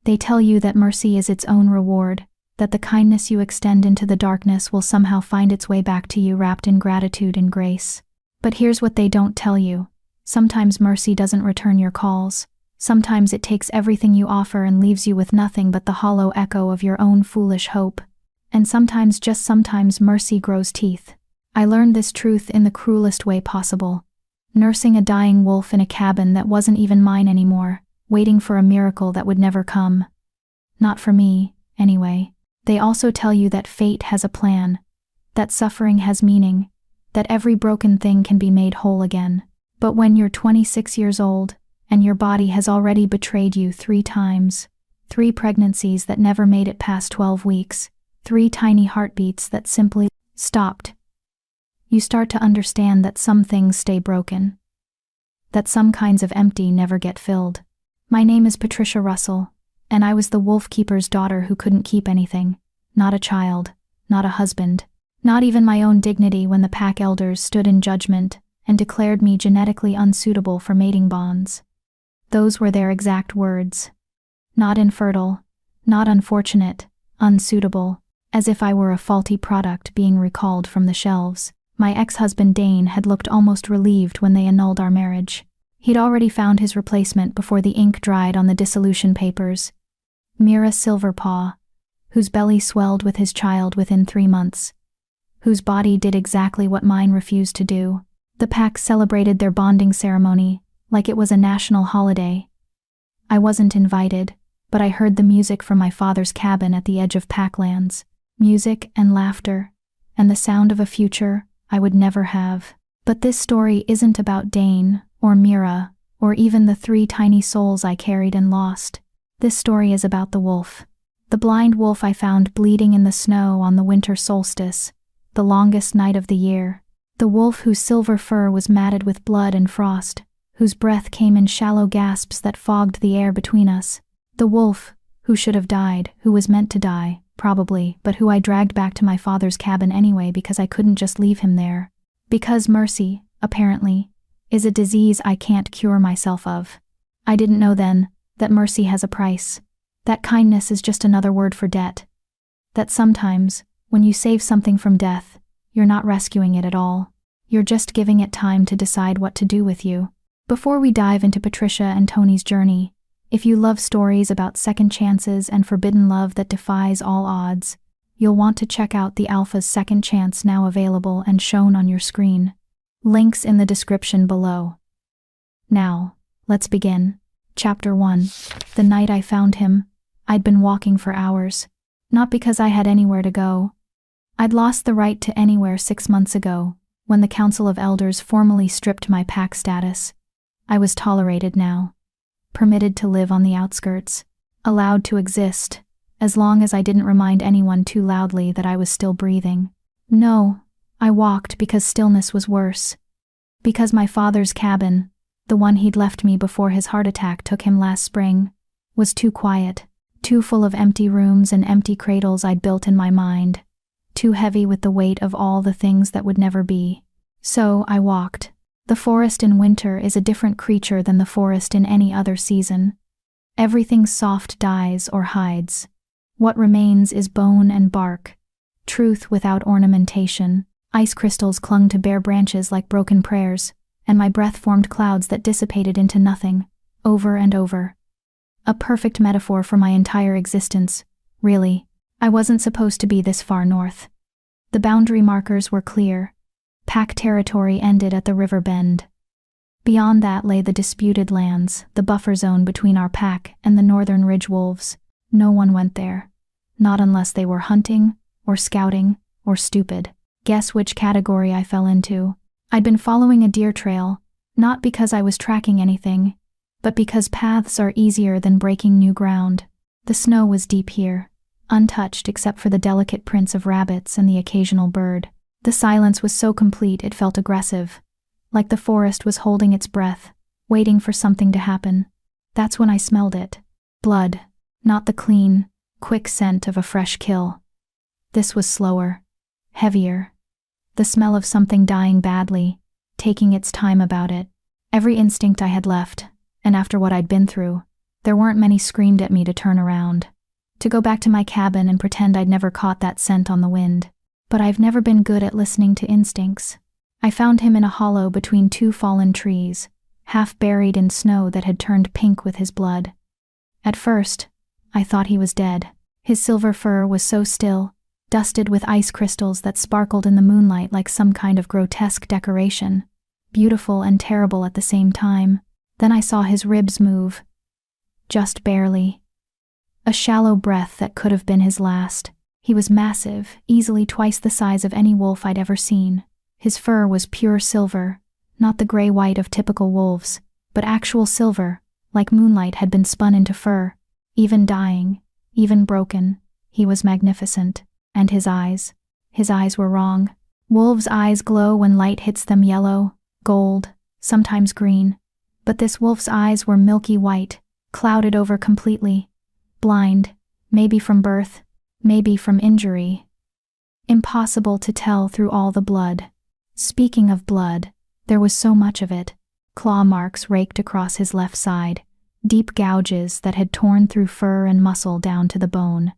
They tell you that mercy is its own reward, that the kindness you extend into the darkness will somehow find its way back to you wrapped in gratitude and grace. But here's what they don't tell you. Sometimes mercy doesn't return your calls. Sometimes it takes everything you offer and leaves you with nothing but the hollow echo of your own foolish hope. And sometimes, just sometimes, mercy grows teeth. I learned this truth in the cruelest way possible. Nursing a dying wolf in a cabin that wasn't even mine anymore, waiting for a miracle that would never come. Not for me, anyway. They also tell you that fate has a plan, that suffering has meaning, that every broken thing can be made whole again. But when you're 26 years old, and your body has already betrayed you 3 times, 3 pregnancies that never made it past 12 weeks, 3 tiny heartbeats that simply stopped, you start to understand that some things stay broken, that some kinds of empty never get filled. My name is Patricia Russell, and I was the wolf keeper's daughter who couldn't keep anything, not a child, not a husband, not even my own dignity when the pack elders stood in judgment and declared me genetically unsuitable for mating bonds. Those were their exact words. Not infertile, not unfortunate, unsuitable, as if I were a faulty product being recalled from the shelves. My ex-husband Dane had looked almost relieved when they annulled our marriage. He'd already found his replacement before the ink dried on the dissolution papers. Mira Silverpaw, whose belly swelled with his child within 3 months, whose body did exactly what mine refused to do. The pack celebrated their bonding ceremony like it was a national holiday. I wasn't invited, but I heard the music from my father's cabin at the edge of Packlands. Music and laughter, and the sound of a future I would never have. But this story isn't about Dane, or Mira, or even the 3 tiny souls I carried and lost. This story is about the wolf. The blind wolf I found bleeding in the snow on the winter solstice, the longest night of the year. The wolf whose silver fur was matted with blood and frost, whose breath came in shallow gasps that fogged the air between us. The wolf who should have died, who was meant to die, probably, but who I dragged back to my father's cabin anyway because I couldn't just leave him there. Because mercy, apparently, is a disease I can't cure myself of. I didn't know then that mercy has a price, that kindness is just another word for debt, that sometimes, when you save something from death, you're not rescuing it at all. You're just giving it time to decide what to do with you. Before we dive into Patricia and Tony's journey, if you love stories about second chances and forbidden love that defies all odds, you'll want to check out the Alpha's Second Chance, now available and shown on your screen. Links in the description below. Now, let's begin. Chapter 1. The night I found him, I'd been walking for hours. Not because I had anywhere to go. I'd lost the right to anywhere 6 months ago, when the Council of Elders formally stripped my pack status. I was tolerated now. Permitted to live on the outskirts. Allowed to exist, as long as I didn't remind anyone too loudly that I was still breathing. No, I walked because stillness was worse. Because my father's cabin, the one he'd left me before his heart attack took him last spring, was too quiet, too full of empty rooms and empty cradles I'd built in my mind, too heavy with the weight of all the things that would never be. So I walked. The forest in winter is a different creature than the forest in any other season. Everything soft dies or hides. What remains is bone and bark, truth without ornamentation. Ice crystals clung to bare branches like broken prayers, and my breath formed clouds that dissipated into nothing, over and over. A perfect metaphor for my entire existence, really. I wasn't supposed to be this far north. The boundary markers were clear. Pack territory ended at the river bend. Beyond that lay the disputed lands, the buffer zone between our pack and the northern ridge wolves. No one went there. Not unless they were hunting, or scouting, or stupid. Guess which category I fell into. I'd been following a deer trail, not because I was tracking anything, but because paths are easier than breaking new ground. The snow was deep here, untouched except for the delicate prints of rabbits and the occasional bird. The silence was so complete it felt aggressive, like the forest was holding its breath, waiting for something to happen. That's when I smelled it. Blood, not the clean, quick scent of a fresh kill. This was slower, heavier. The smell of something dying badly, taking its time about it. Every instinct I had left, and after what I'd been through, There weren't many screamed at me to turn around, to go back to my cabin and pretend I'd never caught that scent on the wind. But I've never been good at listening to instincts. I found him in a hollow between two fallen trees, half buried in snow that had turned pink with his blood. At first, I thought he was dead. His silver fur was so still, dusted with ice crystals that sparkled in the moonlight like some kind of grotesque decoration, beautiful and terrible at the same time. Then I saw his ribs move. Just barely. A shallow breath that could have been his last. He was massive, easily twice the size of any wolf I'd ever seen. His fur was pure silver, not the gray-white of typical wolves, but actual silver, like moonlight had been spun into fur. Even dying, even broken, he was magnificent. And his eyes were wrong. Wolves' eyes glow when light hits them, yellow, gold, sometimes green. But this wolf's eyes were milky white, clouded over completely. Blind, maybe from birth, maybe from injury. Impossible to tell through all the blood. Speaking of blood, there was so much of it. Claw marks raked across his left side, deep gouges that had torn through fur and muscle down to the bone.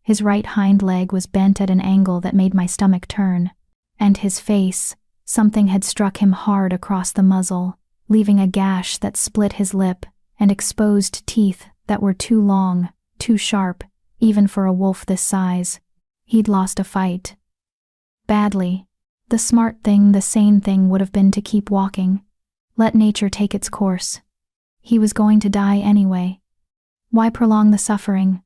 His right hind leg was bent at an angle that made my stomach turn, and his face, something had struck him hard across the muzzle, leaving a gash that split his lip and exposed teeth that were too long, too sharp, even for a wolf this size. He'd lost a fight. Badly. The smart thing, the sane thing would have been to keep walking. Let nature take its course. He was going to die anyway. Why prolong the suffering?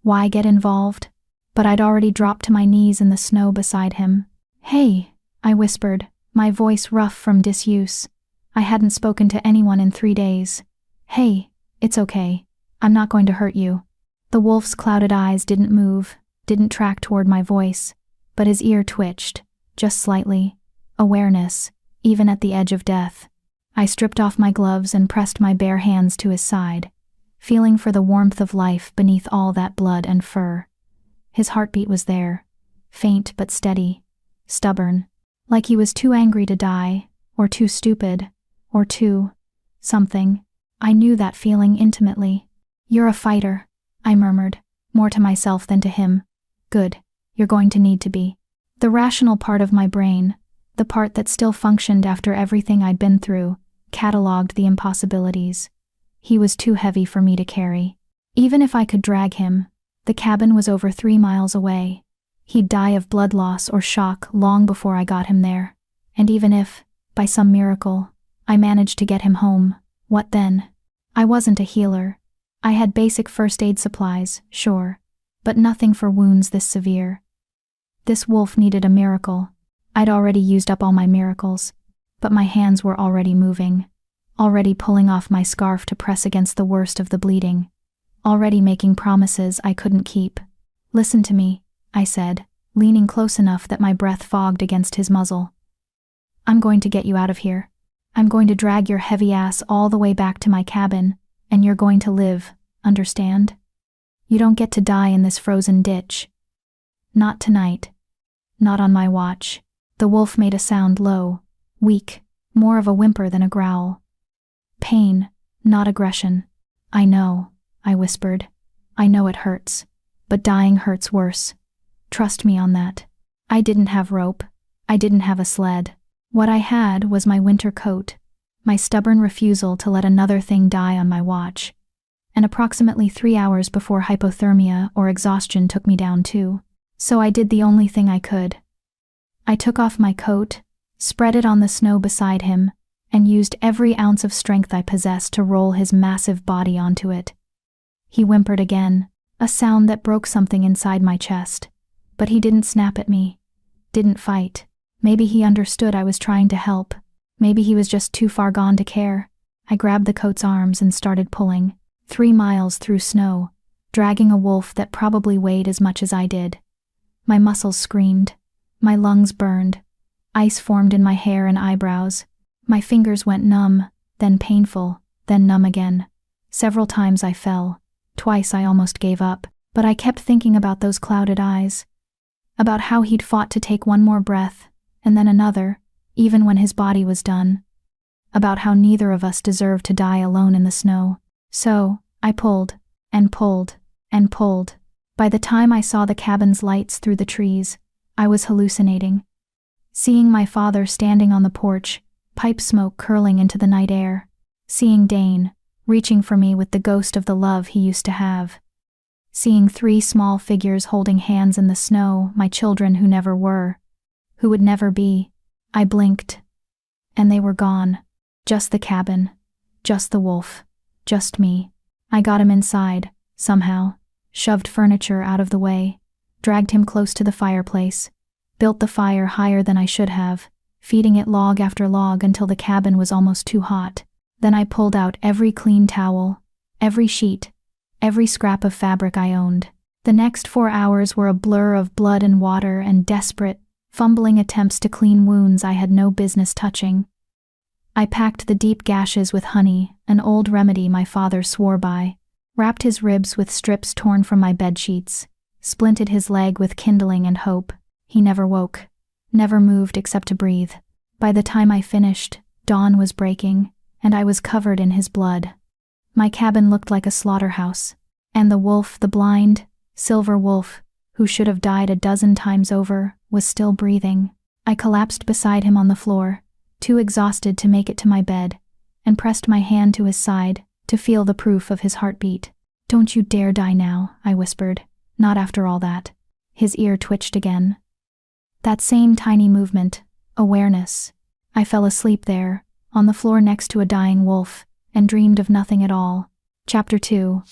Why get involved? But I'd already dropped to my knees in the snow beside him. "Hey," I whispered, my voice rough from disuse. I hadn't spoken to anyone in 3 days. "Hey, it's okay. I'm not going to hurt you." The wolf's clouded eyes didn't move, didn't track toward my voice, but his ear twitched, just slightly. Awareness, even at the edge of death. I stripped off my gloves and pressed my bare hands to his side, feeling for the warmth of life beneath all that blood and fur. His heartbeat was there, faint but steady, stubborn, like he was too angry to die, or too stupid, or too something. I knew that feeling intimately. "You're a fighter," I murmured, more to myself than to him. "Good, you're going to need to be." The rational part of my brain, the part that still functioned after everything I'd been through, catalogued the impossibilities. He was too heavy for me to carry. Even if I could drag him, the cabin was over 3 miles away. He'd die of blood loss or shock long before I got him there. And even if, by some miracle, I managed to get him home, what then? I wasn't a healer. I had basic first aid supplies, sure, but nothing for wounds this severe. This wolf needed a miracle. I'd already used up all my miracles, but my hands were already moving, already pulling off my scarf to press against the worst of the bleeding, already making promises I couldn't keep. "Listen to me," I said, leaning close enough that my breath fogged against his muzzle. "I'm going to get you out of here. I'm going to drag your heavy ass all the way back to my cabin, and you're going to live, understand? You don't get to die in this frozen ditch. Not tonight. Not on my watch." The wolf made a sound low, weak, more of a whimper than a growl. "Pain, not aggression." "I know," I whispered. "I know it hurts, but dying hurts worse. Trust me on that." I didn't have rope. I didn't have a sled. What I had was my winter coat, my stubborn refusal to let another thing die on my watch, and approximately 3 hours before hypothermia or exhaustion took me down too. So I did the only thing I could. I took off my coat, spread it on the snow beside him, and used every ounce of strength I possessed to roll his massive body onto it. He whimpered again, a sound that broke something inside my chest, but he didn't snap at me, didn't fight. Maybe he understood I was trying to help. Maybe he was just too far gone to care. I grabbed the coat's arms and started pulling, 3 miles through snow, dragging a wolf that probably weighed as much as I did. My muscles screamed. My lungs burned. Ice formed in my hair and eyebrows. My fingers went numb, then painful, then numb again. Several times I fell. Twice I almost gave up, but I kept thinking about those clouded eyes. About how he'd fought to take one more breath, and then another, even when his body was done. About how neither of us deserved to die alone in the snow. So, I pulled, and pulled, and pulled. By the time I saw the cabin's lights through the trees, I was hallucinating. Seeing my father standing on the porch, pipe smoke curling into the night air. Seeing Dane, reaching for me with the ghost of the love he used to have. Seeing 3 small figures holding hands in the snow, my children who never were, who would never be. I blinked. And they were gone. Just the cabin. Just the wolf. Just me. I got him inside, somehow, shoved furniture out of the way, dragged him close to the fireplace, built the fire higher than I should have, feeding it log after log until the cabin was almost too hot. Then I pulled out every clean towel, every sheet, every scrap of fabric I owned. The next 4 hours were a blur of blood and water and desperate, fumbling attempts to clean wounds I had no business touching. I packed the deep gashes with honey, an old remedy my father swore by, wrapped his ribs with strips torn from my bedsheets, splinted his leg with kindling and hope. He never woke, never moved except to breathe. By the time I finished, dawn was breaking, and I was covered in his blood. My cabin looked like a slaughterhouse, and the wolf, the blind, silver wolf, who should have died a dozen times over, was still breathing. I collapsed beside him on the floor, too exhausted to make it to my bed, and pressed my hand to his side to feel the proof of his heartbeat. "Don't you dare die now," I whispered. "Not after all that." His ear twitched again. That same tiny movement, awareness. I fell asleep there, on the floor next to a dying wolf, and dreamed of nothing at all. Chapter 2.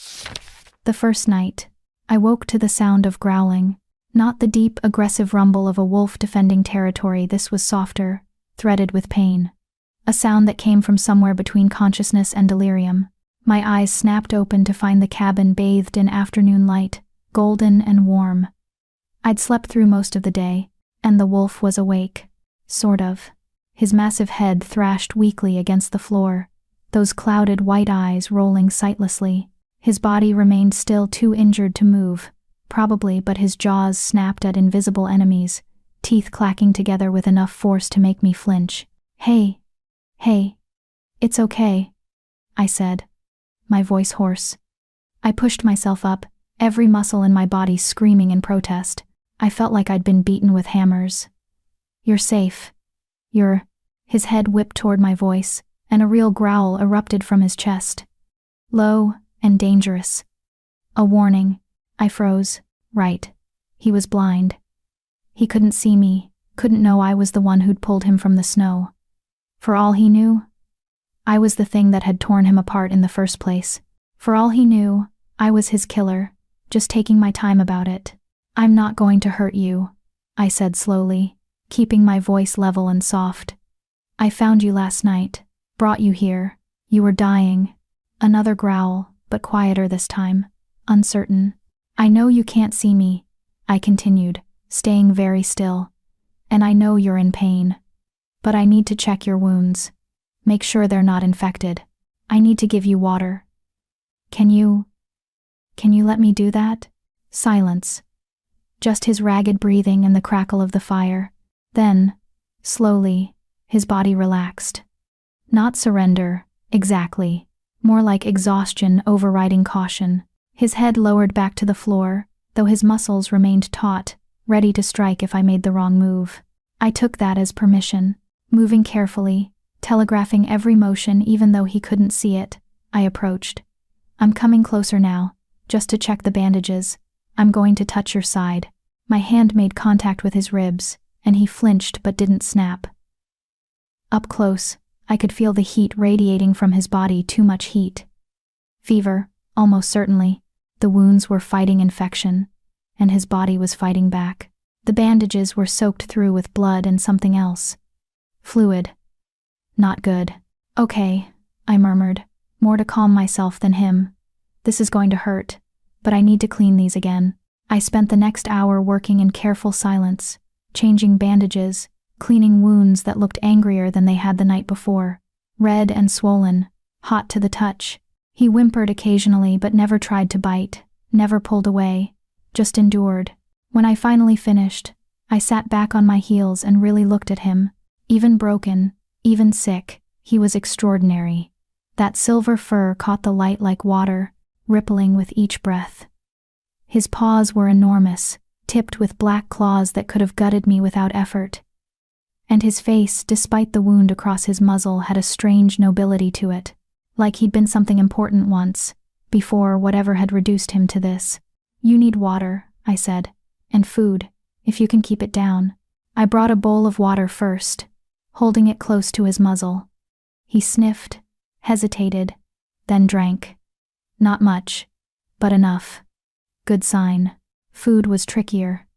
The first night, I woke to the sound of growling. Not the deep, aggressive rumble of a wolf defending territory. This was softer, threaded with pain. A sound that came from somewhere between consciousness and delirium. My eyes snapped open to find the cabin bathed in afternoon light, golden and warm. I'd slept through most of the day, and the wolf was awake. Sort of. His massive head thrashed weakly against the floor, those clouded white eyes rolling sightlessly. His body remained still, too injured to move, probably, but his jaws snapped at invisible enemies, teeth clacking together with enough force to make me flinch. Hey. It's okay," I said, my voice hoarse. I pushed myself up, every muscle in my body screaming in protest. I felt like I'd been beaten with hammers. "You're safe. His head whipped toward my voice, and a real growl erupted from his chest. Low and dangerous. A warning. I froze. Right. He was blind. He couldn't see me, couldn't know I was the one who'd pulled him from the snow. For all he knew, I was the thing that had torn him apart in the first place. For all he knew, I was his killer, just taking my time about it. "I'm not going to hurt you," I said slowly, keeping my voice level and soft. "I found you last night, brought you here. You were dying." Another growl, but quieter this time, uncertain. "I know you can't see me," I continued, staying very still. "And I know you're in pain. But I need to check your wounds. Make sure they're not infected. I need to give you water. Can you let me do that?" Silence. Just his ragged breathing and the crackle of the fire. Then, slowly, his body relaxed. Not surrender, exactly. More like exhaustion overriding caution. His head lowered back to the floor, though his muscles remained taut, ready to strike if I made the wrong move. I took that as permission. Moving carefully, telegraphing every motion even though he couldn't see it, I approached. "I'm coming closer now, just to check the bandages. I'm going to touch your side." My hand made contact with his ribs, and he flinched but didn't snap. Up close, I could feel the heat radiating from his body, too much heat. Fever, almost certainly. The wounds were fighting infection, and his body was fighting back. The bandages were soaked through with blood and something else. Fluid. Not good. "Okay," I murmured, more to calm myself than him. "This is going to hurt, but I need to clean these again." I spent the next hour working in careful silence, changing bandages, cleaning wounds that looked angrier than they had the night before, red and swollen, hot to the touch. He whimpered occasionally but never tried to bite, never pulled away, just endured. When I finally finished, I sat back on my heels and really looked at him. Even broken, even sick, he was extraordinary. That silver fur caught the light like water, rippling with each breath. His paws were enormous, tipped with black claws that could have gutted me without effort. And his face, despite the wound across his muzzle, had a strange nobility to it, like he'd been something important once, before whatever had reduced him to this. "You need water," I said, "and food, if you can keep it down." I brought a bowl of water first, holding it close to his muzzle. He sniffed, hesitated, then drank. Not much, but enough. Good sign. Food was trickier.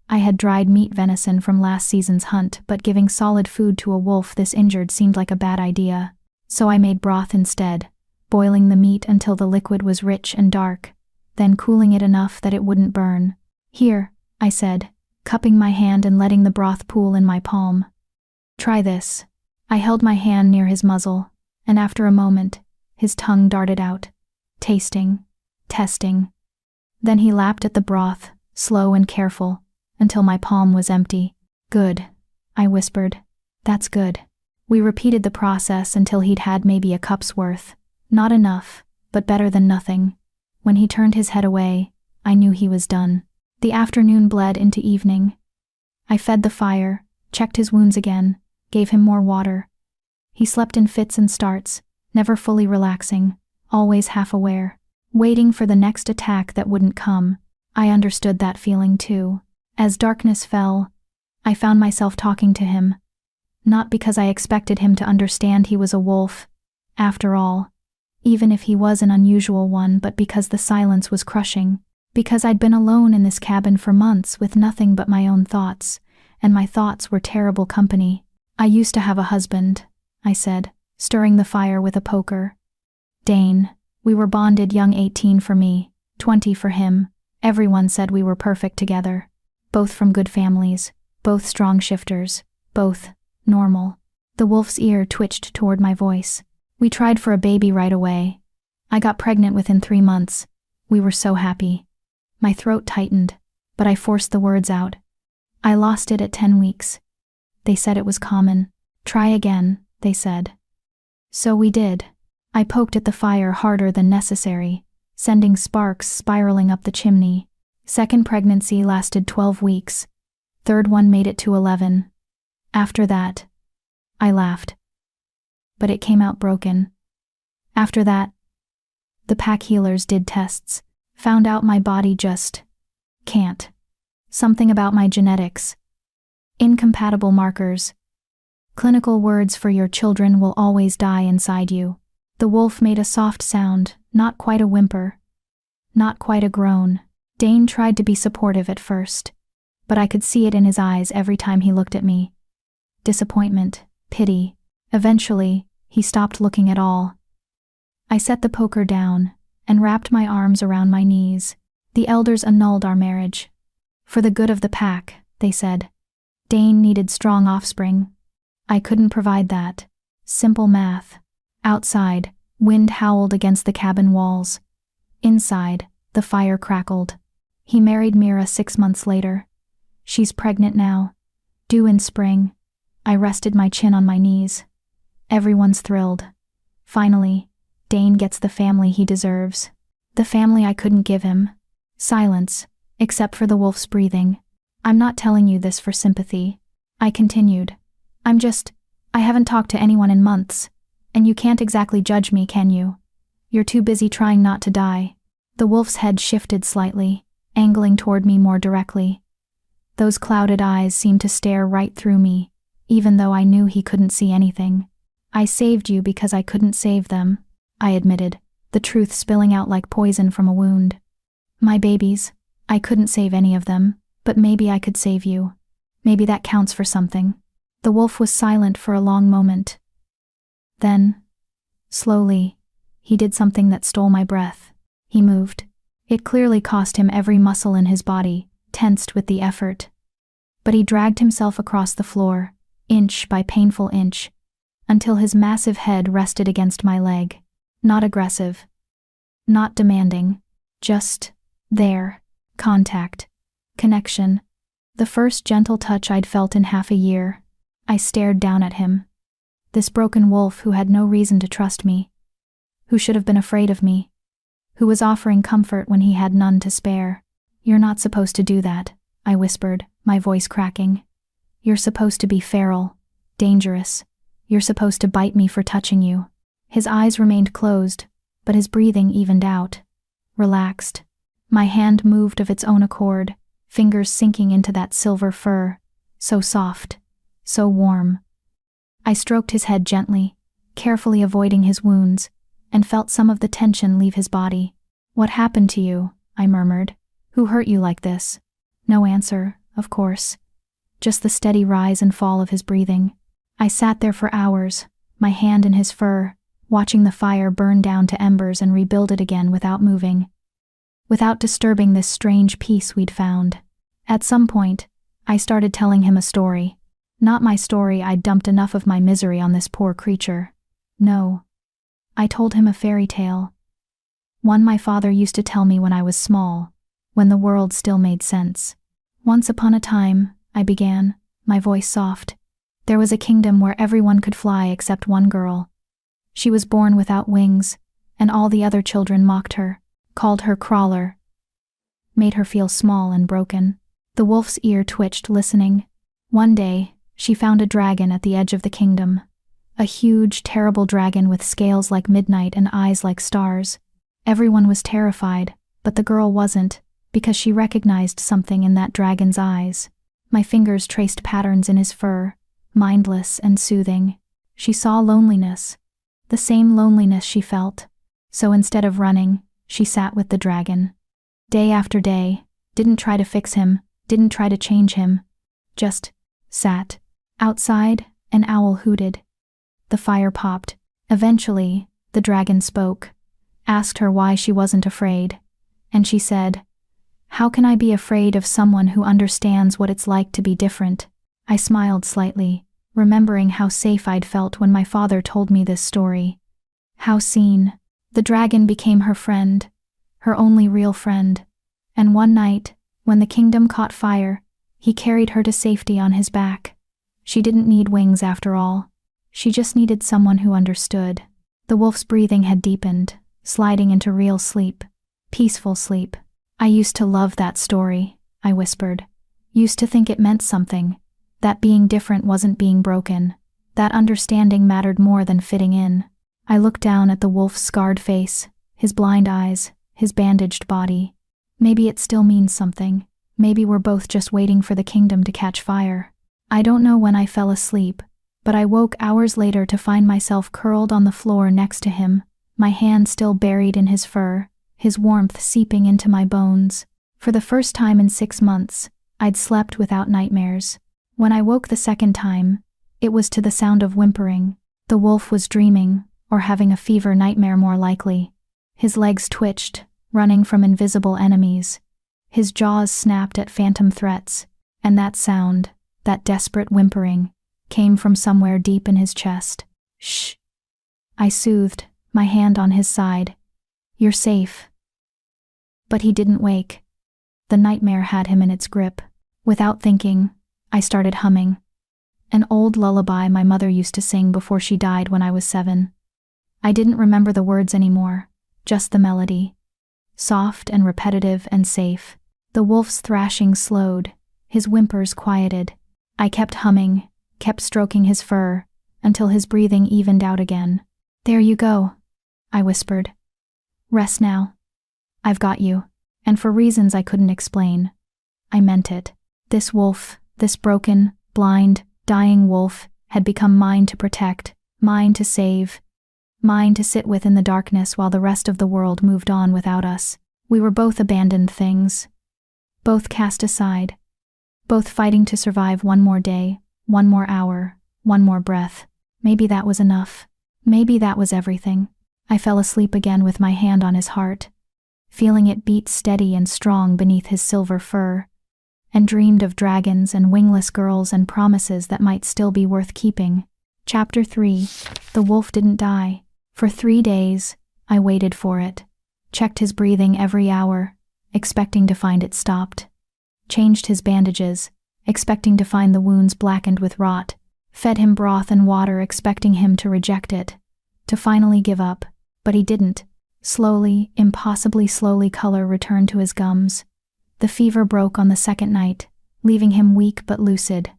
I had dried meat venison from last season's hunt, but giving solid food to a wolf this injured seemed like a bad idea. So I made broth instead, boiling the meat until the liquid was rich and dark, then cooling it enough that it wouldn't burn. "Here," I said, cupping my hand and letting the broth pool in my palm. "Try this." I held my hand near his muzzle, and after a moment, his tongue darted out, tasting, testing. Then he lapped at the broth, slow and careful, until my palm was empty. "Good," I whispered. "That's good." We repeated the process until he'd had maybe a cup's worth. Not enough, but better than nothing. When he turned his head away, I knew he was done. The afternoon bled into evening. I fed the fire, checked his wounds again, gave him more water. He slept in fits and starts, never fully relaxing, always half aware, waiting for the next attack that wouldn't come. I understood that feeling too. As darkness fell, I found myself talking to him. Not because I expected him to understand he was a wolf, after all, even if he was an unusual one, but because the silence was crushing. Because I'd been alone in this cabin for months with nothing but my own thoughts, and my thoughts were terrible company. "I used to have a husband," I said, stirring the fire with a poker. "Dane. We were bonded, young 18 for me, 20 for him. Everyone said we were perfect together. Both from good families, both strong shifters, both normal." The wolf's ear twitched toward my voice. "We tried for a baby right away. I got pregnant within 3 months. We were so happy." My throat tightened, but I forced the words out. "I lost it at 10 weeks. They said it was common. Try again," they said. So we did. I poked at the fire harder than necessary, sending sparks spiraling up the chimney. Second pregnancy lasted 12 weeks. Third one made it to 11. After that, I laughed. But it came out broken. After that, the pack healers did tests, found out my body just can't. Something about my genetics. Incompatible markers. Clinical words for your children will always die inside you. The wolf made a soft sound, not quite a whimper. Not quite a groan. Dane tried to be supportive at first, but I could see it in his eyes every time he looked at me. Disappointment, pity. Eventually, he stopped looking at all. I set the poker down and wrapped my arms around my knees. The elders annulled our marriage. For the good of the pack, they said. Dane needed strong offspring. I couldn't provide that. Simple math. Outside, wind howled against the cabin walls. Inside, the fire crackled. He married Mira 6 months later. She's pregnant now. Due in spring. I rested my chin on my knees. Everyone's thrilled. Finally, Dane gets the family he deserves. The family I couldn't give him. Silence, except for the wolf's breathing. I'm not telling you this for sympathy. I continued. I haven't talked to anyone in months, and you can't exactly judge me, can you? You're too busy trying not to die. The wolf's head shifted slightly, angling toward me more directly. Those clouded eyes seemed to stare right through me, even though I knew he couldn't see anything. I saved you because I couldn't save them, I admitted, the truth spilling out like poison from a wound. My babies, I couldn't save any of them, but maybe I could save you. Maybe that counts for something. The wolf was silent for a long moment. Then, slowly, he did something that stole my breath. He moved. It clearly cost him every muscle in his body, tensed with the effort. But he dragged himself across the floor, inch by painful inch, until his massive head rested against my leg. Not aggressive. Not demanding. Just there. Contact. Connection. The first gentle touch I'd felt in half a year. I stared down at him. This broken wolf who had no reason to trust me. Who should have been afraid of me. who was offering comfort when he had none to spare. "You're not supposed to do that," I whispered, my voice cracking. "You're supposed to be feral, dangerous. You're supposed to bite me for touching you." His eyes remained closed, but his breathing evened out. Relaxed. My hand moved of its own accord, fingers sinking into that silver fur, so soft, so warm. I stroked his head gently, carefully avoiding his wounds, and felt some of the tension leave his body. "What happened to you?" I murmured. "Who hurt you like this?" No answer, of course. Just the steady rise and fall of his breathing. I sat there for hours, my hand in his fur, watching the fire burn down to embers and rebuild it again without moving. Without disturbing this strange peace we'd found. At some point, I started telling him a story. Not my story. I'd dumped enough of my misery on this poor creature. No. I told him a fairy tale. One my father used to tell me when I was small, when the world still made sense. "Once upon a time," I began, my voice soft, "there was a kingdom where everyone could fly except one girl. She was born without wings, and all the other children mocked her, called her Crawler, made her feel small and broken." The wolf's ear twitched, listening. "One day, she found a dragon at the edge of the kingdom. A huge, terrible dragon with scales like midnight and eyes like stars. Everyone was terrified, but the girl wasn't, because she recognized something in that dragon's eyes." My fingers traced patterns in his fur, mindless and soothing. She saw loneliness, the same loneliness she felt. So instead of running, she sat with the dragon. Day after day, didn't try to fix him, didn't try to change him. Just sat. Outside, an owl hooted. The fire popped. Eventually, the dragon spoke, asked her why she wasn't afraid. And she said, "How can I be afraid of someone who understands what it's like to be different?" I smiled slightly, remembering how safe I'd felt when my father told me this story. How seen. The dragon became her friend, her only real friend. And one night, when the kingdom caught fire, he carried her to safety on his back. She didn't need wings after all. She just needed someone who understood. The wolf's breathing had deepened, sliding into real sleep. Peaceful sleep. "I used to love that story," I whispered. "Used to think it meant something. That being different wasn't being broken. That understanding mattered more than fitting in." I looked down at the wolf's scarred face, his blind eyes, his bandaged body. Maybe it still means something. Maybe we're both just waiting for the kingdom to catch fire. I don't know when I fell asleep, but I woke hours later to find myself curled on the floor next to him, my hand still buried in his fur, his warmth seeping into my bones. For the first time in 6 months, I'd slept without nightmares. When I woke the second time, it was to the sound of whimpering. The wolf was dreaming, or having a fever nightmare more likely. His legs twitched, running from invisible enemies. His jaws snapped at phantom threats, and that sound, that desperate whimpering, came from somewhere deep in his chest. "Shh," I soothed, my hand on his side. "You're safe." But he didn't wake. The nightmare had him in its grip. Without thinking, I started humming. An old lullaby my mother used to sing before she died when I was 7. I didn't remember the words anymore, just the melody. Soft and repetitive and safe. The wolf's thrashing slowed, his whimpers quieted. I kept humming, kept stroking his fur, until his breathing evened out again. "There you go," I whispered. "Rest now. I've got you." And for reasons I couldn't explain, I meant it. This wolf, this broken, blind, dying wolf, had become mine to protect, mine to save, mine to sit with in the darkness while the rest of the world moved on without us. We were both abandoned things. Both cast aside. Both fighting to survive one more day, one more hour, one more breath. Maybe that was enough. Maybe that was everything. I fell asleep again with my hand on his heart, feeling it beat steady and strong beneath his silver fur, and dreamed of dragons and wingless girls and promises that might still be worth keeping. Chapter 3. The wolf didn't die. For 3 days, I waited for it. Checked his breathing every hour, expecting to find it stopped. Changed his bandages, expecting to find the wounds blackened with rot. Fed him broth and water, expecting him to reject it, to finally give up. But he didn't. Slowly, impossibly slowly, color returned to his gums. The fever broke on the second night, leaving him weak but lucid.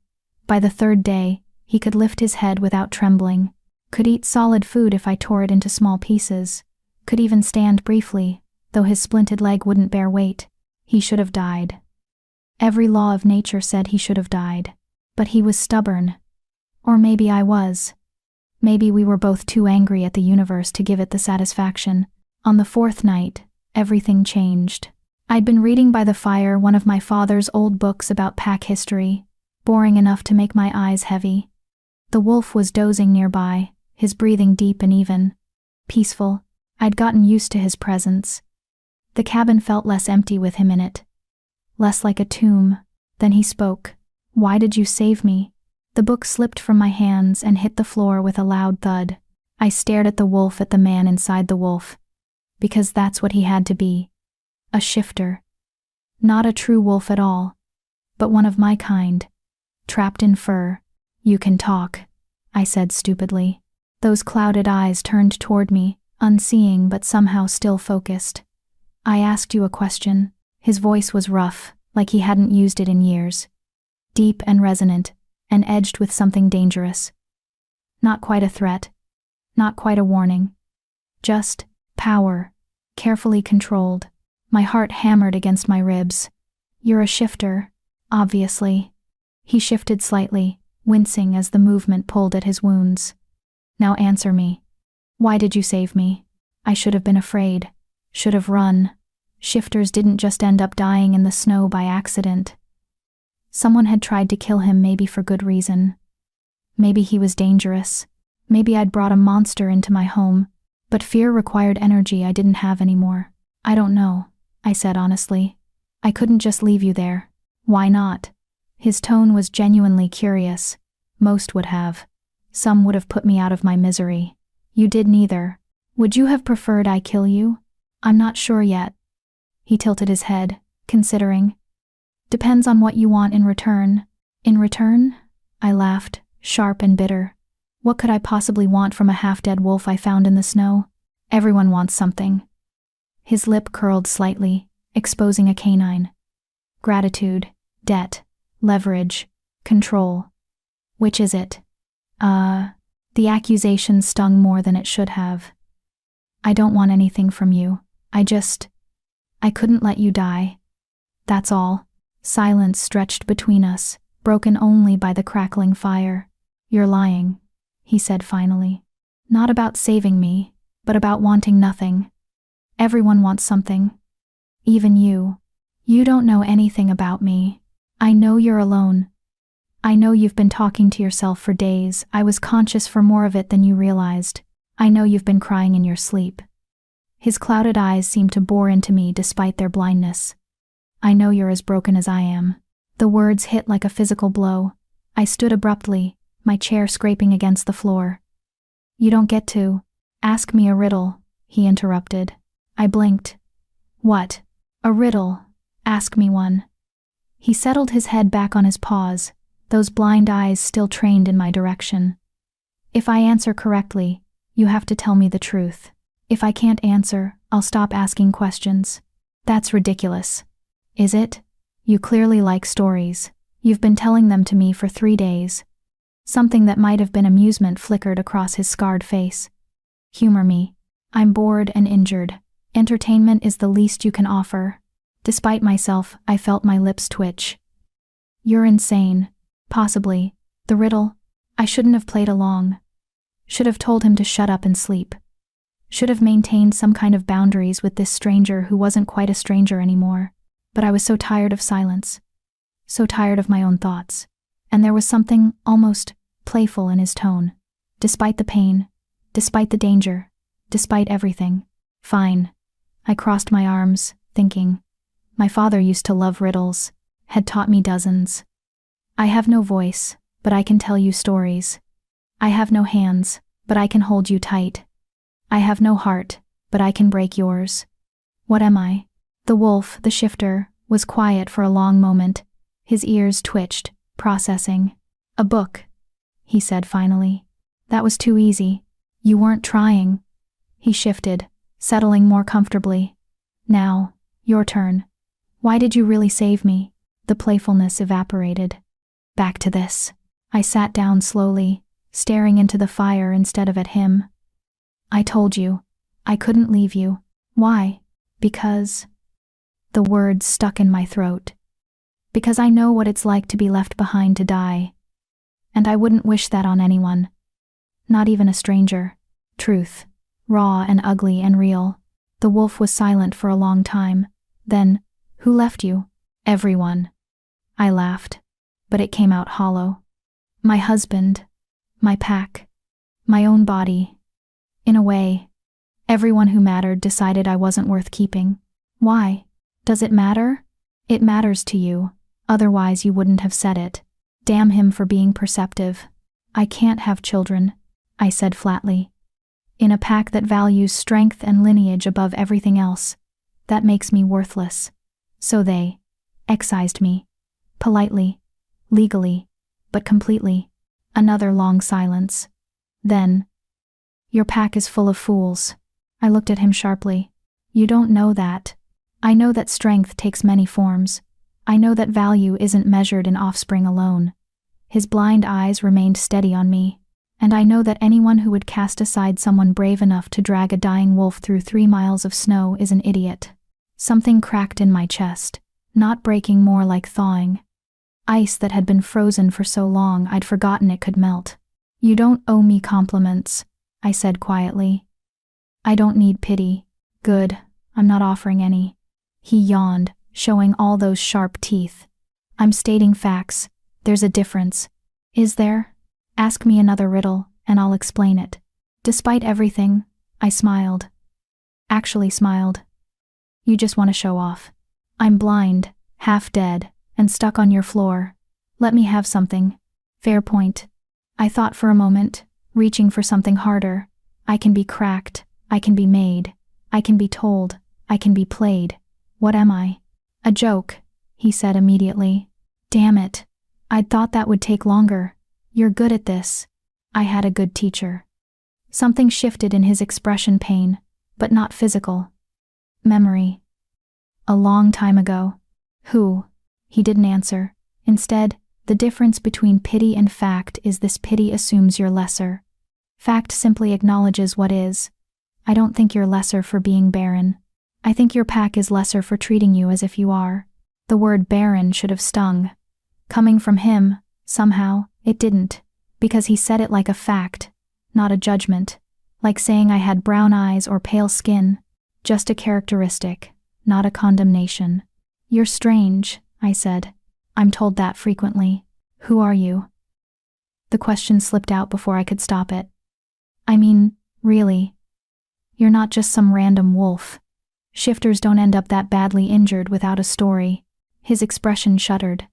By the third day, he could lift his head without trembling, could eat solid food if I tore it into small pieces, could even stand briefly, though his splinted leg wouldn't bear weight. He should have died. Every law of nature said he should have died. But he was stubborn. Or maybe I was. Maybe we were both too angry at the universe to give it the satisfaction. On the fourth night, everything changed. I'd been reading by the fire one of my father's old books about pack history, boring enough to make my eyes heavy. The wolf was dozing nearby, his breathing deep and even. Peaceful. I'd gotten used to his presence. The cabin felt less empty with him in it. Less like a tomb. Then he spoke. "Why did you save me?" The book slipped from my hands and hit the floor with a loud thud. I stared at the wolf, at the man inside the wolf. Because that's what he had to be. A shifter. Not a true wolf at all. But one of my kind. Trapped in fur. "You can talk," I said stupidly. Those clouded eyes turned toward me, unseeing but somehow still focused. "I asked you a question." His voice was rough, like he hadn't used it in years. Deep and resonant, and edged with something dangerous. Not quite a threat. Not quite a warning. Just power, carefully controlled. My heart hammered against my ribs. "You're a shifter, obviously." He shifted slightly, wincing as the movement pulled at his wounds. "Now answer me. Why did you save me?" I should have been afraid. Should have run. Shifters didn't just end up dying in the snow by accident. Someone had tried to kill him, maybe for good reason. Maybe he was dangerous. Maybe I'd brought a monster into my home, but fear required energy I didn't have anymore. "I don't know," I said honestly. "I couldn't just leave you there." "Why not?" His tone was genuinely curious. Most would have. Some would have put me out of my misery. "You did neither. Would you have preferred I kill you?" "I'm not sure yet." He tilted his head, considering. "Depends on what you want in return." "In return?" I laughed, sharp and bitter. What could I possibly want from a half-dead wolf I found in the snow? Everyone wants something. His lip curled slightly, exposing a canine. Gratitude, debt, leverage, control. Which is it? The accusation stung more than it should have. "I don't want anything from you. I couldn't let you die. That's all." Silence stretched between us, broken only by the crackling fire. "You're lying," he said finally. "Not about saving me, but about wanting nothing. Everyone wants something. Even you. You don't know anything about me. I know you're alone. I know you've been talking to yourself for days. I was conscious for more of it than you realized. I know you've been crying in your sleep." His clouded eyes seemed to bore into me despite their blindness. "I know you're as broken as I am." The words hit like a physical blow. I stood abruptly, my chair scraping against the floor. "You don't get to ask me a riddle," he interrupted. I blinked. "What? A riddle? Ask me one." He settled his head back on his paws, those blind eyes still trained in my direction. "If I answer correctly, you have to tell me the truth. If I can't answer, I'll stop asking questions." "That's ridiculous." "Is it? You clearly like stories. You've been telling them to me for 3 days." Something that might have been amusement flickered across his scarred face. "Humor me. I'm bored and injured. Entertainment is the least you can offer." Despite myself, I felt my lips twitch. "You're insane." "Possibly. The riddle? I shouldn't have played along. Should have told him to shut up and sleep. Should have maintained some kind of boundaries with this stranger who wasn't quite a stranger anymore. But I was so tired of silence. So tired of my own thoughts. And there was something almost playful in his tone. Despite the pain, despite the danger, despite everything. "Fine." I crossed my arms, thinking. My father used to love riddles, had taught me dozens. "I have no voice, but I can tell you stories. I have no hands, but I can hold you tight. I have no heart, but I can break yours. What am I?" The wolf, the shifter, was quiet for a long moment. His ears twitched, processing. "A book," he said finally. "That was too easy. You weren't trying." He shifted, settling more comfortably. Now, your turn. Why did you really save me? The playfulness evaporated. Back to this. I sat down slowly, staring into the fire instead of at him. I told you. I couldn't leave you. Why? Because… The words stuck in my throat. Because I know what it's like to be left behind to die. And I wouldn't wish that on anyone. Not even a stranger. Truth. Raw and ugly and real. The wolf was silent for a long time. Then, who left you? Everyone. I laughed, but it came out hollow. My husband. My pack. My own body. In a way, everyone who mattered decided I wasn't worth keeping. Why? Does it matter? It matters to you, otherwise you wouldn't have said it. Damn him for being perceptive. I can't have children, I said flatly. In a pack that values strength and lineage above everything else, that makes me worthless. So they excised me. Politely, legally, but completely. Another long silence. Then, your pack is full of fools. I looked at him sharply. You don't know that. I know that strength takes many forms. I know that value isn't measured in offspring alone. His blind eyes remained steady on me, and I know that anyone who would cast aside someone brave enough to drag a dying wolf through 3 miles of snow is an idiot. Something cracked in my chest, not breaking, more like thawing. Ice that had been frozen for so long I'd forgotten it could melt. You don't owe me compliments, I said quietly. I don't need pity. Good, I'm not offering any. He yawned, showing all those sharp teeth. I'm stating facts. There's a difference. Is there? Ask me another riddle, and I'll explain it. Despite everything, I smiled. Actually smiled. You just want to show off. I'm blind, half dead, and stuck on your floor. Let me have something. Fair point. I thought for a moment, reaching for something harder. I can be cracked. I can be made. I can be told. I can be played. What am I? A joke, he said immediately. Damn it. I'd thought that would take longer. You're good at this. I had a good teacher. Something shifted in his expression, pain, but not physical. Memory. A long time ago. Who? He didn't answer. Instead, the difference between pity and fact is this: pity assumes you're lesser. Fact simply acknowledges what is. I don't think you're lesser for being barren. I think your pack is lesser for treating you as if you are. The word barren should have stung. Coming from him, somehow, it didn't, because he said it like a fact, not a judgment, like saying I had brown eyes or pale skin, just a characteristic, not a condemnation. You're strange, I said. I'm told that frequently. Who are you? The question slipped out before I could stop it. I mean, really. You're not just some random wolf. Shifters don't end up that badly injured without a story. His expression shuddered.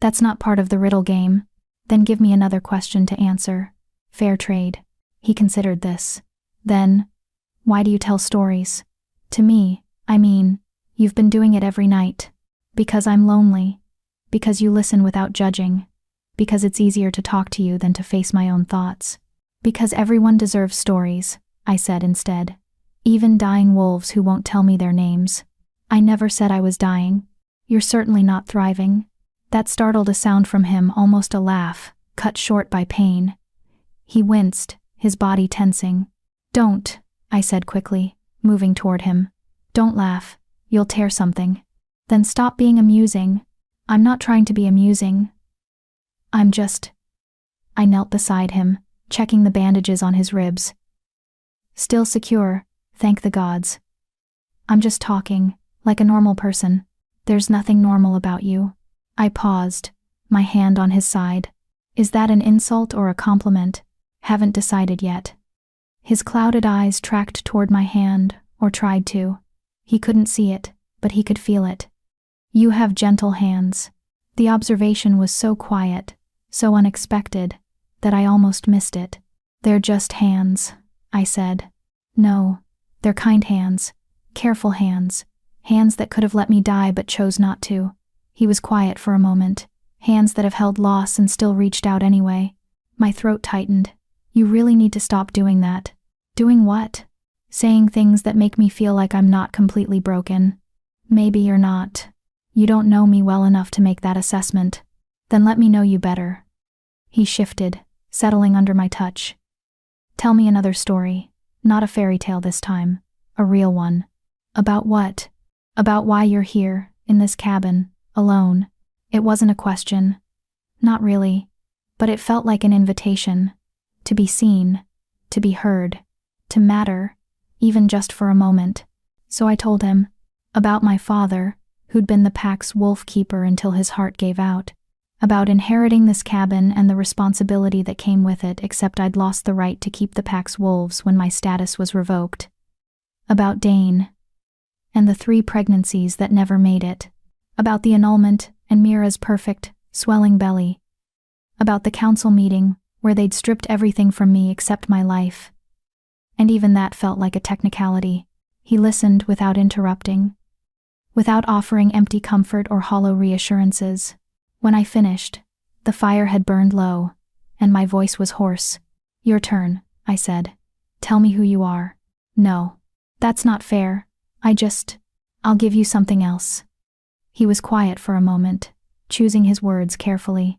That's not part of the riddle game. Then give me another question to answer. Fair trade. He considered this. Then, why do you tell stories? To me, I mean, you've been doing it every night. Because I'm lonely. Because you listen without judging. Because it's easier to talk to you than to face my own thoughts. Because everyone deserves stories, I said instead. Even dying wolves who won't tell me their names. I never said I was dying. You're certainly not thriving. That startled a sound from him, almost a laugh, cut short by pain. He winced, his body tensing. Don't, I said quickly, moving toward him. Don't laugh. You'll tear something. Then stop being amusing. I'm not trying to be amusing. I'm just… I knelt beside him, checking the bandages on his ribs. Still secure, thank the gods. I'm just talking, like a normal person. There's nothing normal about you. I paused, my hand on his side. Is that an insult or a compliment? Haven't decided yet. His clouded eyes tracked toward my hand, or tried to. He couldn't see it, but he could feel it. You have gentle hands. The observation was so quiet, so unexpected, that I almost missed it. They're just hands, I said. No, they're kind hands, careful hands, hands that could have let me die but chose not to. He was quiet for a moment, hands that have held loss and still reached out anyway. My throat tightened. You really need to stop doing that. Doing what? saying things that make me feel like I'm not completely broken. Maybe you're not. You don't know me well enough to make that assessment. Then let me know you better. He shifted, settling under my touch. Tell me another story. Not a fairy tale this time. A real one. About what? About why you're here, in this cabin, alone. It wasn't a question. Not really. But it felt like an invitation. To be seen. To be heard. To matter. Even just for a moment. So I told him. About my father, who'd been the pack's wolf keeper until his heart gave out. About inheriting this cabin and the responsibility that came with it, except I'd lost the right to keep the pack's wolves when my status was revoked. About Dane. And the 3 pregnancies that never made it. About the annulment and Mira's perfect, swelling belly. About the council meeting, where they'd stripped everything from me except my life. And even that felt like a technicality. He listened without interrupting. Without offering empty comfort or hollow reassurances. When I finished, the fire had burned low, and my voice was hoarse. Your turn, I said. Tell me who you are. No. That's not fair. I'll give you something else. He was quiet for a moment, choosing his words carefully.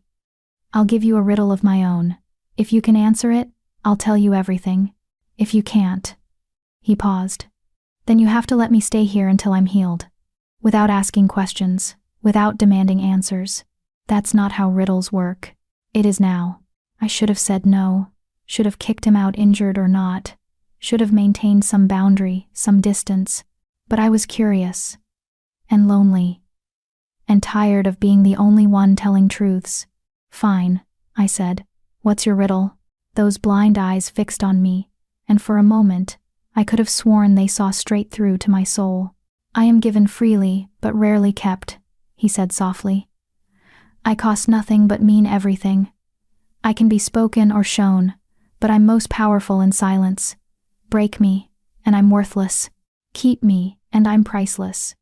I'll give you a riddle of my own. If you can answer it, I'll tell you everything. If you can't. He paused. Then you have to let me stay here until I'm healed. Without asking questions, without demanding answers. That's not how riddles work. It is now. I should have said no. Should have kicked him out injured or not. Should have maintained some boundary, some distance. But I was curious. And lonely. And tired of being the only one telling truths. Fine, I said. What's your riddle? Those blind eyes fixed on me, and for a moment, I could have sworn they saw straight through to my soul. I am given freely, but rarely kept, he said softly. I cost nothing but mean everything. I can be spoken or shown, but I'm most powerful in silence. Break me, and I'm worthless. Keep me, and I'm priceless.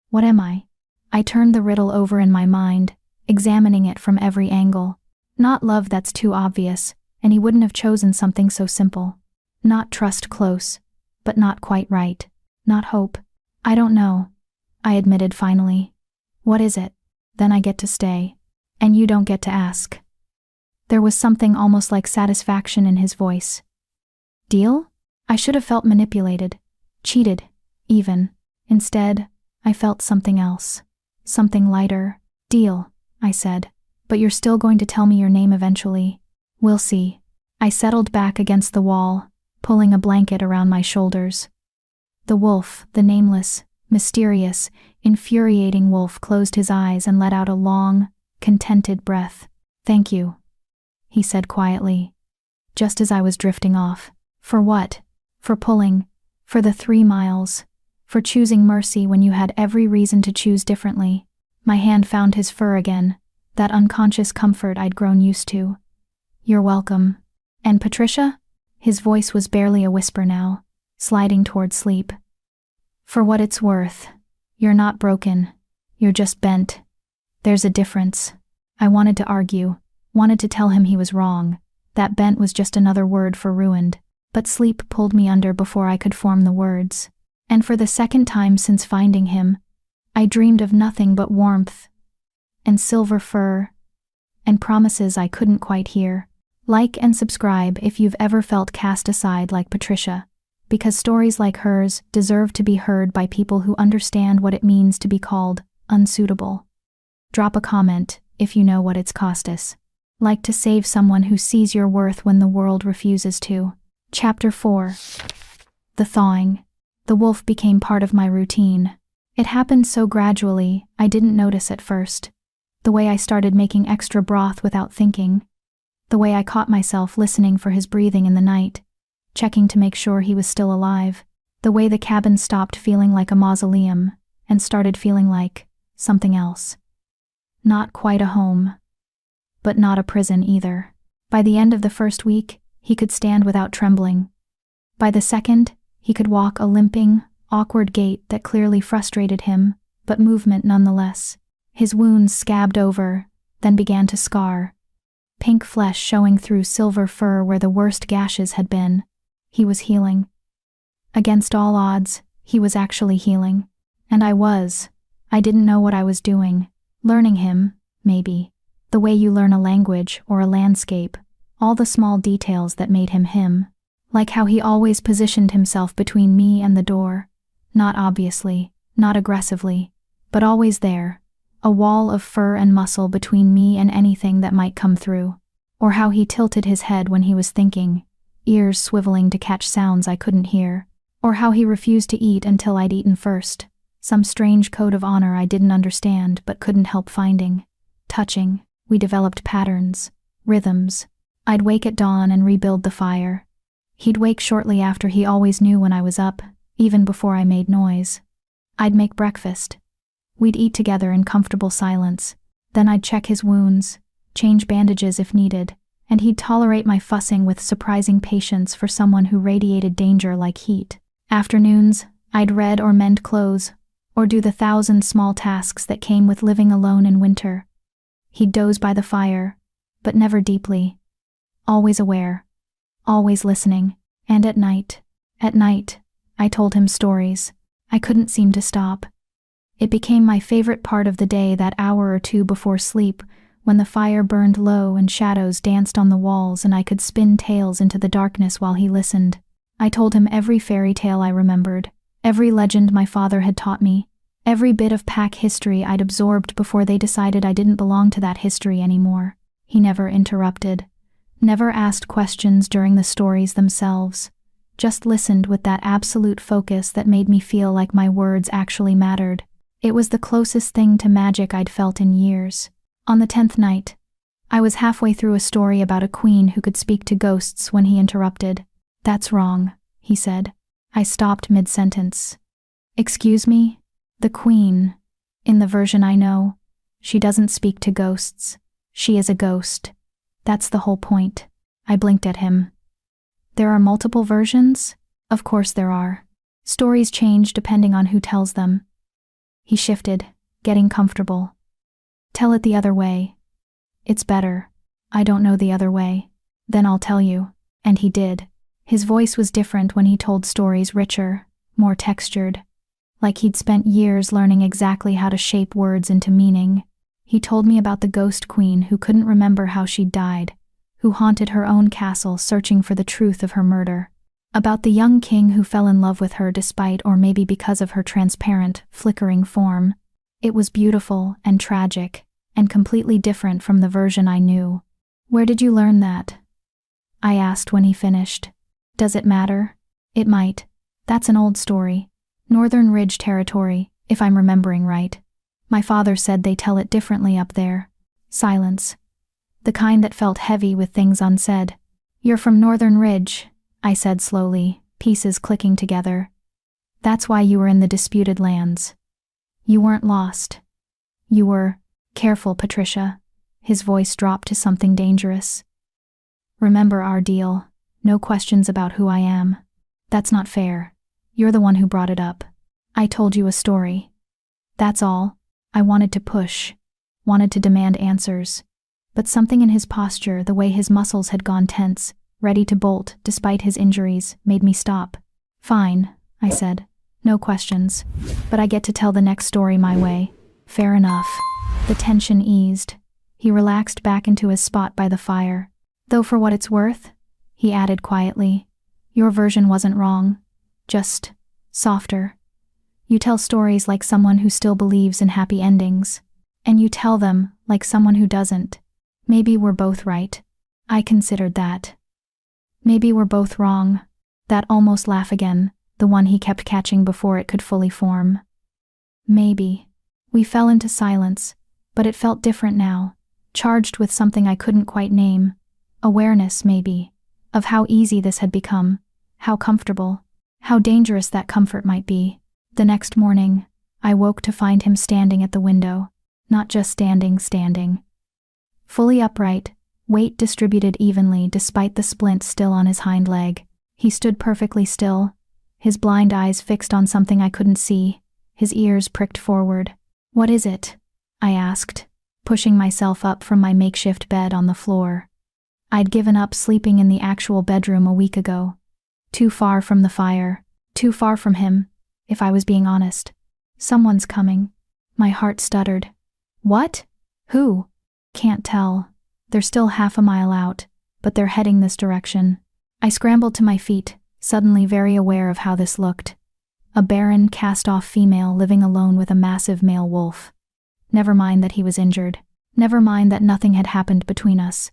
What am I? I turned the riddle over in my mind, examining it from every angle. Not love, that's too obvious, and he wouldn't have chosen something so simple. Not trust, close, but not quite right. Not hope. I don't know, I admitted finally. What is it? Then I get to stay. And you don't get to ask. There was something almost like satisfaction in his voice. Deal? I should have felt manipulated. Cheated, even. Instead, I felt something else. Something lighter. Deal, I said. But you're still going to tell me your name eventually. We'll see. I settled back against the wall, pulling a blanket around my shoulders. The wolf, the nameless, mysterious, infuriating wolf, closed his eyes and let out a long, contented breath. Thank you, he said quietly, just as I was drifting off. For what? For pulling. For the 3 miles. For choosing mercy when you had every reason to choose differently. My hand found his fur again, that unconscious comfort I'd grown used to. You're welcome. And Patricia? His voice was barely a whisper now, sliding toward sleep. For what it's worth, you're not broken. You're just bent. There's a difference. I wanted to argue, wanted to tell him he was wrong. That bent was just another word for ruined. But sleep pulled me under before I could form the words. And for the second time since finding him, I dreamed of nothing but warmth, and silver fur, and promises I couldn't quite hear. Like and subscribe if you've ever felt cast aside like Patricia, because stories like hers deserve to be heard by people who understand what it means to be called unsuitable. Drop a comment if you know what it's cost us. Like to save someone who sees your worth when the world refuses to. Chapter 4. The thawing. The wolf became part of my routine. It happened so gradually, I didn't notice at first. The way I started making extra broth without thinking. The way I caught myself listening for his breathing in the night, checking to make sure he was still alive. The way the cabin stopped feeling like a mausoleum and started feeling like something else. Not quite a home, but not a prison either. By the end of the first week, he could stand without trembling. By the second, he could walk a limping, awkward gait that clearly frustrated him, but movement nonetheless. His wounds scabbed over, then began to scar. Pink flesh showing through silver fur where the worst gashes had been. He was healing. Against all odds, he was actually healing. And I was. I didn't know what I was doing. Learning him, maybe. The way you learn a language or a landscape. All the small details that made him him. Like how he always positioned himself between me and the door. Not obviously, not aggressively, but always there. A wall of fur and muscle between me and anything that might come through. Or how he tilted his head when he was thinking, ears swiveling to catch sounds I couldn't hear. Or how he refused to eat until I'd eaten first. Some strange code of honor I didn't understand but couldn't help finding. Touching, we developed patterns, rhythms. I'd wake at dawn and rebuild the fire. He'd wake shortly after. He always knew when I was up, even before I made noise. I'd make breakfast. We'd eat together in comfortable silence. Then I'd check his wounds, change bandages if needed, and he'd tolerate my fussing with surprising patience for someone who radiated danger like heat. Afternoons, I'd read or mend clothes, or do the 1,000 small tasks that came with living alone in winter. He'd doze by the fire, but never deeply. Always aware, always listening, and at night, I told him stories. I couldn't seem to stop. It became my favorite part of the day, that hour or two before sleep, when the fire burned low and shadows danced on the walls and I could spin tales into the darkness while he listened. I told him every fairy tale I remembered, every legend my father had taught me, every bit of pack history I'd absorbed before they decided I didn't belong to that history anymore. He never interrupted, never asked questions during the stories themselves, just listened with that absolute focus that made me feel like my words actually mattered. It was the closest thing to magic I'd felt in years. On the 10th night, I was halfway through a story about a queen who could speak to ghosts when he interrupted. "That's wrong," he said. I stopped mid-sentence. "Excuse me? The queen, in the version I know, she doesn't speak to ghosts. She is a ghost. That's the whole point." I blinked at him. "There are multiple versions?" "Of course there are. Stories change depending on who tells them." He shifted, getting comfortable. "Tell it the other way." "It's better. I don't know the other way." "Then I'll tell you." And he did. His voice was different when he told stories, richer, more textured. Like he'd spent years learning exactly how to shape words into meaning. He told me about the ghost queen who couldn't remember how she'd died, who haunted her own castle searching for the truth of her murder. About the young king who fell in love with her despite or maybe because of her transparent, flickering form. It was beautiful and tragic, and completely different from the version I knew. "Where did you learn that?" I asked when he finished. "Does it matter?" "It might. That's an old story. Northern Ridge territory, if I'm remembering right. My father said they tell it differently up there." Silence. The kind that felt heavy with things unsaid. "You're from Northern Ridge," I said slowly, pieces clicking together. "That's why you were in the disputed lands. You weren't lost. You were..." "Careful, Patricia." His voice dropped to something dangerous. "Remember our deal. No questions about who I am." "That's not fair. You're the one who brought it up. I told you a story. That's all." I wanted to push, wanted to demand answers. But something in his posture, the way his muscles had gone tense, ready to bolt despite his injuries, made me stop. "Fine," I said. "No questions. But I get to tell the next story my way." "Fair enough." The tension eased. He relaxed back into his spot by the fire. "Though for what it's worth," he added quietly, "your version wasn't wrong. Just softer. You tell stories like someone who still believes in happy endings. And you tell them like someone who doesn't. Maybe we're both right." I considered that. "Maybe we're both wrong." That almost laugh again, the one he kept catching before it could fully form. "Maybe." We fell into silence, but it felt different now, charged with something I couldn't quite name. Awareness, maybe, of how easy this had become, how comfortable, how dangerous that comfort might be. The next morning, I woke to find him standing at the window, not just standing. Fully upright, weight distributed evenly despite the splint still on his hind leg. He stood perfectly still, his blind eyes fixed on something I couldn't see, his ears pricked forward. "What is it?" I asked, pushing myself up from my makeshift bed on the floor. I'd given up sleeping in the actual bedroom a week ago. Too far from the fire, Too far from him, if I was being honest. Someone's coming. My heart stuttered. What? Who? Can't tell. They're still half a mile out, but they're heading this direction. I scrambled to my feet, suddenly very aware of how this looked. A barren, cast-off female living alone with a massive male wolf. Never mind that he was injured. Never mind that nothing had happened between us.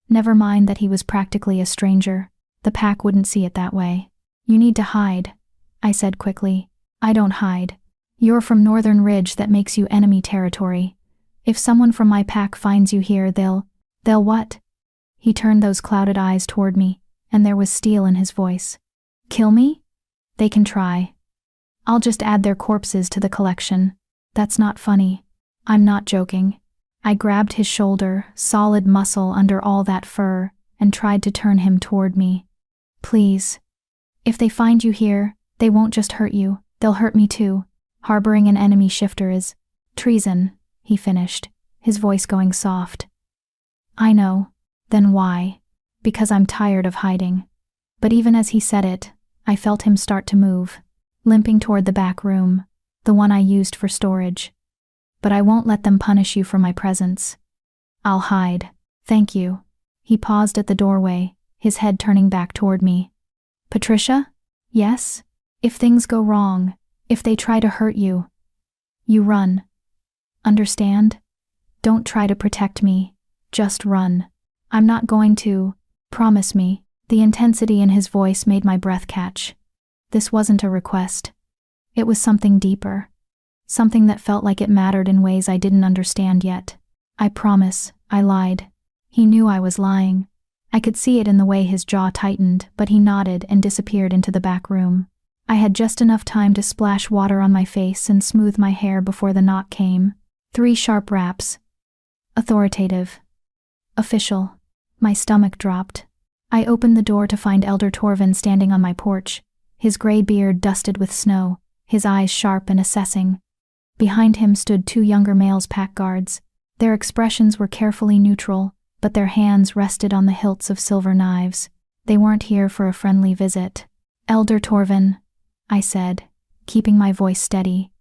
Never mind that he was practically a stranger. The pack wouldn't see it that way. You need to hide, I said quickly. I don't hide. You're from Northern Ridge, that makes you enemy territory. If someone from my pack finds you here, they'll what? He turned those clouded eyes toward me, and there was steel in his voice. Kill me? They can try. I'll just add their corpses to the collection. That's not funny. I'm not joking. I grabbed his shoulder, solid muscle under all that fur, and tried to turn him toward me. Please. If they find you here, they won't just hurt you, they'll hurt me too. Harboring an enemy shifter is treason, he finished, his voice going soft. I know. Then why? Because I'm tired of hiding. But even as he said it, I felt him start to move, limping toward the back room, the one I used for storage. But I won't let them punish you for my presence. I'll hide. Thank you. He paused at the doorway, his head turning back toward me. Patricia? Yes? If things go wrong, if they try to hurt you, you run. Understand? Don't try to protect me. Just run. I'm not going to. Promise me. The intensity in his voice made my breath catch. This wasn't a request. It was something deeper. Something that felt like it mattered in ways I didn't understand yet. I promise, I lied. He knew I was lying. I could see it in the way his jaw tightened, but he nodded and disappeared into the back room. I had just enough time to splash water on my face and smooth my hair before the knock came. 3 sharp raps. Authoritative. Official. My stomach dropped. I opened the door to find Elder Torvin standing on my porch, his gray beard dusted with snow, his eyes sharp and assessing. Behind him stood 2 younger males pack guards. Their expressions were carefully neutral, but their hands rested on the hilts of silver knives. They weren't here for a friendly visit. Elder Torvin, I said, keeping my voice steady.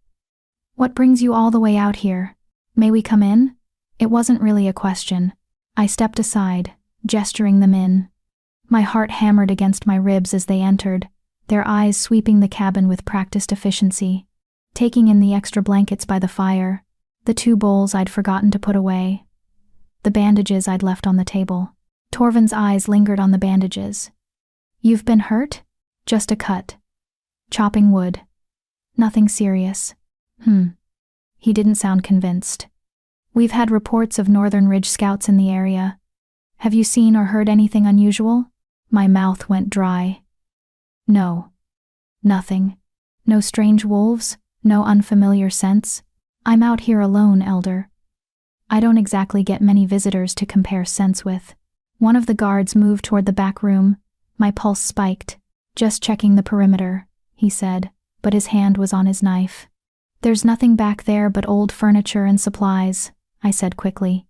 What brings you all the way out here? May we come in? It wasn't really a question. I stepped aside, gesturing them in. My heart hammered against my ribs as they entered, their eyes sweeping the cabin with practiced efficiency, taking in the extra blankets by the fire, the 2 bowls I'd forgotten to put away, the bandages I'd left on the table. Torvin's eyes lingered on the bandages. You've been hurt? Just a cut. Chopping wood. Nothing serious. He didn't sound convinced. We've had reports of Northern Ridge scouts in the area. Have you seen or heard anything unusual? My mouth went dry. No. Nothing. No strange wolves? No unfamiliar scents? I'm out here alone, Elder. I don't exactly get many visitors to compare scents with. One of the guards moved toward the back room. My pulse spiked. Just checking the perimeter, he said, but his hand was on his knife. There's nothing back there but old furniture and supplies, I said quickly.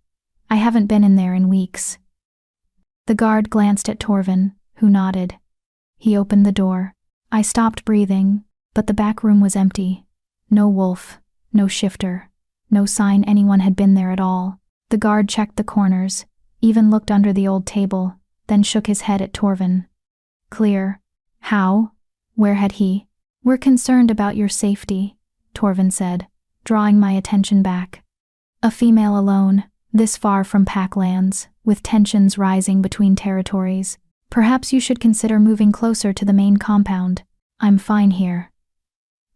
I haven't been in there in weeks. The guard glanced at Torvin, who nodded. He opened the door. I stopped breathing, but the back room was empty. No wolf, no shifter, no sign anyone had been there at all. The guard checked the corners, even looked under the old table, then shook his head at Torvin. Clear. How? Where had he? We're concerned about your safety, Torvin said, drawing my attention back. A female alone, this far from packlands, with tensions rising between territories. Perhaps you should consider moving closer to the main compound. I'm fine here,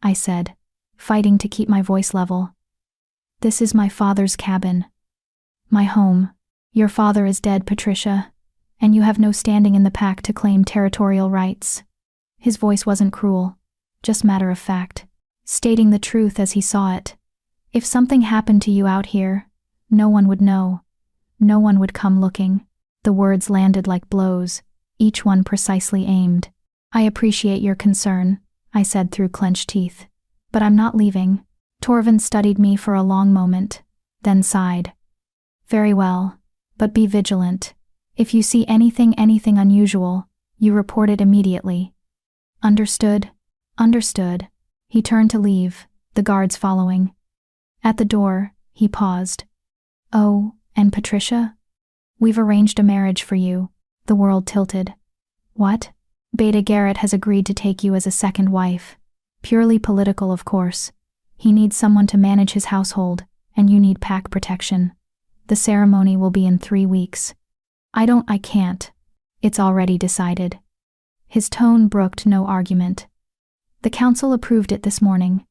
I said, fighting to keep my voice level. This is my father's cabin. My home. Your father is dead, Patricia, and you have no standing in the pack to claim territorial rights. His voice wasn't cruel, just matter of fact, stating the truth as he saw it. If something happened to you out here, no one would know. No one would come looking. The words landed like blows, each one precisely aimed. I appreciate your concern, I said through clenched teeth. But I'm not leaving. Torvin studied me for a long moment, then sighed. Very well, but be vigilant. If you see anything unusual, you report it immediately. Understood? Understood. He turned to leave, the guards following. At the door, he paused. Oh, and Patricia? We've arranged a marriage for you. The world tilted. What? Beta Garrett has agreed to take you as a second wife. Purely political, of course. He needs someone to manage his household, and you need pack protection. The ceremony will be in 3 weeks. I can't. It's already decided. His tone brooked no argument. The council approved it this morning.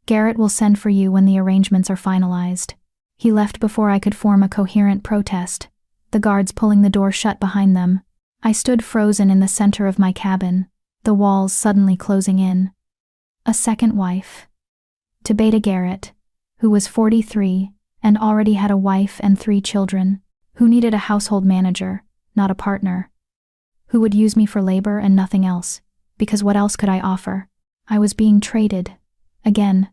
Garrett will send for you when the arrangements are finalized. He left before I could form a coherent protest, the guards pulling the door shut behind them. I stood frozen in the center of my cabin, the walls suddenly closing in. A second wife. To Beta Garrett, who was 43 and already had a wife and 3 children, who needed a household manager, not a partner. Who would use me for labor and nothing else, because what else could I offer? I was being traded. Again.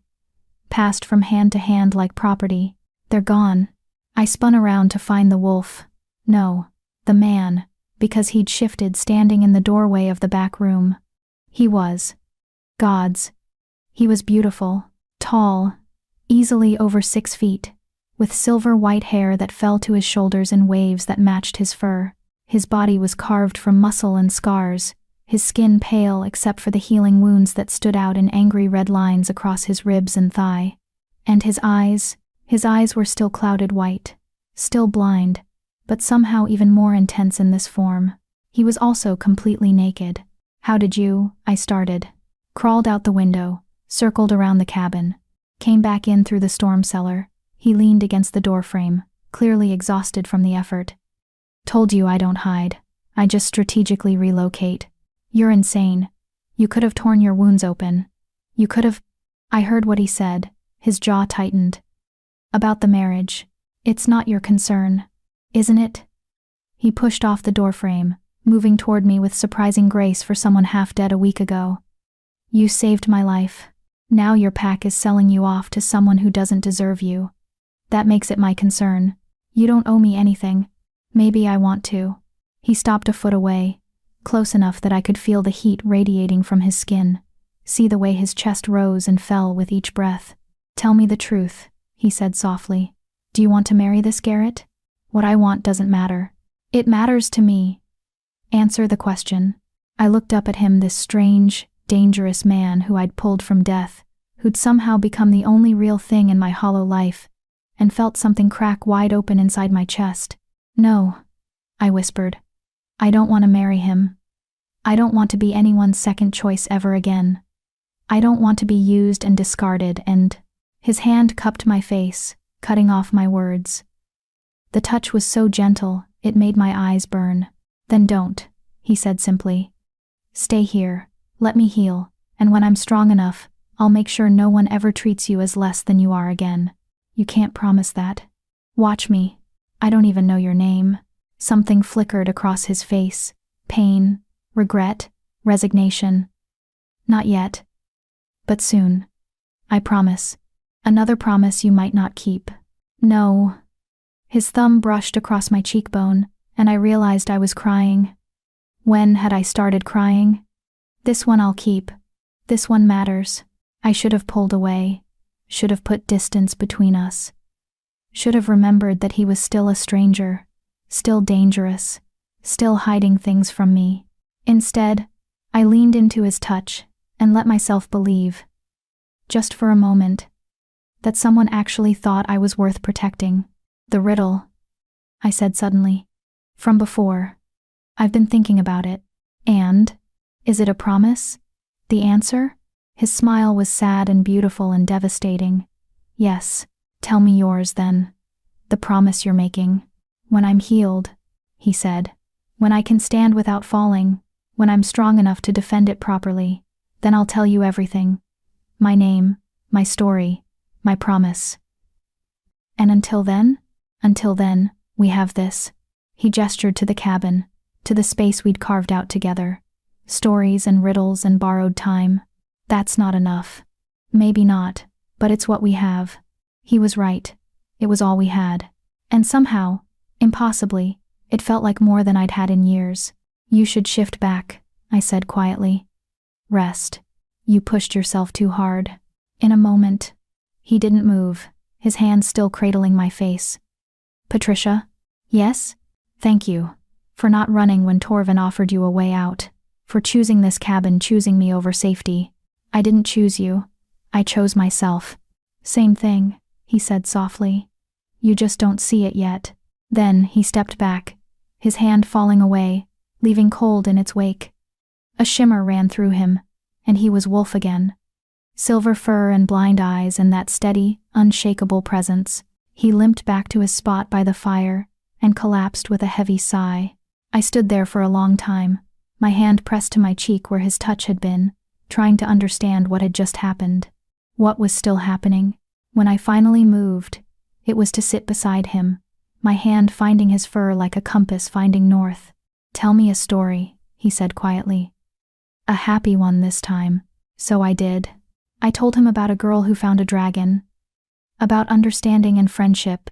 Passed from hand to hand like property. They're gone. I spun around to find the wolf. No, the man, because he'd shifted standing in the doorway of the back room. He was. God's. He was beautiful, tall, easily over 6 feet, with silver white hair that fell to his shoulders in waves that matched his fur. His body was carved from muscle and scars, his skin pale except for the healing wounds that stood out in angry red lines across his ribs and thigh. And his eyes were still clouded white, still blind, but somehow even more intense in this form. He was also completely naked. How did you? I started. Crawled out the window, circled around the cabin, came back in through the storm cellar. He leaned against the doorframe, clearly exhausted from the effort. Told you I don't hide. I just strategically relocate. You're insane. You could have torn your wounds open. You could have. I heard what he said, his jaw tightened. About the marriage. It's not your concern, isn't it? He pushed off the doorframe, moving toward me with surprising grace for someone half dead a week ago. You saved my life. Now your pack is selling you off to someone who doesn't deserve you. That makes it my concern. You don't owe me anything. Maybe I want to. He stopped a foot away, close enough that I could feel the heat radiating from his skin, see the way his chest rose and fell with each breath. Tell me the truth, he said softly. Do you want to marry this Garrett? What I want doesn't matter. It matters to me. Answer the question. I looked up at him, this strange, dangerous man who I'd pulled from death, who'd somehow become the only real thing in my hollow life, and felt something crack wide open inside my chest. No, I whispered. I don't want to marry him. I don't want to be anyone's second choice ever again. I don't want to be used and discarded and... His hand cupped my face, cutting off my words. The touch was so gentle, it made my eyes burn. Then don't, he said simply. Stay here, let me heal, and when I'm strong enough, I'll make sure no one ever treats you as less than you are again. You can't promise that. Watch me. I don't even know your name. Something flickered across his face. Pain, regret, resignation. Not yet. But soon. I promise. Another promise you might not keep. No. His thumb brushed across my cheekbone, and I realized I was crying. When had I started crying? This one I'll keep. This one matters. I should have pulled away. Should have put distance between us. Should have remembered that he was still a stranger, still dangerous, still hiding things from me. Instead, I leaned into his touch and let myself believe, just for a moment, that someone actually thought I was worth protecting. The riddle, I said suddenly. From before. I've been thinking about it. And? Is it a promise? The answer? His smile was sad and beautiful and devastating. Yes. Tell me yours, then. The promise you're making. When I'm healed, he said. When I can stand without falling, when I'm strong enough to defend it properly, then I'll tell you everything. My name, my story, my promise. And until then, we have this. He gestured to the cabin, to the space we'd carved out together. Stories and riddles and borrowed time. That's not enough. Maybe not, but it's what we have. He was right. It was all we had. And somehow, impossibly, it felt like more than I'd had in years. You should shift back, I said quietly. Rest. You pushed yourself too hard. In a moment. He didn't move, his hand still cradling my face. Patricia? Yes? Thank you. For not running when Torvin offered you a way out. For choosing this cabin, choosing me over safety. I didn't choose you. I chose myself. Same thing, he said softly. You just don't see it yet. Then he stepped back, his hand falling away, leaving cold in its wake. A shimmer ran through him, and he was Wolf again. Silver fur and blind eyes and that steady, unshakable presence. He limped back to his spot by the fire and collapsed with a heavy sigh. I stood there for a long time, my hand pressed to my cheek where his touch had been, trying to understand what had just happened. What was still happening? When I finally moved, it was to sit beside him, my hand finding his fur like a compass finding north. Tell me a story, he said quietly. A happy one this time. So I did. I told him about a girl who found a dragon, about understanding and friendship,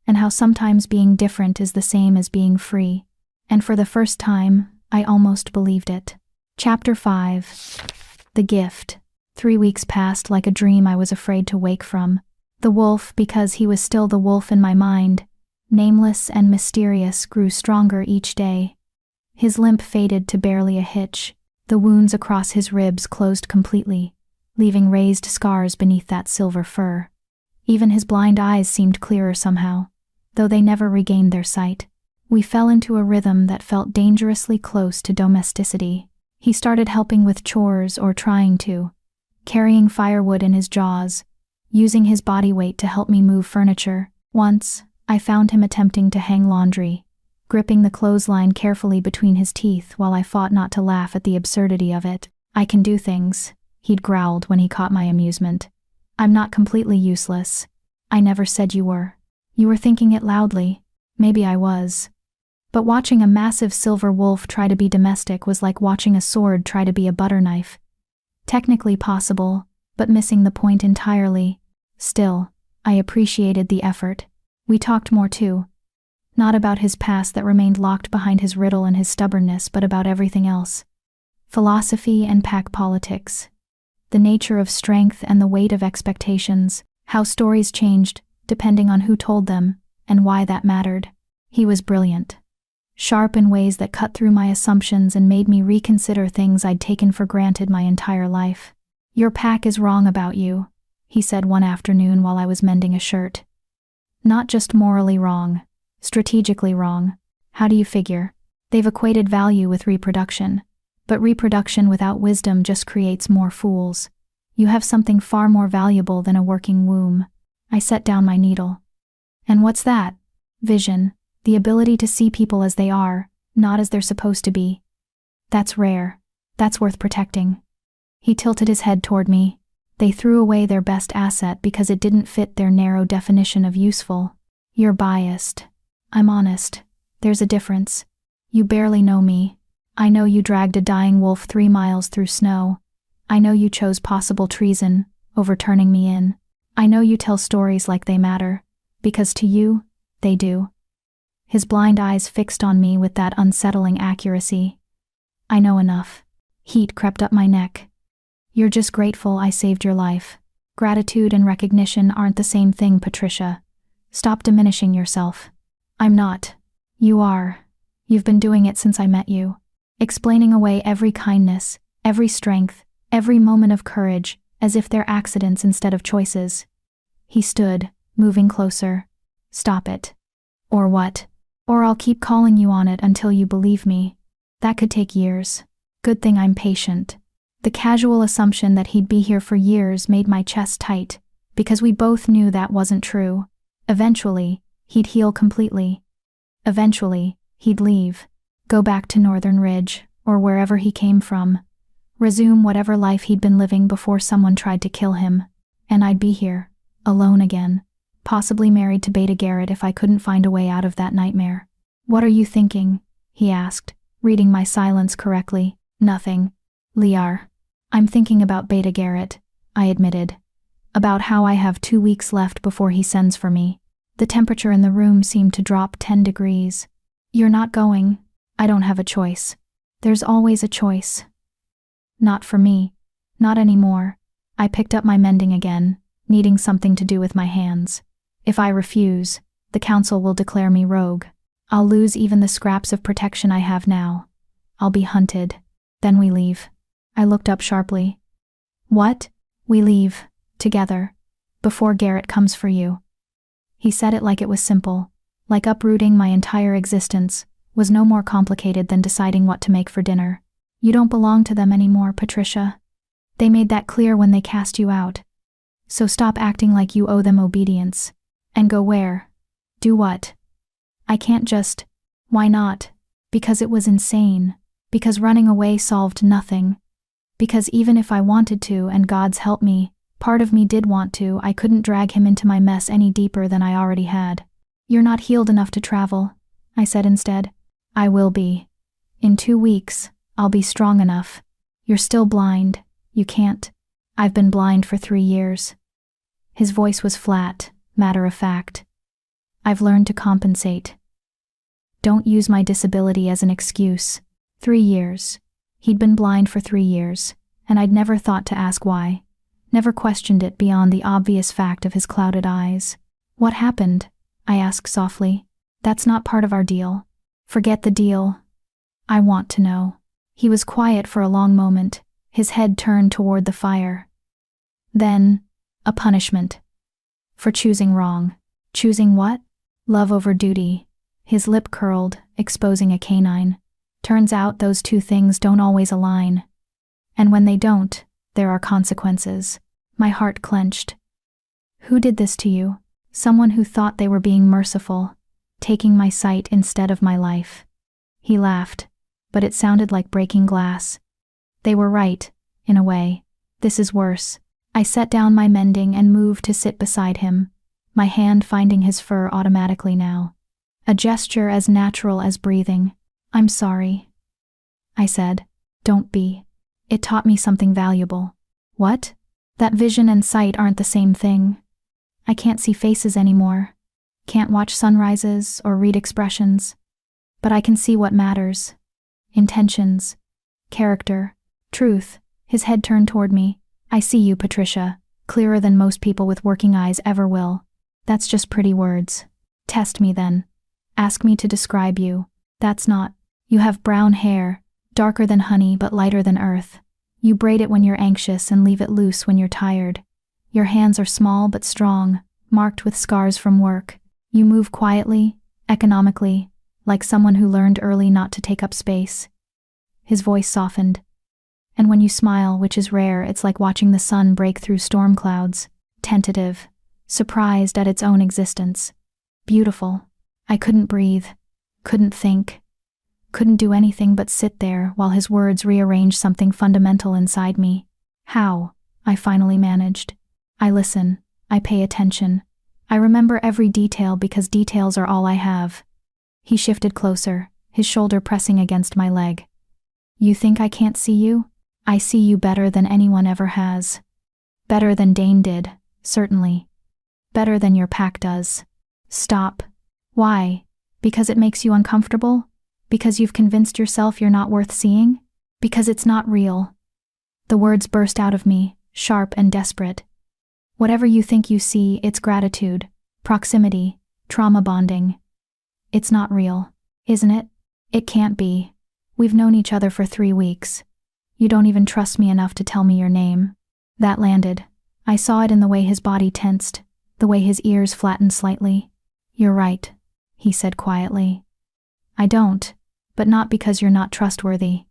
and how sometimes being different is the same as being free. And for the first time, I almost believed it. Chapter 5. The Gift. 3 weeks passed like a dream I was afraid to wake from. The wolf, because he was still the wolf in my mind, nameless and mysterious, grew stronger each day. His limp faded to barely a hitch. The wounds across his ribs closed completely, leaving raised scars beneath that silver fur. Even his blind eyes seemed clearer somehow, though they never regained their sight. We fell into a rhythm that felt dangerously close to domesticity. He started helping with chores or trying to, carrying firewood in his jaws, using his body weight to help me move furniture. Once, I found him attempting to hang laundry, gripping the clothesline carefully between his teeth while I fought not to laugh at the absurdity of it. I can do things, he'd growled when he caught my amusement. I'm not completely useless. I never said you were. You were thinking it loudly. Maybe I was. But watching a massive silver wolf try to be domestic was like watching a sword try to be a butter knife. Technically possible, but missing the point entirely. Still, I appreciated the effort. We talked more too. Not about his past that remained locked behind his riddle and his stubbornness, but about everything else. Philosophy and pack politics. The nature of strength and the weight of expectations. How stories changed, depending on who told them, and why that mattered. He was brilliant. Sharp in ways that cut through my assumptions and made me reconsider things I'd taken for granted my entire life. Your pack is wrong about you, he said one afternoon while I was mending a shirt. Not just morally wrong, strategically wrong. How do you figure? They've equated value with reproduction. But reproduction without wisdom just creates more fools. You have something far more valuable than a working womb. I set down my needle. And what's that? Vision. The ability to see people as they are, not as they're supposed to be. That's rare. That's worth protecting. He tilted his head toward me. They threw away their best asset because it didn't fit their narrow definition of useful. You're biased. I'm honest. There's a difference. You barely know me. I know you dragged a dying wolf 3 miles through snow. I know you chose possible treason, over turning me in. I know you tell stories like they matter, because to you, they do. His blind eyes fixed on me with that unsettling accuracy. I know enough. Heat crept up my neck. You're just grateful I saved your life. Gratitude and recognition aren't the same thing, Patricia. Stop diminishing yourself. I'm not. You are. You've been doing it since I met you. Explaining away every kindness, every strength, every moment of courage, as if they're accidents instead of choices. He stood, moving closer. Stop it. Or what? Or I'll keep calling you on it until you believe me. That could take years. Good thing I'm patient. The casual assumption that he'd be here for years made my chest tight, because we both knew that wasn't true. Eventually, he'd heal completely. Eventually, he'd leave. Go back to Northern Ridge, or wherever he came from. Resume whatever life he'd been living before someone tried to kill him. And I'd be here, alone again. Possibly married to Beta Garrett if I couldn't find a way out of that nightmare. What are you thinking? He asked, reading my silence correctly. Nothing. Liar. I'm thinking about Beta Garrett, I admitted. About how I have 2 weeks left before he sends for me. The temperature in the room seemed to drop 10 degrees. You're not going. I don't have a choice. There's always a choice. Not for me. Not anymore. I picked up my mending again, needing something to do with my hands. If I refuse, the council will declare me rogue. I'll lose even the scraps of protection I have now. I'll be hunted. Then we leave. I looked up sharply. What? We leave. Together. Before Garrett comes for you. He said it like it was simple, like uprooting my entire existence was no more complicated than deciding what to make for dinner. You don't belong to them anymore, Patricia. They made that clear when they cast you out. So stop acting like you owe them obedience. And go where? Do what? I can't just. Why not? Because it was insane. Because running away solved nothing. Because even if I wanted to, and God's help me, part of me did want to, I couldn't drag him into my mess any deeper than I already had. You're not healed enough to travel, I said instead. I will be. In 2 weeks, I'll be strong enough. You're still blind. You can't. I've been blind for 3 years. His voice was flat, matter of fact. I've learned to compensate. Don't use my disability as an excuse. 3 years. He'd been blind for 3 years, and I'd never thought to ask why. Never questioned it beyond the obvious fact of his clouded eyes. What happened? I asked softly. That's not part of our deal. Forget the deal. I want to know. He was quiet for a long moment, his head turned toward the fire. Then, a punishment. For choosing wrong. Choosing what? Love over duty. His lip curled, exposing a canine. Turns out those two things don't always align. And when they don't, there are consequences. My heart clenched. Who did this to you? Someone who thought they were being merciful, taking my sight instead of my life. He laughed, but it sounded like breaking glass. They were right, in a way. This is worse. I set down my mending and moved to sit beside him, my hand finding his fur automatically now. A gesture as natural as breathing. I'm sorry. I said. Don't be. It taught me something valuable. What? That vision and sight aren't the same thing. I can't see faces anymore. Can't watch sunrises or read expressions. But I can see what matters. Intentions. Character. Truth. His head turned toward me. I see you, Patricia. Clearer than most people with working eyes ever will. That's just pretty words. Test me then. Ask me to describe you. That's not. You have brown hair, darker than honey but lighter than earth. You braid it when you're anxious and leave it loose when you're tired. Your hands are small but strong, marked with scars from work. You move quietly, economically, like someone who learned early not to take up space. His voice softened. And when you smile, which is rare, it's like watching the sun break through storm clouds. Tentative, surprised at its own existence. Beautiful. I couldn't breathe, couldn't think, couldn't do anything but sit there while his words rearranged something fundamental inside me. How? I finally managed. I listen. I pay attention. I remember every detail because details are all I have. He shifted closer, his shoulder pressing against my leg. You think I can't see you? I see you better than anyone ever has. Better than Dane did, certainly. Better than your pack does. Stop. Why? Because it makes you uncomfortable? Because you've convinced yourself you're not worth seeing? Because it's not real. The words burst out of me, sharp and desperate. Whatever you think you see, it's gratitude, proximity, trauma bonding. It's not real, isn't it? It can't be. We've known each other for 3 weeks. You don't even trust me enough to tell me your name. That landed. I saw it in the way his body tensed, the way his ears flattened slightly. You're right, he said quietly. I don't, but not because you're not trustworthy.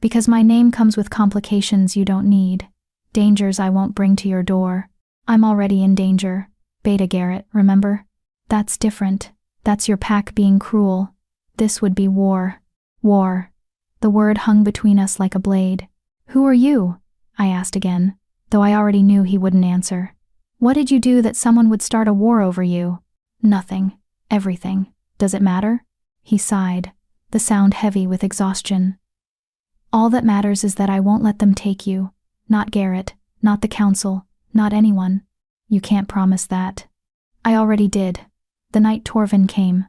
Because my name comes with complications you don't need, dangers I won't bring to your door. I'm already in danger. Beta Garrett, remember? That's different. That's your pack being cruel. This would be war. War. The word hung between us like a blade. Who are you? I asked again, though I already knew he wouldn't answer. What did you do that someone would start a war over you? Nothing. Everything. Does it matter? He sighed, the sound heavy with exhaustion. All that matters is that I won't let them take you. Not Garrett, not the council, not anyone. You can't promise that. I already did. The night Torvin came.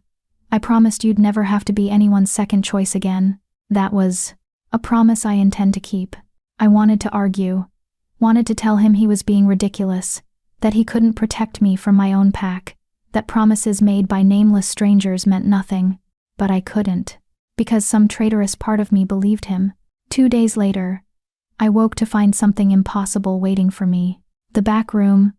I promised you'd never have to be anyone's second choice again. That was a promise I intend to keep. I wanted to argue, wanted to tell him he was being ridiculous, that he couldn't protect me from my own pack, that promises made by nameless strangers meant nothing, but I couldn't, because some traitorous part of me believed him. 2 days later, I woke to find something impossible waiting for me. The back room,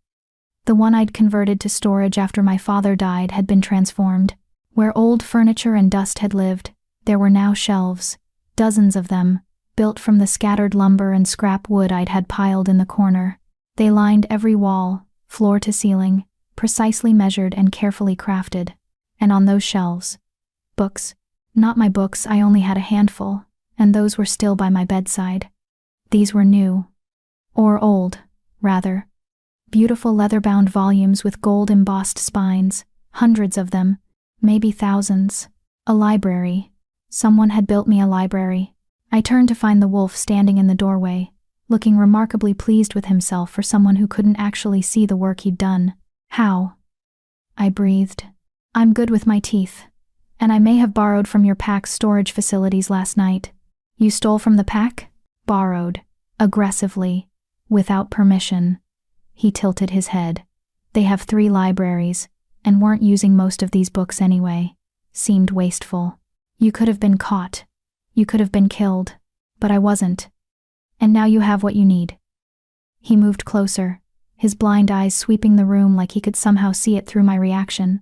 the one I'd converted to storage after my father died, had been transformed. Where old furniture and dust had lived, there were now shelves, dozens of them, built from the scattered lumber and scrap wood I'd had piled in the corner. They lined every wall, floor to ceiling, precisely measured and carefully crafted. And on those shelves, books. Not my books, I only had a handful, and those were still by my bedside. These were new. Or old, rather. Beautiful leather-bound volumes with gold-embossed spines, hundreds of them, maybe thousands. A library. Someone had built me a library. I turned to find the wolf standing in the doorway, looking remarkably pleased with himself for someone who couldn't actually see the work he'd done. How? I breathed. I'm good with my teeth. And I may have borrowed from your pack's storage facilities last night. You stole from the pack? Borrowed. Aggressively. Without permission. He tilted his head. They have 3 libraries, and weren't using most of these books anyway. Seemed wasteful. You could have been caught. You could have been killed. But I wasn't. And now you have what you need. He moved closer, his blind eyes sweeping the room like he could somehow see it through my reaction.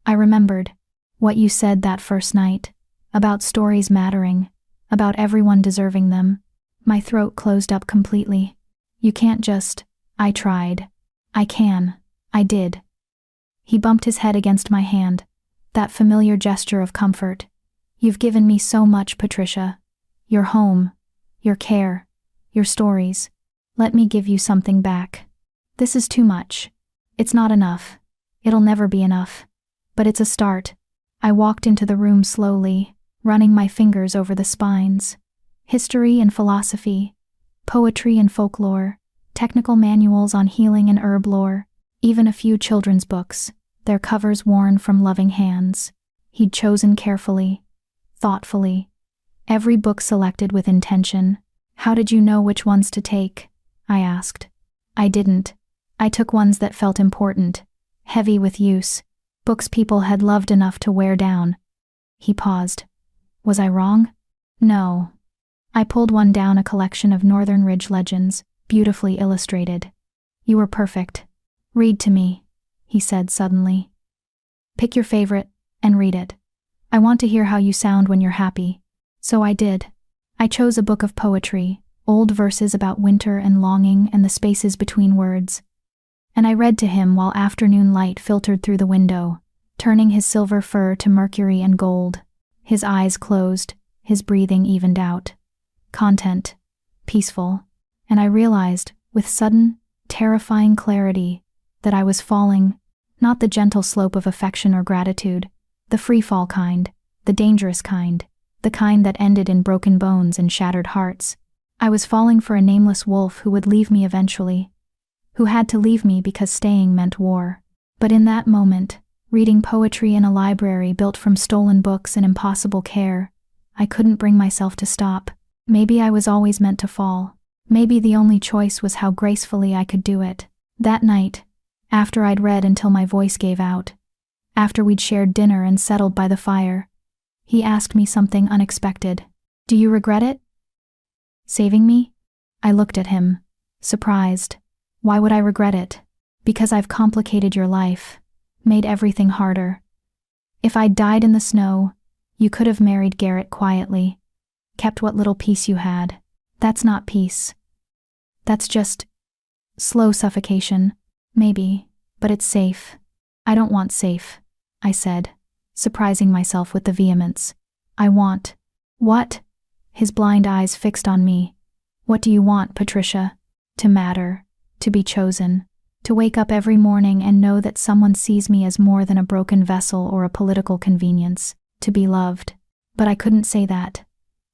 I remembered what you said that first night, about stories mattering, about everyone deserving them. My throat closed up completely. You can't just, I tried. I can. I did. He bumped his head against my hand, that familiar gesture of comfort. You've given me so much, Patricia. Your home, your care, your stories. Let me give you something back. This is too much. It's not enough. It'll never be enough. But it's a start. I walked into the room slowly, running my fingers over the spines. History and philosophy, poetry and folklore, technical manuals on healing and herb lore, even a few children's books, their covers worn from loving hands. He'd chosen carefully, thoughtfully. Every book selected with intention. How did you know which ones to take? I asked. I didn't. I took ones that felt important, heavy with use, books people had loved enough to wear down. He paused. Was I wrong? No. I pulled one down, a collection of Northern Ridge legends, beautifully illustrated. You were perfect. Read to me, he said suddenly. Pick your favorite, and read it. I want to hear how you sound when you're happy. So I did. I chose a book of poetry, old verses about winter and longing and the spaces between words. And I read to him while afternoon light filtered through the window, turning his silver fur to mercury and gold. His eyes closed, his breathing evened out. Content. Peaceful. And I realized, with sudden, terrifying clarity, that I was falling, not the gentle slope of affection or gratitude, the free-fall kind, the dangerous kind, the kind that ended in broken bones and shattered hearts. I was falling for a nameless wolf who would leave me eventually, who had to leave me because staying meant war. But in that moment, reading poetry in a library built from stolen books and impossible care, I couldn't bring myself to stop. Maybe I was always meant to fall. Maybe the only choice was how gracefully I could do it. That night, after I'd read until my voice gave out, after we'd shared dinner and settled by the fire, he asked me something unexpected. Do you regret it? Saving me? I looked at him, surprised. Why would I regret it? Because I've complicated your life, made everything harder. If I'd died in the snow, you could have married Garrett quietly, kept what little peace you had. That's not peace. That's just slow suffocation, maybe, but it's safe. I don't want safe, I said, surprising myself with the vehemence. I want. What? His blind eyes fixed on me. What do you want, Patricia? To matter, to be chosen, to wake up every morning and know that someone sees me as more than a broken vessel or a political convenience, to be loved. But I couldn't say that.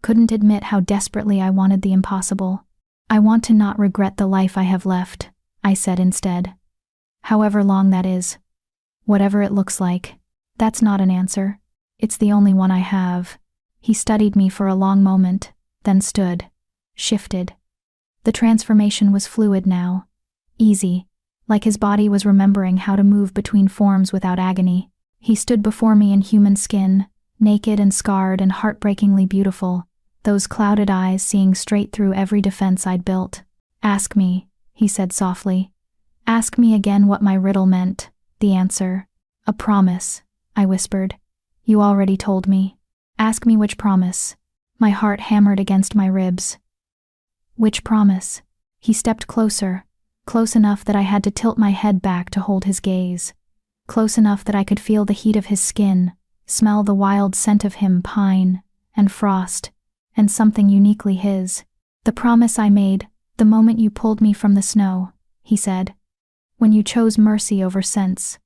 Couldn't admit how desperately I wanted the impossible. I want to not regret the life I have left, I said instead. However long that is. Whatever it looks like. That's not an answer. It's the only one I have. He studied me for a long moment, then stood, shifted, The transformation was fluid now. Easy. Like his body was remembering how to move between forms without agony. He stood before me in human skin, naked and scarred and heartbreakingly beautiful, those clouded eyes seeing straight through every defense I'd built. "Ask me," he said softly. "Ask me again what my riddle meant." The answer. "A promise," I whispered. "You already told me." "Ask me which promise." My heart hammered against my ribs. "Which promise?" He stepped closer, close enough that I had to tilt my head back to hold his gaze, close enough that I could feel the heat of his skin, smell the wild scent of him, pine and frost, and something uniquely his. "The promise I made the moment you pulled me from the snow," he said. "When you chose mercy over sense.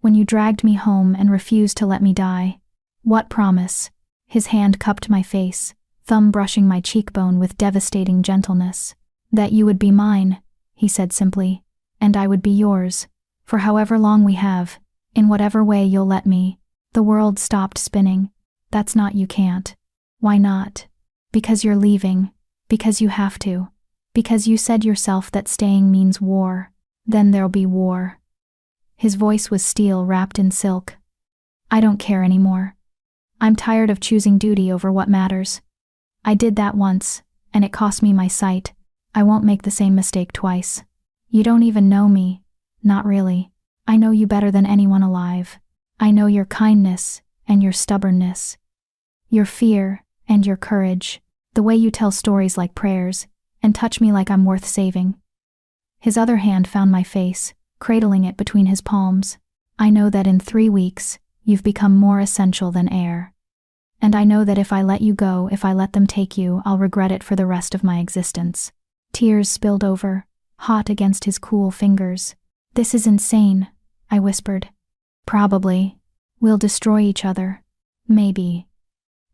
When you dragged me home and refused to let me die." "What promise?" His hand cupped my face, thumb brushing my cheekbone with devastating gentleness. "That you would be mine," he said simply, "and I would be yours, for however long we have, in whatever way you'll let me." The world stopped spinning. "That's not, you can't." "Why not?" "Because you're leaving. Because you have to. Because you said yourself that staying means war. Then there'll be war." His voice was steel wrapped in silk. "I don't care anymore. I'm tired of choosing duty over what matters. I did that once, and it cost me my sight. I won't make the same mistake twice. You don't even know me. Not really. I know you better than anyone alive. I know your kindness and your stubbornness, your fear and your courage, the way you tell stories like prayers, and touch me like I'm worth saving." His other hand found my face, cradling it between his palms. "I know that in 3 weeks, you've become more essential than air. And I know that if I let you go, if I let them take you, I'll regret it for the rest of my existence." Tears spilled over, hot against his cool fingers. "This is insane," I whispered. "Probably. We'll destroy each other. Maybe.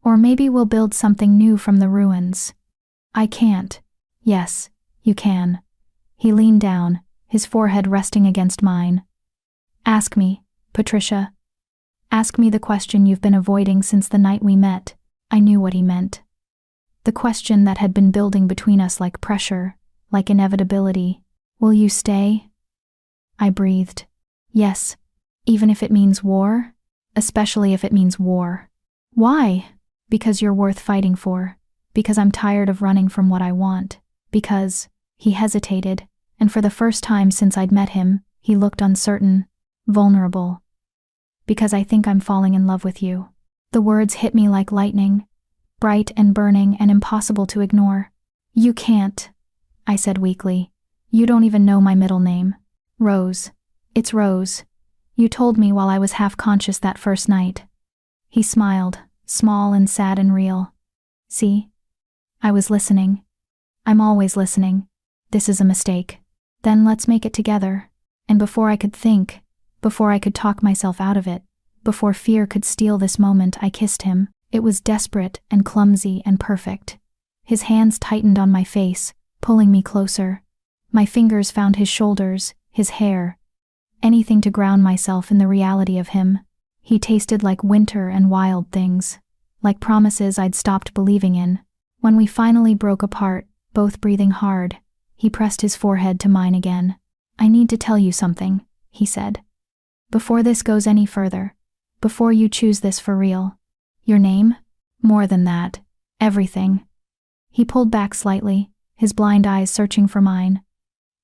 Or maybe we'll build something new from the ruins." "I can't." "Yes, you can." He leaned down, his forehead resting against mine. "Ask me, Patricia. Ask me the question you've been avoiding since the night we met." I knew what he meant. The question that had been building between us like pressure, like inevitability. "Will you stay?" I breathed. "Yes, even if it means war, especially if it means war." "Why?" "Because you're worth fighting for. Because I'm tired of running from what I want. Because," he hesitated, and for the first time since I'd met him, he looked uncertain, vulnerable. "Because I think I'm falling in love with you." The words hit me like lightning, bright and burning and impossible to ignore. "You can't," I said weakly. "You don't even know my middle name." "Rose. It's Rose. You told me while I was half conscious that first night." He smiled, small and sad and real. "See? I was listening. I'm always listening. This is a mistake. Then let's make it together." And before I could think, before I could talk myself out of it, before fear could steal this moment, I kissed him. It was desperate and clumsy and perfect. His hands tightened on my face, pulling me closer. My fingers found his shoulders, his hair. Anything to ground myself in the reality of him. He tasted like winter and wild things, like promises I'd stopped believing in. When we finally broke apart, both breathing hard, he pressed his forehead to mine again. "I need to tell you something," he said. "Before this goes any further. Before you choose this for real. Your name? More than that. Everything." He pulled back slightly, his blind eyes searching for mine.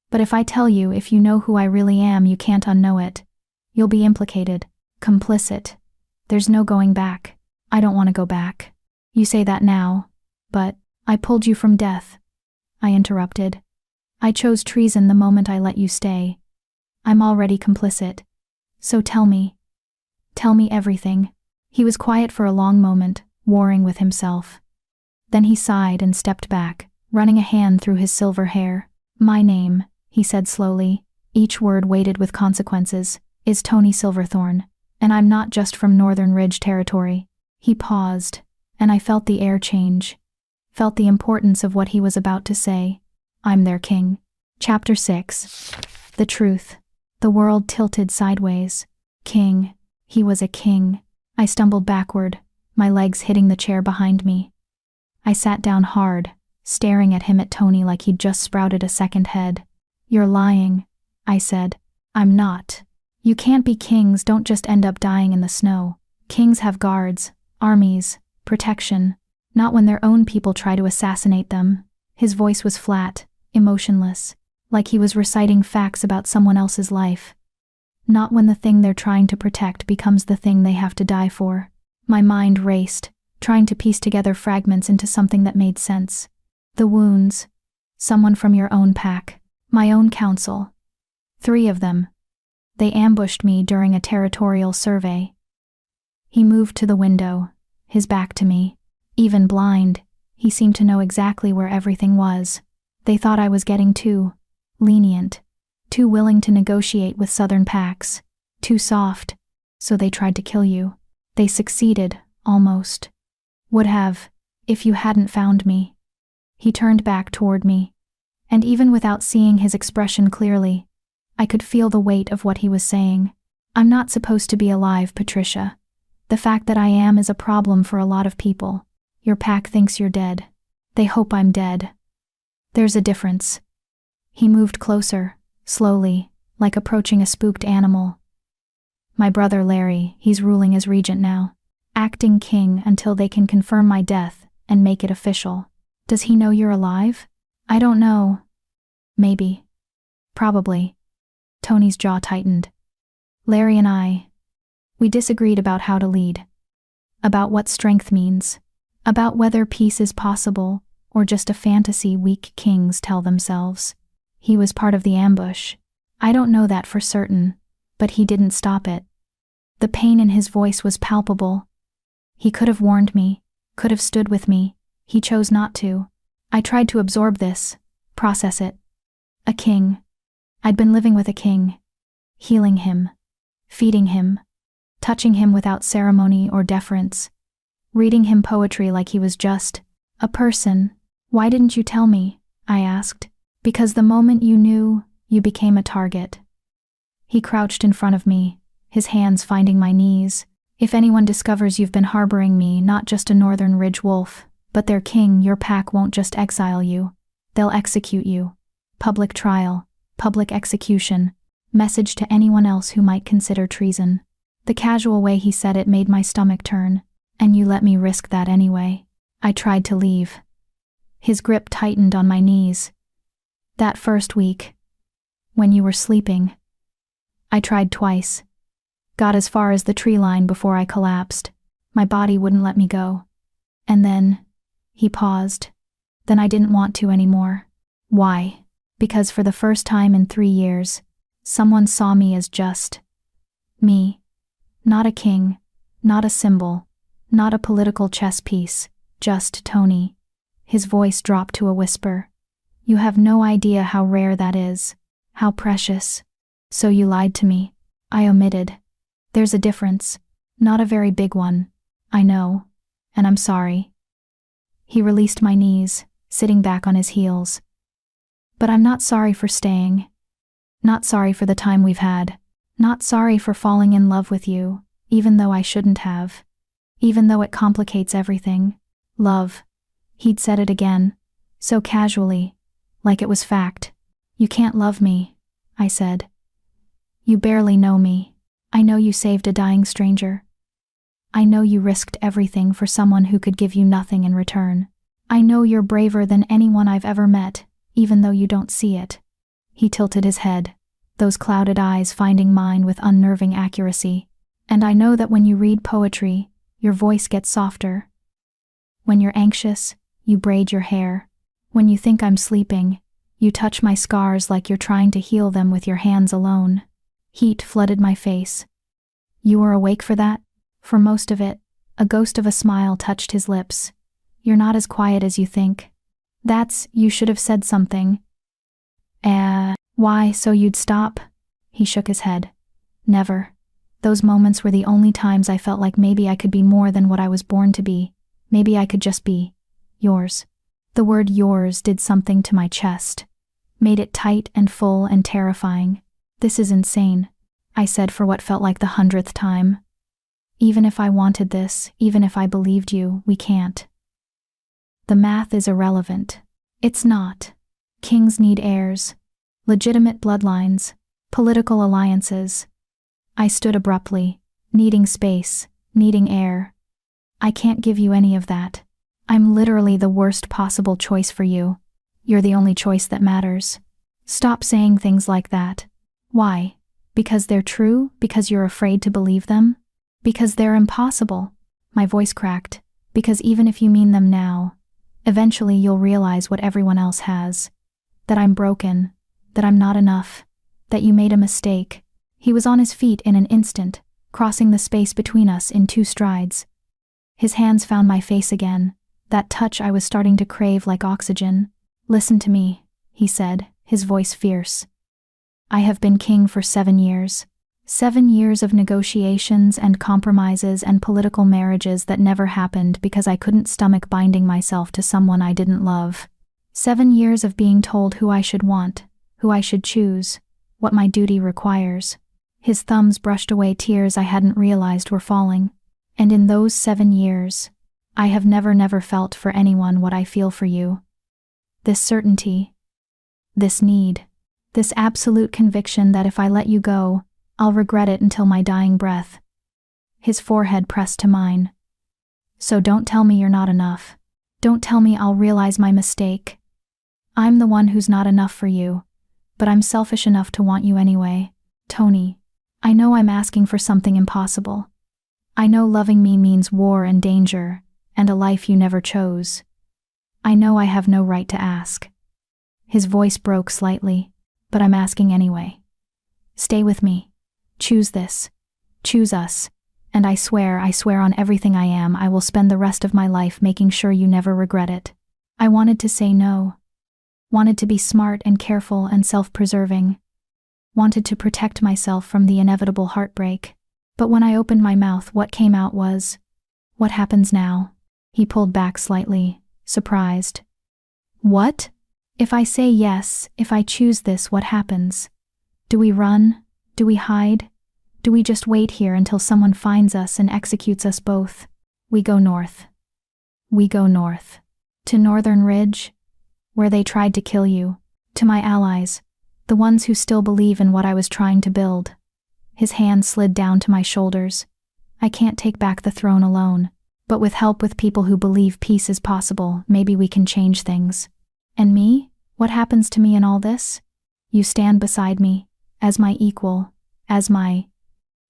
"But if I tell you, if you know who I really am, you can't unknow it. You'll be implicated, complicit. There's no going back. I don't want to go back. You say that now, but I pulled you from death." I interrupted. "I chose treason the moment I let you stay. I'm already complicit. So tell me. Tell me everything." He was quiet for a long moment, warring with himself. Then he sighed and stepped back, running a hand through his silver hair. "My name," he said slowly, each word weighted with consequences, "is Tony Silverthorne, and I'm not just from Northern Ridge territory." He paused, and I felt the air change, felt the importance of what he was about to say. "I'm their king." Chapter 6. The truth. The world tilted sideways. King. He was a king. I stumbled backward, my legs hitting the chair behind me. I sat down hard, staring at him at Tony like he'd just sprouted a second head. "You're lying," I said. "I'm not. You can't be kings, don't just end up dying in the snow. Kings have guards, armies, protection. Not when their own people try to assassinate them." His voice was flat, emotionless, like he was reciting facts about someone else's life. "Not when the thing they're trying to protect becomes the thing they have to die for." My mind raced, trying to piece together fragments into something that made sense. The wounds. Someone from your own pack. My own council. 3 of them. They ambushed me during a territorial survey. He moved to the window, his back to me. Even blind, he seemed to know exactly where everything was. They thought I was getting too lenient, too willing to negotiate with southern packs, too soft, so they tried to kill you. They succeeded, almost. Would have, if you hadn't found me. He turned back toward me, and even without seeing his expression clearly, I could feel the weight of what he was saying. "I'm not supposed to be alive, Patricia. The fact that I am is a problem for a lot of people. Your pack thinks you're dead. They hope I'm dead. There's a difference." He moved closer, slowly, like approaching a spooked animal. "My brother Larry, he's ruling as regent now. Acting king until they can confirm my death and make it official. Does he know you're alive?" "I don't know. Maybe. Probably." Tony's jaw tightened. "Larry and we disagreed about how to lead. About what strength means. About whether peace is possible or just a fantasy weak kings tell themselves. He was part of the ambush. I don't know that for certain, but he didn't stop it." The pain in his voice was palpable. He could have warned me, could have stood with me. He chose not to. I tried to absorb this, process it. A king. I'd been living with a king. Healing him. Feeding him. Touching him without ceremony or deference. Reading him poetry like he was just a person. "Why didn't you tell me?" I asked. "Because the moment you knew, you became a target." He crouched in front of me, his hands finding my knees. "If anyone discovers you've been harboring me, not just a northern ridge wolf, but their king, your pack won't just exile you. They'll execute you. Public trial, public execution, message to anyone else who might consider treason." The casual way he said it made my stomach turn. "And you let me risk that anyway." I tried to leave. His grip tightened on my knees. "That first week, when you were sleeping, I tried twice. Got as far as the tree line before I collapsed. My body wouldn't let me go. And then," he paused, "then I didn't want to anymore." "Why?" "Because for the first time in 3 years, someone saw me as just me. Not a king, not a symbol, not a political chess piece, just Tony." His voice dropped to a whisper. "You have no idea how rare that is, how precious. So you lied to me." I omitted. "There's a difference. Not a very big one. I know. And I'm sorry." He released my knees, sitting back on his heels. "But I'm not sorry for staying. Not sorry for the time we've had. Not sorry for falling in love with you, even though I shouldn't have. Even though it complicates everything. Love." He'd said it again, so casually, like it was fact. "You can't love me," I said. "You barely know me. I know you saved a dying stranger. I know you risked everything for someone who could give you nothing in return. I know you're braver than anyone I've ever met, even though you don't see it." He tilted his head, those clouded eyes finding mine with unnerving accuracy. "And I know that when you read poetry, your voice gets softer. When you're anxious, you braid your hair. When you think I'm sleeping, you touch my scars like you're trying to heal them with your hands alone." Heat flooded my face. "You were awake for that?" "For most of it." A ghost of a smile touched his lips. "You're not as quiet as you think. You should have said something." Why, so you'd stop?" He shook his head. "Never. Those moments were the only times I felt like maybe I could be more than what I was born to be. Maybe I could just be yours." The word yours did something to my chest, made it tight and full and terrifying. "This is insane," I said for what felt like the 100th time. "Even if I wanted this, even if I believed you, we can't. The math is irrelevant. It's not. Kings need heirs, legitimate bloodlines, political alliances. I stood abruptly, needing space, needing air. I can't give you any of that. I'm literally the worst possible choice for you. You're the only choice that matters. Stop saying things like that. Why? Because they're true? Because you're afraid to believe them? Because they're impossible. My voice cracked. Because even if you mean them now, eventually you'll realize what everyone else has. That I'm broken, that I'm not enough, that you made a mistake. He was on his feet in an instant, crossing the space between us in 2 strides. His hands found my face again, that touch I was starting to crave like oxygen. Listen to me, he said, his voice fierce. I have been king for 7 years. 7 years of negotiations and compromises and political marriages that never happened because I couldn't stomach binding myself to someone I didn't love. 7 years of being told who I should want, who I should choose, what my duty requires. His thumbs brushed away tears I hadn't realized were falling. And in those 7 years, I have never felt for anyone what I feel for you. This certainty, this need, this absolute conviction that if I let you go, I'll regret it until my dying breath. His forehead pressed to mine. So don't tell me you're not enough. Don't tell me I'll realize my mistake. I'm the one who's not enough for you, but I'm selfish enough to want you anyway. Tony, I know I'm asking for something impossible. I know loving me means war and danger, and a life you never chose. I know I have no right to ask. His voice broke slightly, but I'm asking anyway. Stay with me. Choose this. Choose us. And I swear on everything I am, I will spend the rest of my life making sure you never regret it. I wanted to say no. Wanted to be smart and careful and self-preserving. Wanted to protect myself from the inevitable heartbreak. But when I opened my mouth, what came out was, "What happens now?" He pulled back slightly, surprised. What? If I say yes, if I choose this, what happens? Do we run? Do we hide? Do we just wait here until someone finds us and executes us both? We go north. We go north. To Northern Ridge, where they tried to kill you. To my allies, the ones who still believe in what I was trying to build. His hand slid down to my shoulders. I can't take back the throne alone, but with help with people who believe peace is possible, maybe we can change things. And me? What happens to me in all this? You stand beside me, as my equal, as my...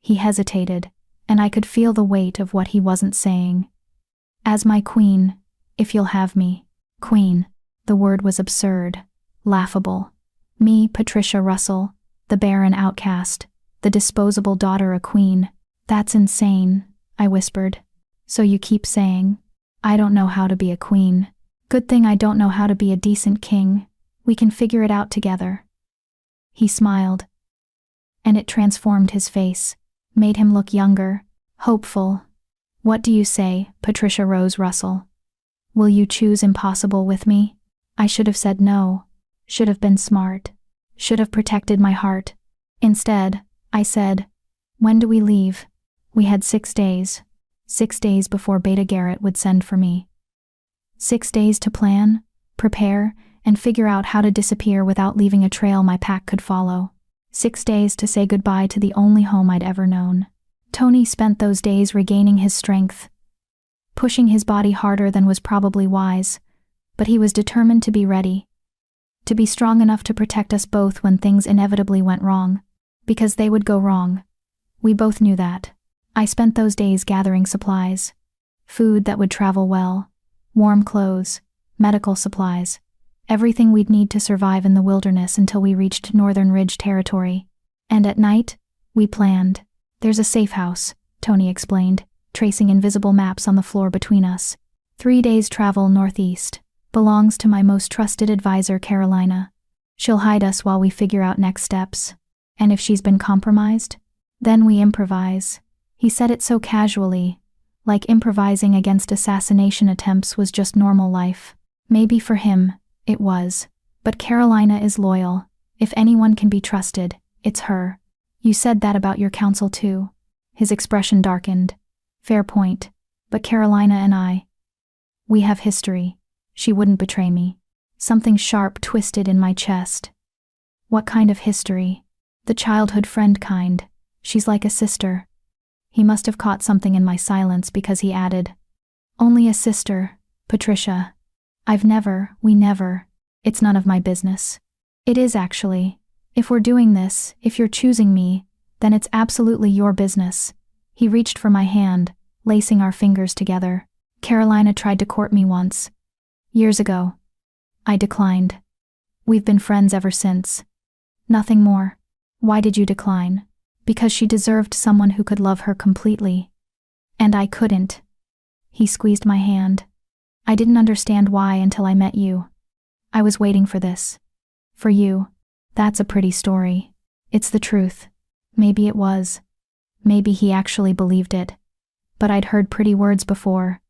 He hesitated, and I could feel the weight of what he wasn't saying. As my queen, if you'll have me. Queen. The word was absurd, laughable. Me, Patricia Russell, the barren outcast, the disposable daughter a queen. That's insane, I whispered. So you keep saying, I don't know how to be a queen. Good thing I don't know how to be a decent king. We can figure it out together. He smiled, and it transformed his face, made him look younger, hopeful. What do you say, Patricia Rose Russell? Will you choose impossible with me? I should have said no, should have been smart, should have protected my heart. Instead, I said, when do we leave? We had 6 days. 6 days before Beta Garrett would send for me. 6 days to plan, prepare, and figure out how to disappear without leaving a trail my pack could follow. 6 days to say goodbye to the only home I'd ever known. Tony spent those days regaining his strength, pushing his body harder than was probably wise, but he was determined to be ready, to be strong enough to protect us both when things inevitably went wrong, because they would go wrong. We both knew that. I spent those days gathering supplies, food that would travel well, warm clothes, medical supplies, everything we'd need to survive in the wilderness until we reached Northern Ridge territory. And at night, we planned. There's a safe house, Tony explained, tracing invisible maps on the floor between us. 3 days' travel northeast. Belongs to my most trusted advisor, Carolina. She'll hide us while we figure out next steps. And if she's been compromised, then we improvise. He said it so casually, like improvising against assassination attempts was just normal life. Maybe for him, it was. But Carolina is loyal. If anyone can be trusted, it's her. You said that about your counsel too. His expression darkened. Fair point. But Carolina and I, we have history. She wouldn't betray me. Something sharp twisted in my chest. What kind of history? The childhood friend kind. She's like a sister. He must have caught something in my silence because he added, "Only a sister, Patricia. We never. It's none of my business." "It is actually. If we're doing this, if you're choosing me, then it's absolutely your business." He reached for my hand, lacing our fingers together. "Carolina tried to court me once. Years ago. I declined. We've been friends ever since. Nothing more." "Why did you decline?" "Because she deserved someone who could love her completely. And I couldn't." He squeezed my hand. "I didn't understand why until I met you. I was waiting for this. For you." "That's a pretty story. It's the truth." Maybe it was. Maybe he actually believed it. But I'd heard pretty words before,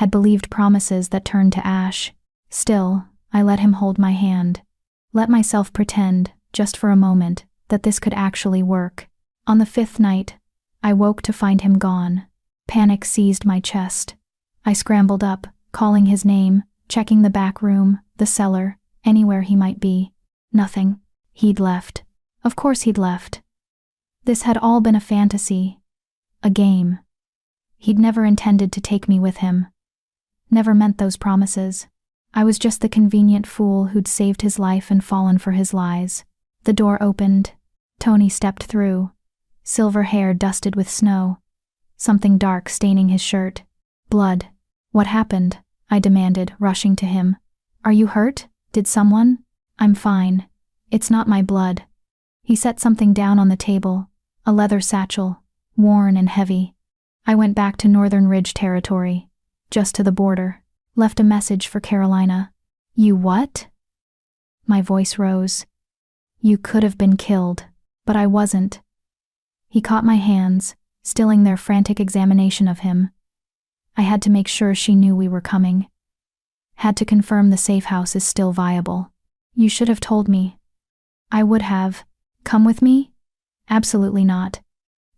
had believed promises that turned to ash. Still, I let him hold my hand. Let myself pretend, just for a moment, that this could actually work. On the 5th night, I woke to find him gone. Panic seized my chest. I scrambled up, calling his name, checking the back room, the cellar, anywhere he might be. Nothing. He'd left. Of course he'd left. This had all been a fantasy. A game. He'd never intended to take me with him. Never meant those promises. I was just the convenient fool who'd saved his life and fallen for his lies. The door opened. Tony stepped through. Silver hair dusted with snow. Something dark staining his shirt. Blood. "What happened?" I demanded, rushing to him. "Are you hurt? Did someone?" "I'm fine. It's not my blood." He set something down on the table, a leather satchel, worn and heavy. "I went back to Northern Ridge territory, just to the border. Left a message for Carolina." "You what?" My voice rose. "You could have been killed, but I wasn't." He caught my hands, stilling their frantic examination of him. I had to make sure she knew we were coming. Had to confirm the safe house is still viable. "You should have told me." "I would have. Come with me?" "Absolutely not.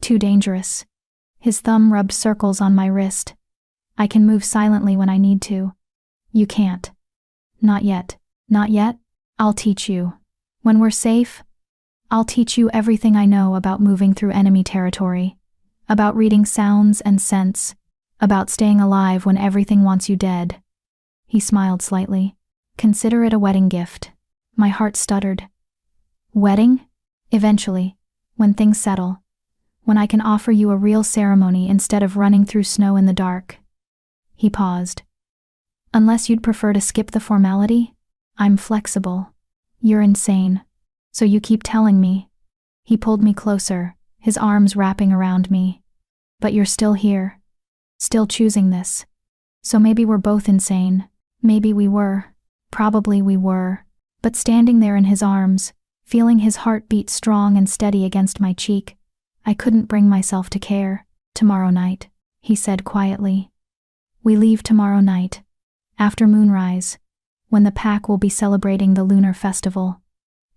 Too dangerous." His thumb rubbed circles on my wrist. "I can move silently when I need to." "You can't." "Not yet." "Not yet? I'll teach you. When we're safe, I'll teach you everything I know about moving through enemy territory, about reading sounds and scents, about staying alive when everything wants you dead." He smiled slightly. "Consider it a wedding gift." My heart stuttered. "Wedding?" "Eventually, when things settle. When I can offer you a real ceremony instead of running through snow in the dark." He paused. "Unless you'd prefer to skip the formality? I'm flexible." "You're insane. So you keep telling me." He pulled me closer, his arms wrapping around me. "But you're still here. Still choosing this. So maybe we're both insane. Maybe we were. Probably we were." But standing there in his arms, feeling his heart beat strong and steady against my cheek, I couldn't bring myself to care. "Tomorrow night," he said quietly. "We leave tomorrow night, after moonrise, when the pack will be celebrating the lunar festival.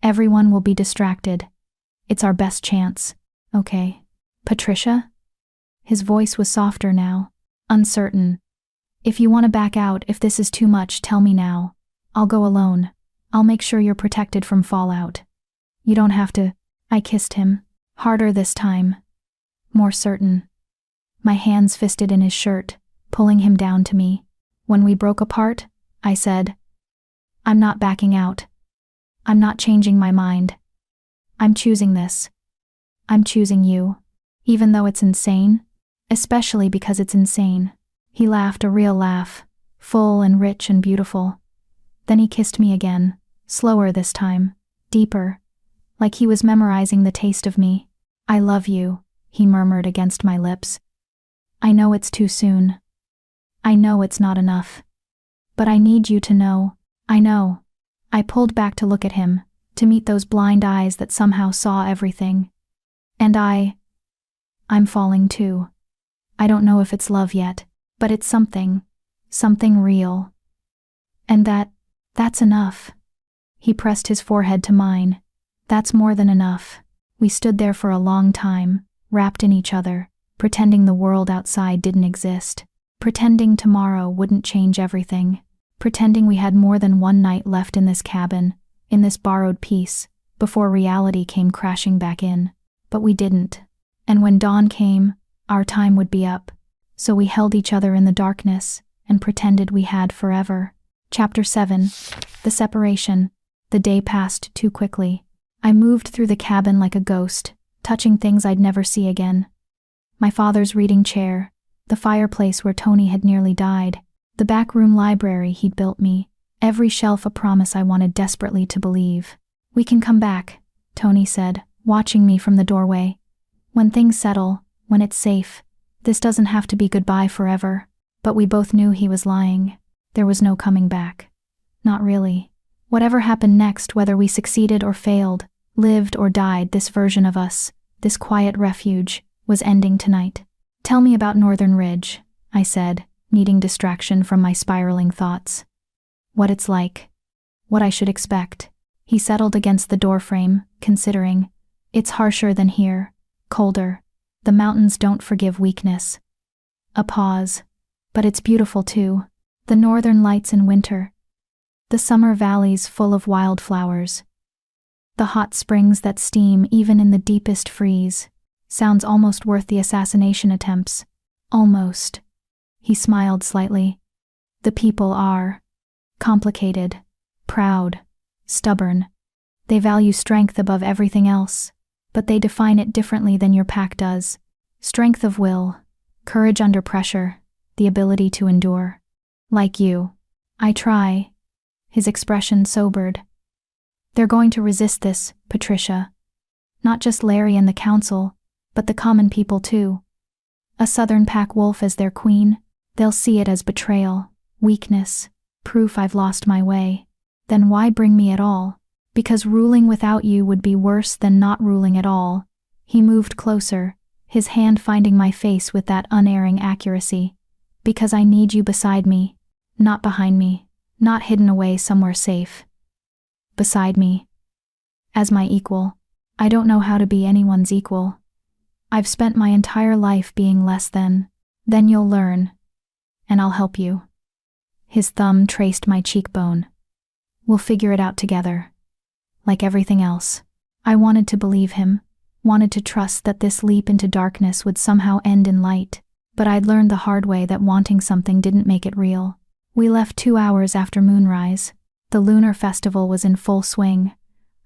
Everyone will be distracted. It's our best chance. Okay. Patricia?" His voice was softer now, uncertain. "If you want to back out, if this is too much, tell me now. I'll go alone. I'll make sure you're protected from fallout. You don't have to." I kissed him, harder this time, more certain. My hands fisted in his shirt, pulling him down to me. "When we broke apart," I said, "I'm not backing out. I'm not changing my mind. I'm choosing this. I'm choosing you. Even though it's insane. Especially because it's insane." He laughed a real laugh, full and rich and beautiful. Then he kissed me again, slower this time, deeper, like he was memorizing the taste of me. "I love you," he murmured against my lips. "I know it's too soon. I know it's not enough. But I need you to know. I know." I pulled back to look at him, to meet those blind eyes that somehow saw everything. "And I'm falling too. I don't know if it's love yet, but it's something real. And that's enough." He pressed his forehead to mine. "That's more than enough." We stood there for a long time, wrapped in each other, pretending the world outside didn't exist, pretending tomorrow wouldn't change everything. pretending we had more than one night left in this cabin, in this borrowed peace, before reality came crashing back in. But we didn't. And when dawn came, our time would be up. So we held each other in the darkness and pretended we had forever. Chapter 7. The Separation. The day passed too quickly. I moved through the cabin like a ghost, touching things I'd never see again. My father's reading chair, the fireplace where Tony had nearly died, the backroom library he'd built me, every shelf a promise I wanted desperately to believe. "We can come back," Tony said, watching me from the doorway. "When things settle, when it's safe, this doesn't have to be goodbye forever." But we both knew he was lying. There was no coming back. Not really. Whatever happened next, whether we succeeded or failed, lived or died, this version of us, this quiet refuge, was ending tonight. "Tell me about Northern Ridge," I said, needing distraction from my spiraling thoughts. "What it's like. What I should expect." He settled against the doorframe, considering. "It's harsher than here. Colder. The mountains don't forgive weakness." A pause. "But it's beautiful too. The northern lights in winter. The summer valleys full of wildflowers. The hot springs that steam even in the deepest freeze. Sounds almost worth the assassination attempts. Almost." He smiled slightly. "The people are complicated, proud, stubborn. They value strength above everything else, but they define it differently than your pack does. Strength of will, courage under pressure, the ability to endure. Like you. I try." His expression sobered. "They're going to resist this, Patricia. Not just Larry and the council, but the common people too. A southern pack wolf as their queen, they'll see it as betrayal, weakness, proof I've lost my way. Then why bring me at all? Because ruling without you would be worse than not ruling at all." He moved closer, his hand finding my face with that unerring accuracy. "Because I need you beside me, not behind me, not hidden away somewhere safe. Beside me. As my equal. I don't know how to be anyone's equal. I've spent my entire life being less than. Then you'll learn. And I'll help you." His thumb traced my cheekbone. "We'll figure it out together. Like everything else." I wanted to believe him, wanted to trust that this leap into darkness would somehow end in light, but I'd learned the hard way that wanting something didn't make it real. We left 2 hours after moonrise. The lunar festival was in full swing.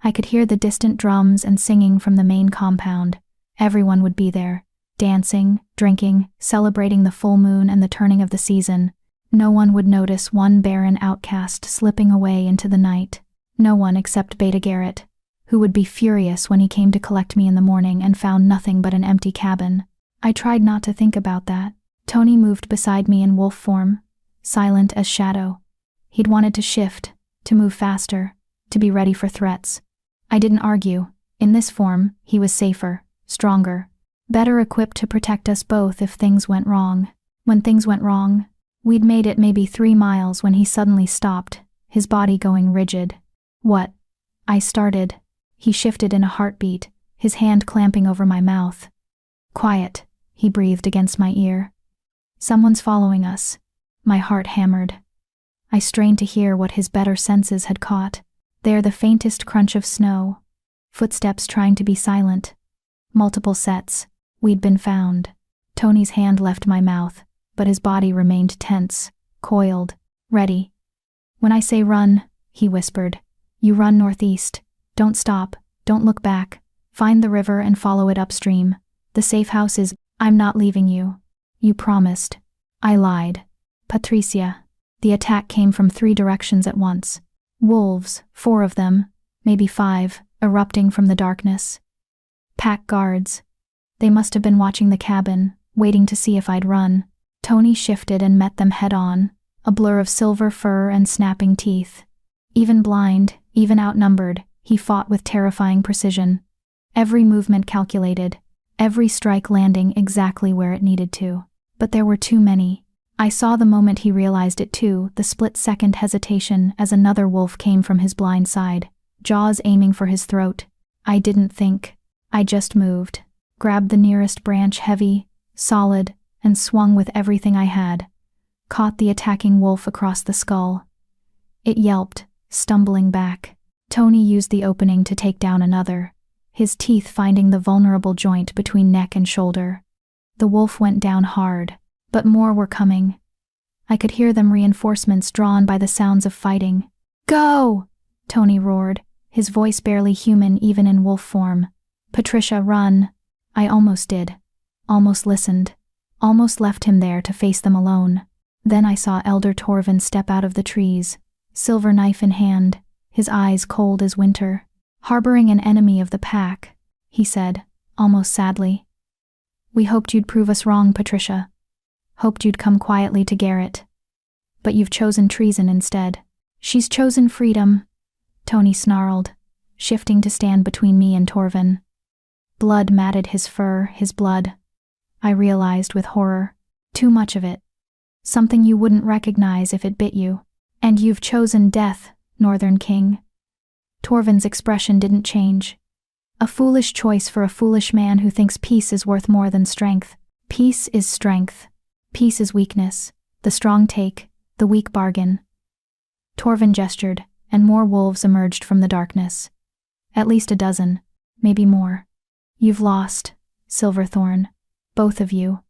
I could hear the distant drums and singing from the main compound. Everyone would be there, dancing, drinking, celebrating the full moon and the turning of the season. No one would notice one barren outcast slipping away into the night. No one except Beta Garrett, who would be furious when he came to collect me in the morning and found nothing but an empty cabin. I tried not to think about that. Tony moved beside me in wolf form, silent as shadow. He'd wanted to shift, to move faster, to be ready for threats. I didn't argue. In this form, he was safer, stronger, better equipped to protect us both if things went wrong. When things went wrong, we'd made it maybe 3 miles when he suddenly stopped, his body going rigid. "What?" I started. He shifted in a heartbeat, his hand clamping over my mouth. "Quiet," he breathed against my ear. "Someone's following us." My heart hammered. I strained to hear what his better senses had caught. There, the faintest crunch of snow. Footsteps trying to be silent. Multiple sets. We'd been found. Tony's hand left my mouth, but his body remained tense, coiled, ready. "When I say run," he whispered, "you run northeast. Don't stop, don't look back. Find the river and follow it upstream. The safe house is—" "I'm not leaving you. You promised." I lied. "Patricia." The attack came from 3 directions at once. Wolves, 4 of them, maybe 5, erupting from the darkness. Pack guards. They must have been watching the cabin, waiting to see if I'd run. Tony shifted and met them head-on, a blur of silver fur and snapping teeth. Even blind, even outnumbered, he fought with terrifying precision. Every movement calculated, every strike landing exactly where it needed to. But there were too many. I saw the moment he realized it too, the split-second hesitation as another wolf came from his blind side, jaws aiming for his throat. I didn't think. I just moved, grabbed the nearest branch heavy, solid, and swung with everything I had. Caught the attacking wolf across the skull, It yelped, stumbling back. Tony used the opening to take down another, his teeth finding the vulnerable joint between neck and shoulder. The wolf went down hard, but more were coming. I could hear them, reinforcements drawn by the sounds of fighting. "Go!" Tony roared, his voice barely human even in wolf form. "Patricia, run!" I almost did. Almost listened. Almost left him there to face them alone. Then I saw Elder Torvin step out of the trees, silver knife in hand, his eyes cold as winter. "Harboring an enemy of the pack," he said, almost sadly. "We hoped you'd prove us wrong, Patricia. Hoped you'd come quietly to Garrett. But you've chosen treason instead." "She's chosen freedom," Tony snarled, shifting to stand between me and Torvin. Blood matted his fur, his blood. I realized with horror. Too much of it. Something you wouldn't recognize if it bit you. "And you've chosen death, Northern King." Torvin's expression didn't change. "A foolish choice for a foolish man who thinks peace is worth more than strength. Peace is strength. Peace is weakness. The strong take, the weak bargain." Torvin gestured, and more wolves emerged from the darkness. At least a dozen, maybe more. "You've lost, Silverthorn. Both of you.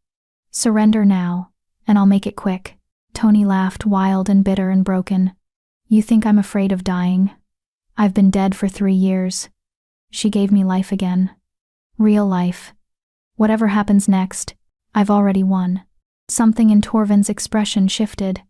Surrender now, and I'll make it quick." Tony laughed, wild and bitter and broken. "You think I'm afraid of dying? I've been dead for 3 years. She gave me life again. Real life. Whatever happens next, I've already won." Something in Torvin's expression shifted.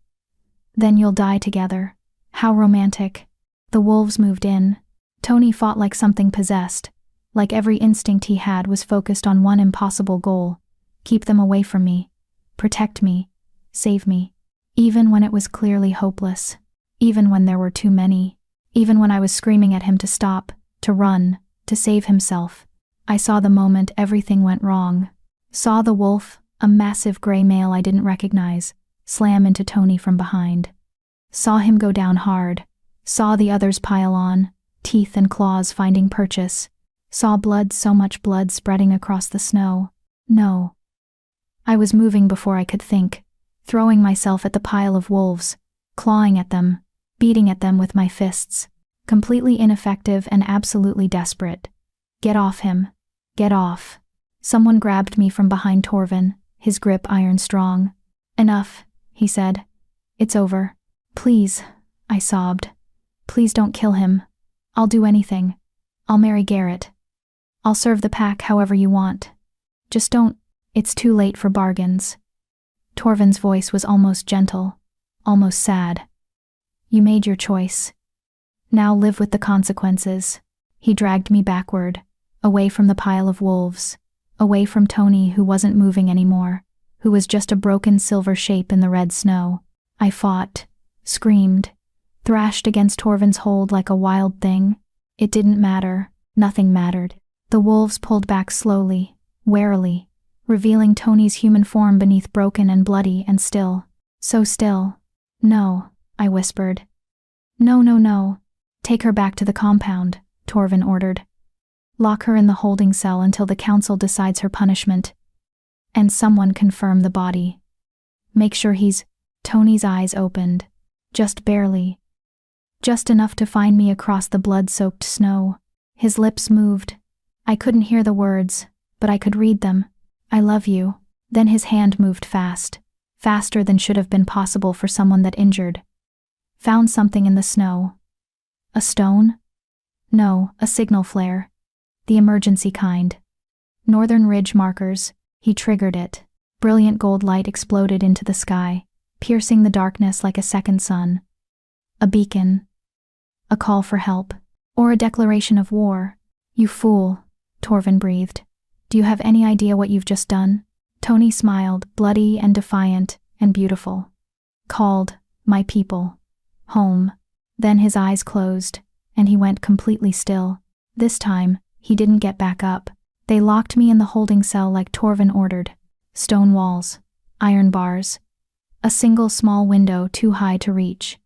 "Then you'll die together. How romantic." The wolves moved in. Tony fought like something possessed, like every instinct he had was focused on one impossible goal: keep them away from me, protect me, save me. Even when it was clearly hopeless, even when there were too many, even when I was screaming at him to stop, to run, to save himself, I saw the moment everything went wrong. Saw the wolf, a massive gray male I didn't recognize, slam into Tony from behind. Saw him go down hard. Saw the others pile on, teeth and claws finding purchase. Saw blood, so much blood spreading across the snow. No. I was moving before I could think, throwing myself at the pile of wolves, clawing at them, beating at them with my fists, completely ineffective and absolutely desperate. "Get off him. Get off." Someone grabbed me from behind Torvin, his grip iron strong. "Enough," he said. "It's over." "Please," I sobbed. "Please don't kill him. I'll do anything. I'll marry Garrett. I'll serve the pack however you want. Just don't, it's too late for bargains." Torvin's voice was almost gentle, almost sad. "You made your choice. Now live with the consequences." He dragged me backward, away from the pile of wolves, away from Tony, who wasn't moving anymore, who was just a broken silver shape in the red snow. I fought, screamed, thrashed against Torvin's hold like a wild thing. It didn't matter. Nothing mattered. The wolves pulled back slowly, warily, revealing Tony's human form beneath, broken and bloody and still. So still. "No," I whispered. "No, no, no. Take her back to the compound," Torvin ordered. "Lock her in the holding cell until the council decides her punishment. And someone confirm the body. Make sure he's—" Tony's eyes opened. Just barely. Just enough to find me across the blood-soaked snow. His lips moved. I couldn't hear the words, but I could read them. "I love you." Then his hand moved fast. Faster than should have been possible for someone that injured. Found something in the snow. A stone? No, a signal flare. The emergency kind. Northern Ridge markers. He triggered it. Brilliant gold light exploded into the sky, piercing the darkness like a second sun. A beacon. A call for help. Or a declaration of war. "You fool," Torvin breathed. "Do you have any idea what you've just done?" Tony smiled, bloody and defiant and beautiful. "Called my people home." Then his eyes closed, and he went completely still. This time, he didn't get back up. They locked me in the holding cell like Torvin ordered. Stone walls, iron bars, a single small window too high to reach.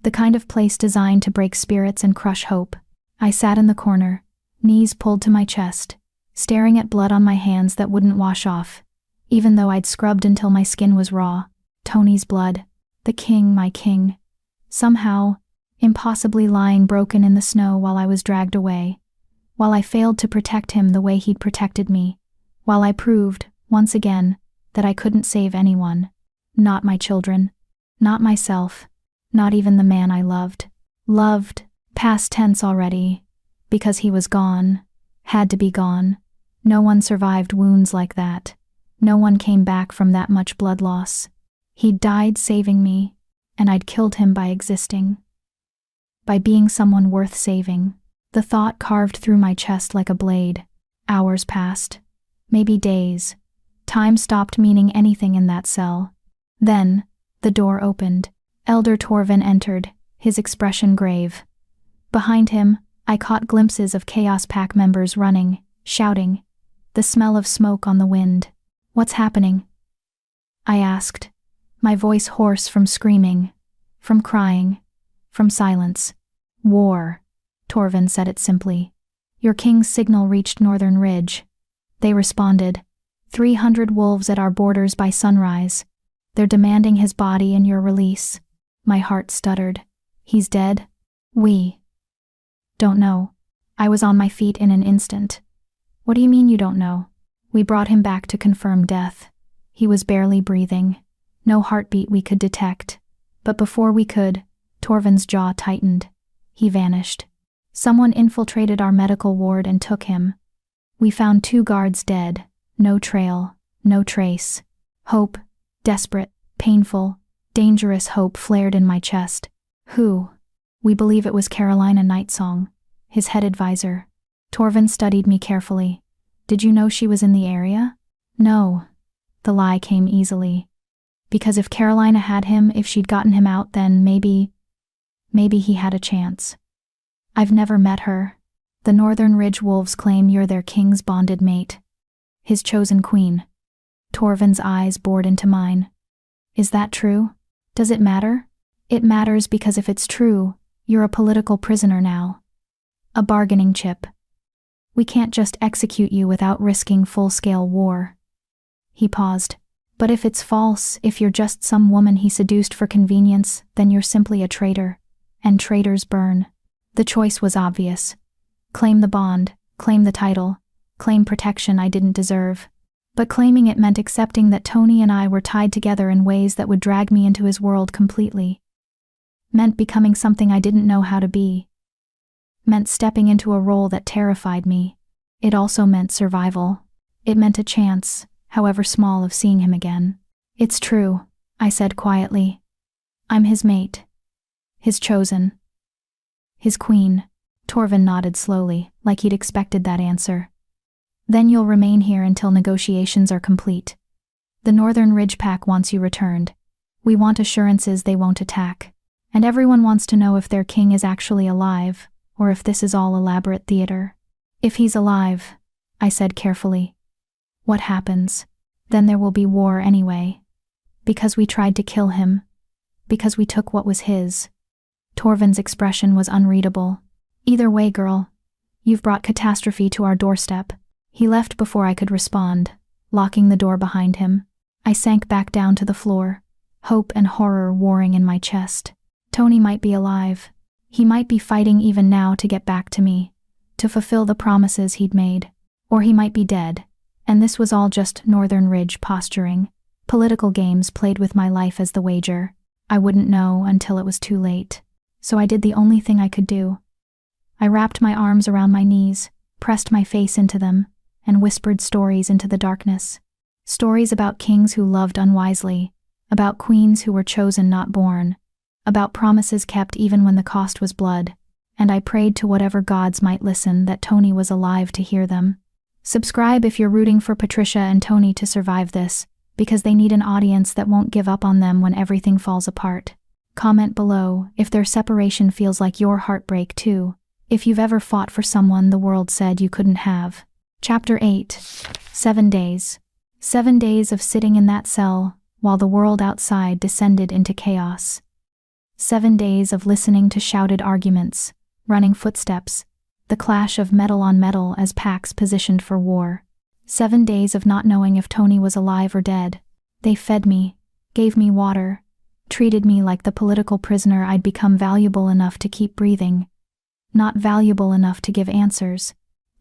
The kind of place designed to break spirits and crush hope. I sat in the corner, knees pulled to my chest, staring at blood on my hands that wouldn't wash off, even though I'd scrubbed until my skin was raw. Tony's blood. The king, my king. Somehow, impossibly lying broken in the snow while I was dragged away, while I failed to protect him the way he'd protected me, while I proved, once again, that I couldn't save anyone. Not my children, not myself, not even the man I loved. Loved, past tense already, because he was gone, had to be gone. No one survived wounds like that. No one came back from that much blood loss. He'd died saving me, and I'd killed him by existing. By being someone worth saving. The thought carved through my chest like a blade. Hours passed. Maybe days. Time stopped meaning anything in that cell. Then, the door opened. Elder Torvin entered, his expression grave. Behind him, I caught glimpses of Chaos Pack members running, shouting, the smell of smoke on the wind. "What's happening?" I asked, my voice hoarse from screaming, from crying, from silence. "War," Torvin said it simply. "Your king's signal reached Northern Ridge." They responded, 300 wolves at our borders by sunrise. They're demanding his body and your release. My heart stuttered. He's dead? We don't know. I was on my feet in an instant. What do you mean you don't know? We brought him back to confirm death. He was barely breathing. No heartbeat we could detect. But before we could, Torvin's jaw tightened. He vanished. Someone infiltrated our medical ward and took him. We found 2 guards dead. No trail, no trace. Hope, desperate, painful, dangerous hope flared in my chest. Who? We believe it was Carolina Nightsong, his head advisor. Torvin studied me carefully. Did you know she was in the area? No. The lie came easily. Because if Carolina had him, if she'd gotten him out, then maybe he had a chance. I've never met her. The Northern Ridge Wolves claim you're their king's bonded mate. His chosen queen. Torvin's eyes bored into mine. Is that true? Does it matter? It matters because if it's true, you're a political prisoner now. A bargaining chip. We can't just execute you without risking full-scale war. He paused. But if it's false, if you're just some woman he seduced for convenience, then you're simply a traitor. And traitors burn. The choice was obvious. Claim the bond, claim the title, claim protection I didn't deserve. But claiming it meant accepting that Tony and I were tied together in ways that would drag me into his world completely. Meant becoming something I didn't know how to be. Meant stepping into a role that terrified me. It also meant survival. It meant a chance, however small, of seeing him again. It's true, I said quietly. I'm his mate. His chosen. His queen. Torvin nodded slowly, like he'd expected that answer. Then you'll remain here until negotiations are complete. The Northern Ridge Pack wants you returned. We want assurances they won't attack. And everyone wants to know if their king is actually alive, or if this is all elaborate theater. If he's alive, I said carefully. What happens? Then there will be war anyway. Because we tried to kill him. Because we took what was his. Torvin's expression was unreadable. Either way, girl, you've brought catastrophe to our doorstep. He left before I could respond, locking the door behind him. I sank back down to the floor, hope and horror warring in my chest. Tony might be alive. He might be fighting even now to get back to me, to fulfill the promises he'd made. Or he might be dead, and this was all just Northern Ridge posturing, political games played with my life as the wager. I wouldn't know until it was too late. So I did the only thing I could do. I wrapped my arms around my knees, pressed my face into them, and whispered stories into the darkness. Stories about kings who loved unwisely, about queens who were chosen not born, about promises kept even when the cost was blood, and I prayed to whatever gods might listen that Tony was alive to hear them. Subscribe if you're rooting for Patricia and Tony to survive this, because they need an audience that won't give up on them when everything falls apart. Comment below if their separation feels like your heartbreak too, if you've ever fought for someone the world said you couldn't have. Chapter 8. 7 days. 7 days of sitting in that cell while the world outside descended into chaos. 7 days of listening to shouted arguments, running footsteps, the clash of metal on metal as packs positioned for war. 7 days of not knowing if Tony was alive or dead. They fed me, gave me water, treated me like the political prisoner I'd become, valuable enough to keep breathing, not valuable enough to give answers.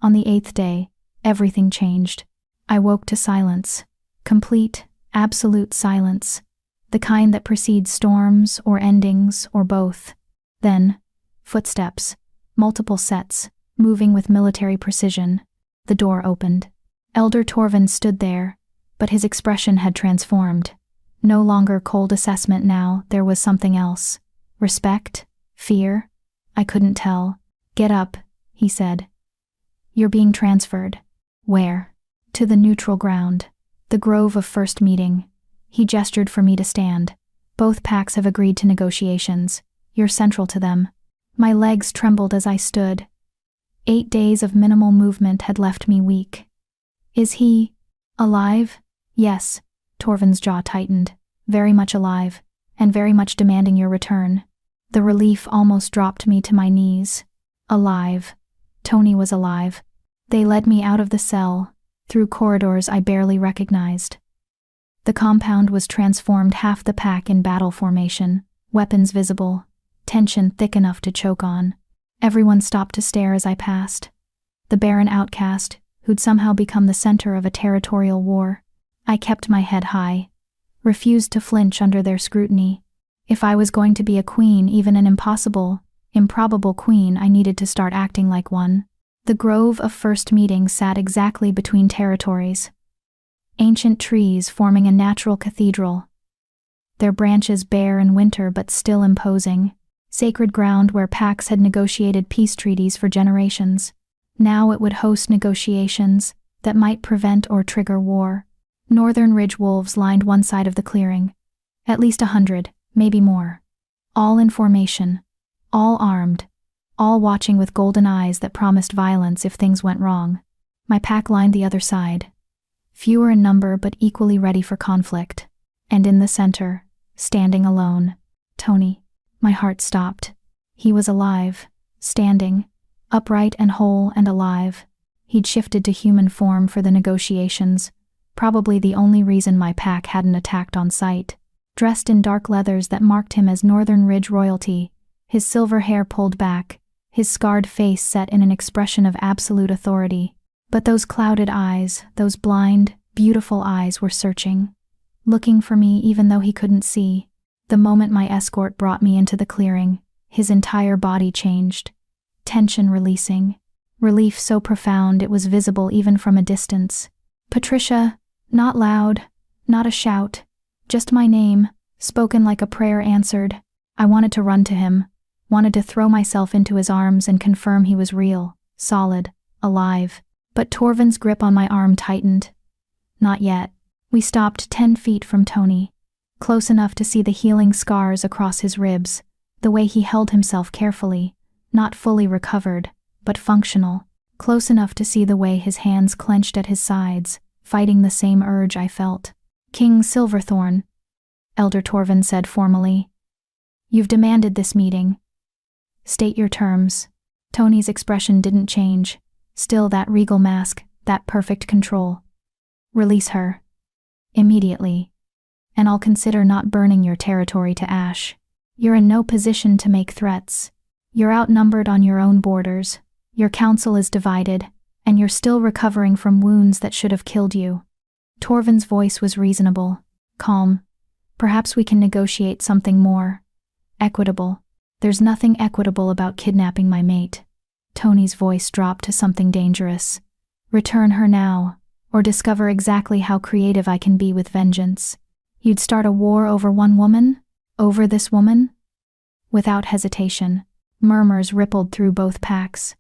On the 8th day, everything changed. I woke to silence. Complete, absolute silence. The kind that precedes storms or endings or both. Then, footsteps, multiple sets, moving with military precision. The door opened. Elder Torvin stood there, but his expression had transformed. No longer cold assessment now, there was something else. Respect? Fear? I couldn't tell. "Get up," he said. "You're being transferred." "Where?" "To the neutral ground. The grove of first meeting." He gestured for me to stand. "Both packs have agreed to negotiations. You're central to them." My legs trembled as I stood. 8 days of minimal movement had left me weak. "Is he alive?" "Yes." Torvin's jaw tightened. "Very much alive, and very much demanding your return." The relief almost dropped me to my knees. Alive. Tony was alive. They led me out of the cell, through corridors I barely recognized. The compound was transformed, half the pack in battle formation, weapons visible, tension thick enough to choke on. Everyone stopped to stare as I passed. The barren outcast, who'd somehow become the center of a territorial war. I kept my head high, refused to flinch under their scrutiny. If I was going to be a queen, even an improbable queen, I needed to start acting like one. The grove of first meeting sat exactly between territories. Ancient trees forming a natural cathedral. Their branches bare in winter but still imposing. Sacred ground where packs had negotiated peace treaties for generations. Now it would host negotiations that might prevent or trigger war. Northern ridge wolves lined one side of the clearing. At least 100, maybe more. All in formation. All armed. All watching with golden eyes that promised violence if things went wrong. My pack lined the other side. Fewer in number but equally ready for conflict. And in the center, standing alone, Tony. My heart stopped. He was alive, standing, upright and whole and alive. He'd shifted to human form for the negotiations, probably the only reason my pack hadn't attacked on sight. Dressed in dark leathers that marked him as Northern Ridge royalty, his silver hair pulled back, his scarred face set in an expression of absolute authority. But those clouded eyes, those blind, beautiful eyes were searching, looking for me even though he couldn't see. The moment my escort brought me into the clearing, his entire body changed. Tension releasing. Relief so profound it was visible even from a distance. "Patricia," not loud, not a shout, just my name, spoken like a prayer answered. I wanted to run to him, wanted to throw myself into his arms and confirm he was real, solid, alive. But Torvin's grip on my arm tightened. Not yet. We stopped 10 feet from Tony, close enough to see the healing scars across his ribs, the way he held himself carefully, not fully recovered, but functional, close enough to see the way his hands clenched at his sides, fighting the same urge I felt. "King Silverthorn," Elder Torvin said formally. "You've demanded this meeting. State your terms." Tony's expression didn't change. Still that regal mask, that perfect control. "Release her. Immediately. And I'll consider not burning your territory to ash. You're in no position to make threats. You're outnumbered on your own borders. Your council is divided, and you're still recovering from wounds that should have killed you." Torvin's voice was reasonable, calm. "Perhaps we can negotiate something more equitable." "There's nothing equitable about kidnapping my mate." Tony's voice dropped to something dangerous. "Return her now, or discover exactly how creative I can be with vengeance." "You'd start a war over one woman? Over this woman?" Without hesitation, murmurs rippled through both packs.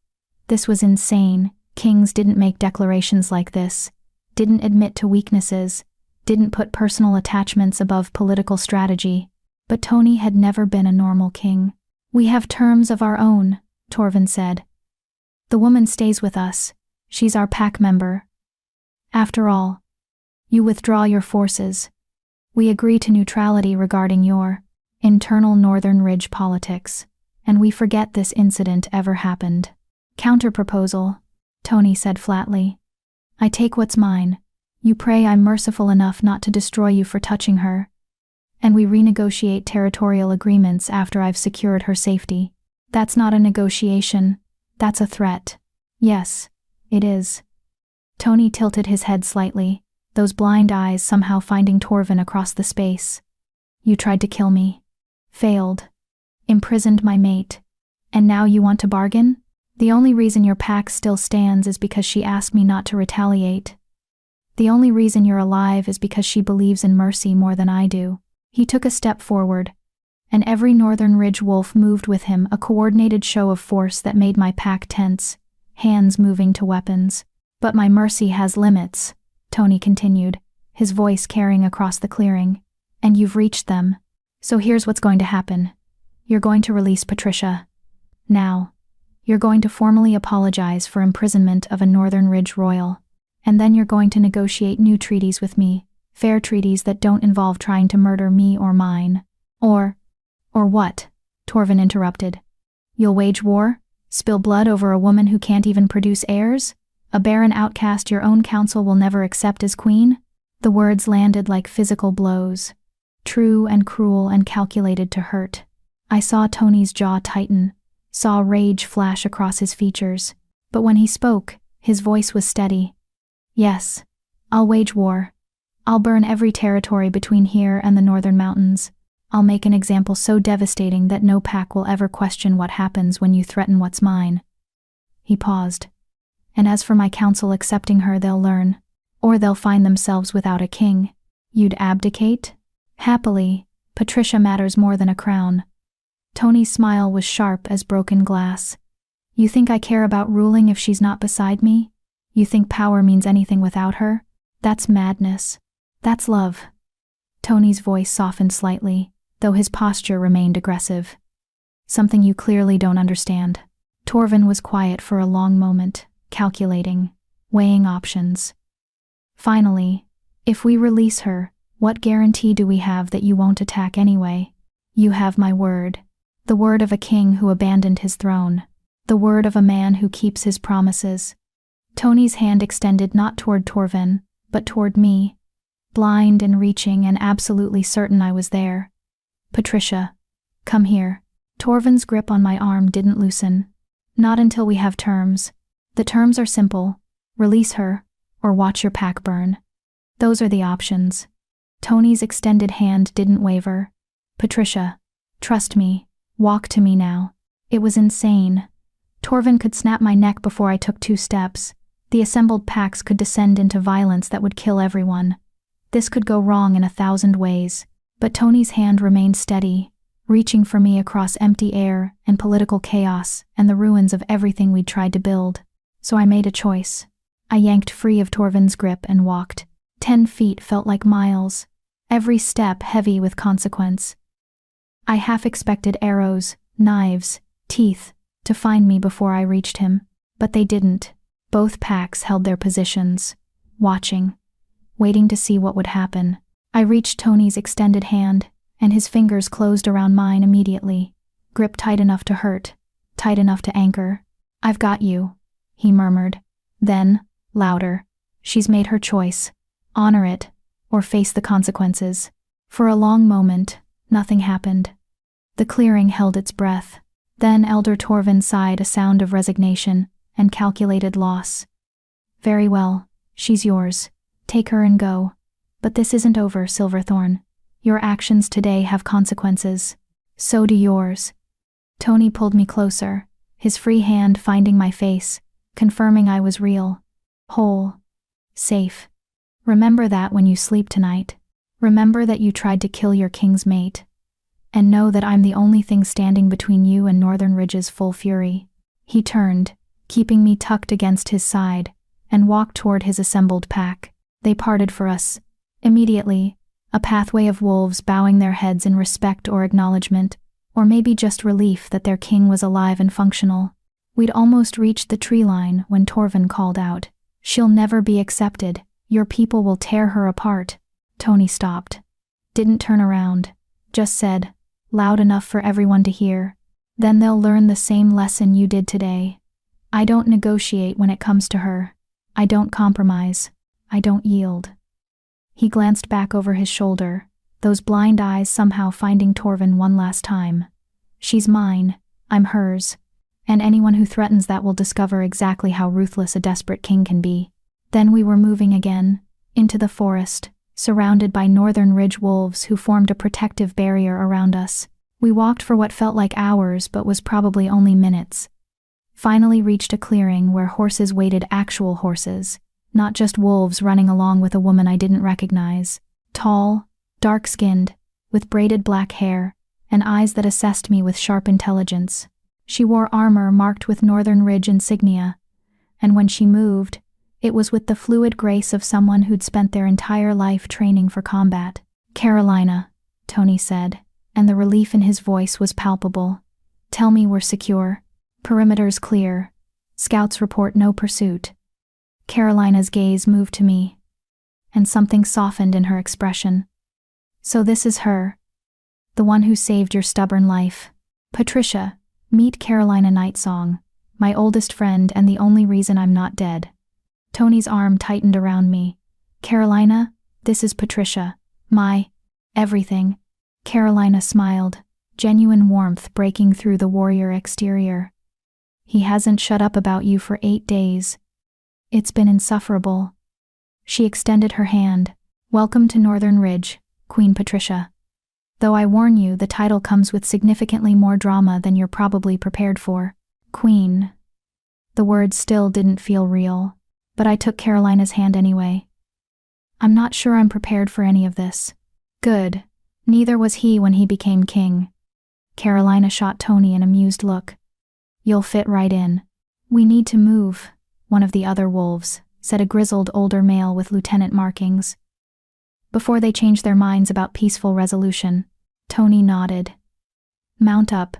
This was insane. Kings didn't make declarations like this, didn't admit to weaknesses, didn't put personal attachments above political strategy. But Tony had never been a normal king. "We have terms of our own," Torvin said. "The woman stays with us. She's our pack member. After all, you withdraw your forces. We agree to neutrality regarding your internal Northern Ridge politics, and we forget this incident ever happened." "Counterproposal," Tony said flatly. "I take what's mine. You pray I'm merciful enough not to destroy you for touching her. and we renegotiate territorial agreements after I've secured her safety. That's not a negotiation. That's a threat. Yes, it is. Tony tilted his head slightly, those blind eyes somehow finding Torvin across the space. You tried to kill me. Failed. Imprisoned my mate. And now you want to bargain? The only reason your pack still stands is because she asked me not to retaliate. The only reason you're alive is because she believes in mercy more than I do. He took a step forward, and every Northern Ridge wolf moved with him, a coordinated show of force that made my pack tense, hands moving to weapons. But my mercy has limits, Tony continued, his voice carrying across the clearing. And you've reached them. So here's what's going to happen. You're going to release Patricia. Now. You're going to formally apologize for imprisonment of a Northern Ridge royal. And then you're going to negotiate new treaties with me, fair treaties that don't involve trying to murder me or mine. Or what? Torvin interrupted. You'll wage war? Spill blood over a woman who can't even produce heirs? A barren outcast your own council will never accept as queen? The words landed like physical blows. True and cruel and calculated to hurt. I saw Tony's jaw tighten, saw rage flash across his features, but when he spoke, his voice was steady. Yes, I'll wage war. I'll burn every territory between here and the northern mountains. I'll make an example so devastating that no pack will ever question what happens when you threaten what's mine. He paused. And as for my council accepting her, they'll learn. Or they'll find themselves without a king. You'd abdicate? Happily, Patricia matters more than a crown. Tony's smile was sharp as broken glass. You think I care about ruling if she's not beside me? You think power means anything without her? That's madness. That's love. Tony's voice softened slightly, though his posture remained aggressive. Something you clearly don't understand. Torvin was quiet for a long moment, calculating, weighing options. Finally, if we release her, what guarantee do we have that you won't attack anyway? You have my word. The word of a king who abandoned his throne. The word of a man who keeps his promises. Tony's hand extended not toward Torvin, but toward me. Blind and reaching and absolutely certain I was there. Patricia, come here. Torvin's grip on my arm didn't loosen. Not until we have terms. The terms are simple. Release her, or watch your pack burn. Those are the options. Tony's extended hand didn't waver. Patricia, trust me. Walk to me now. It was insane. Torvin could snap my neck before I took 2 steps. The assembled packs could descend into violence that would kill everyone. This could go wrong in 1,000 ways. But Tony's hand remained steady, reaching for me across empty air and political chaos and the ruins of everything we'd tried to build. So I made a choice. I yanked free of Torvin's grip and walked. 10 feet felt like miles, every step heavy with consequence. I half expected arrows, knives, teeth, to find me before I reached him, but they didn't. Both packs held their positions, watching, waiting to see what would happen. I reached Tony's extended hand, and his fingers closed around mine immediately, grip tight enough to hurt, tight enough to anchor. I've got you, he murmured. Then, louder, she's made her choice. Honor it, or face the consequences. For a long moment, nothing happened. The clearing held its breath. Then Elder Torvin sighed a sound of resignation and calculated loss. Very well, she's yours. Take her and go. But this isn't over, Silverthorn. Your actions today have consequences. So do yours. Tony pulled me closer, his free hand finding my face, confirming I was real, whole, safe. Remember that when you sleep tonight. Remember that you tried to kill your king's mate. And know that I'm the only thing standing between you and Northern Ridge's full fury. He turned, keeping me tucked against his side, and walked toward his assembled pack. They parted for us. Immediately, a pathway of wolves bowing their heads in respect or acknowledgement, or maybe just relief that their king was alive and functional. We'd almost reached the tree line when Torvin called out, "She'll never be accepted. Your people will tear her apart." Tony stopped. Didn't turn around. Just said, loud enough for everyone to hear, "Then they'll learn the same lesson you did today. I don't negotiate when it comes to her. I don't compromise. I don't yield." He glanced back over his shoulder, those blind eyes somehow finding Torvin one last time. She's mine, I'm hers, and anyone who threatens that will discover exactly how ruthless a desperate king can be. Then we were moving again, into the forest, surrounded by northern ridge wolves who formed a protective barrier around us. We walked for what felt like hours but was probably only minutes. Finally reached a clearing where horses waited, actual horses, not just wolves running along with a woman I didn't recognize. Tall, dark-skinned, with braided black hair, and eyes that assessed me with sharp intelligence. She wore armor marked with Northern Ridge insignia, and when she moved, it was with the fluid grace of someone who'd spent their entire life training for combat. "Carolina," Tony said, and the relief in his voice was palpable. "Tell me we're secure. Perimeter's clear. Scouts report no pursuit." Carolina's gaze moved to me, and something softened in her expression. "So this is her. The one who saved your stubborn life. Patricia, meet Carolina Nightsong, my oldest friend and the only reason I'm not dead." Tony's arm tightened around me. "Carolina, this is Patricia. My everything." Carolina smiled, genuine warmth breaking through the warrior exterior. "He hasn't shut up about you for 8 days. It's been insufferable." She extended her hand. "Welcome to Northern Ridge, Queen Patricia. Though I warn you, the title comes with significantly more drama than you're probably prepared for. Queen." The words still didn't feel real, but I took Carolina's hand anyway. "I'm not sure I'm prepared for any of this." "Good. Neither was he when he became king." Carolina shot Tony an amused look. "You'll fit right in." "We need to move," one of the other wolves said, a grizzled older male with lieutenant markings. Before they changed their minds about peaceful resolution, Tony nodded. "Mount up.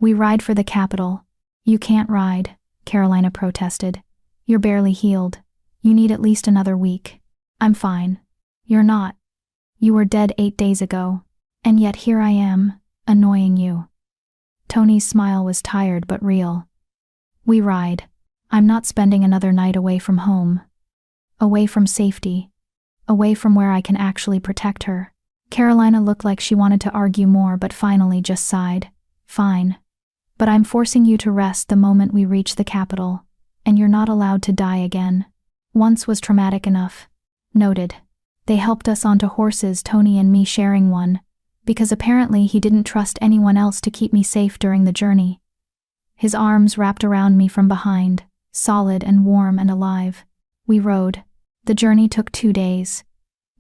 We ride for the capital." "You can't ride," Carolina protested. "You're barely healed. You need at least another week." "I'm fine." "You're not. You were dead 8 days ago. And yet here I am, annoying you." Tony's smile was tired but real. "We ride. I'm not spending another night away from home. Away from safety. Away from where I can actually protect her." Carolina looked like she wanted to argue more but finally just sighed. "Fine. But I'm forcing you to rest the moment we reach the capital, and you're not allowed to die again. Once was traumatic enough." "Noted." They helped us onto horses, Tony and me sharing one, because apparently he didn't trust anyone else to keep me safe during the journey. His arms wrapped around me from behind, solid and warm and alive. We rode. The journey took 2 days.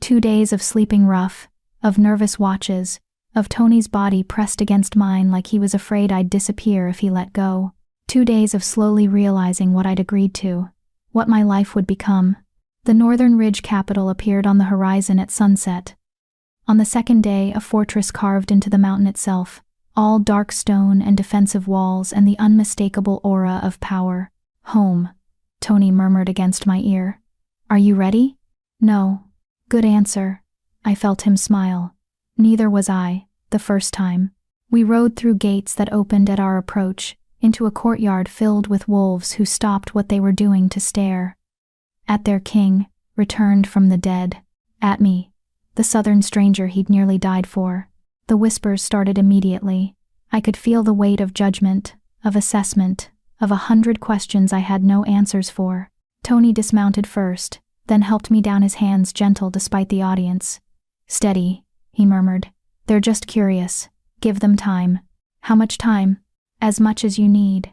2 days of sleeping rough, of nervous watches, of Tony's body pressed against mine like he was afraid I'd disappear if he let go. 2 days of slowly realizing what I'd agreed to, what my life would become. The Northern Ridge capital appeared on the horizon at sunset. On the second day, a fortress carved into the mountain itself, all dark stone and defensive walls and the unmistakable aura of power. "Home," Tony murmured against my ear. "Are you ready?" "No." "Good answer." I felt him smile. Neither was I, the first time. We rode through gates that opened at our approach, into a courtyard filled with wolves who stopped what they were doing to stare. At their king, returned from the dead. At me, the southern stranger he'd nearly died for. The whispers started immediately. I could feel the weight of judgment, of assessment, of 100 questions I had no answers for. Tony dismounted first, then helped me down, his hands gentle despite the audience. "Steady," he murmured. "They're just curious. Give them time." "How much time?" "As much as you need."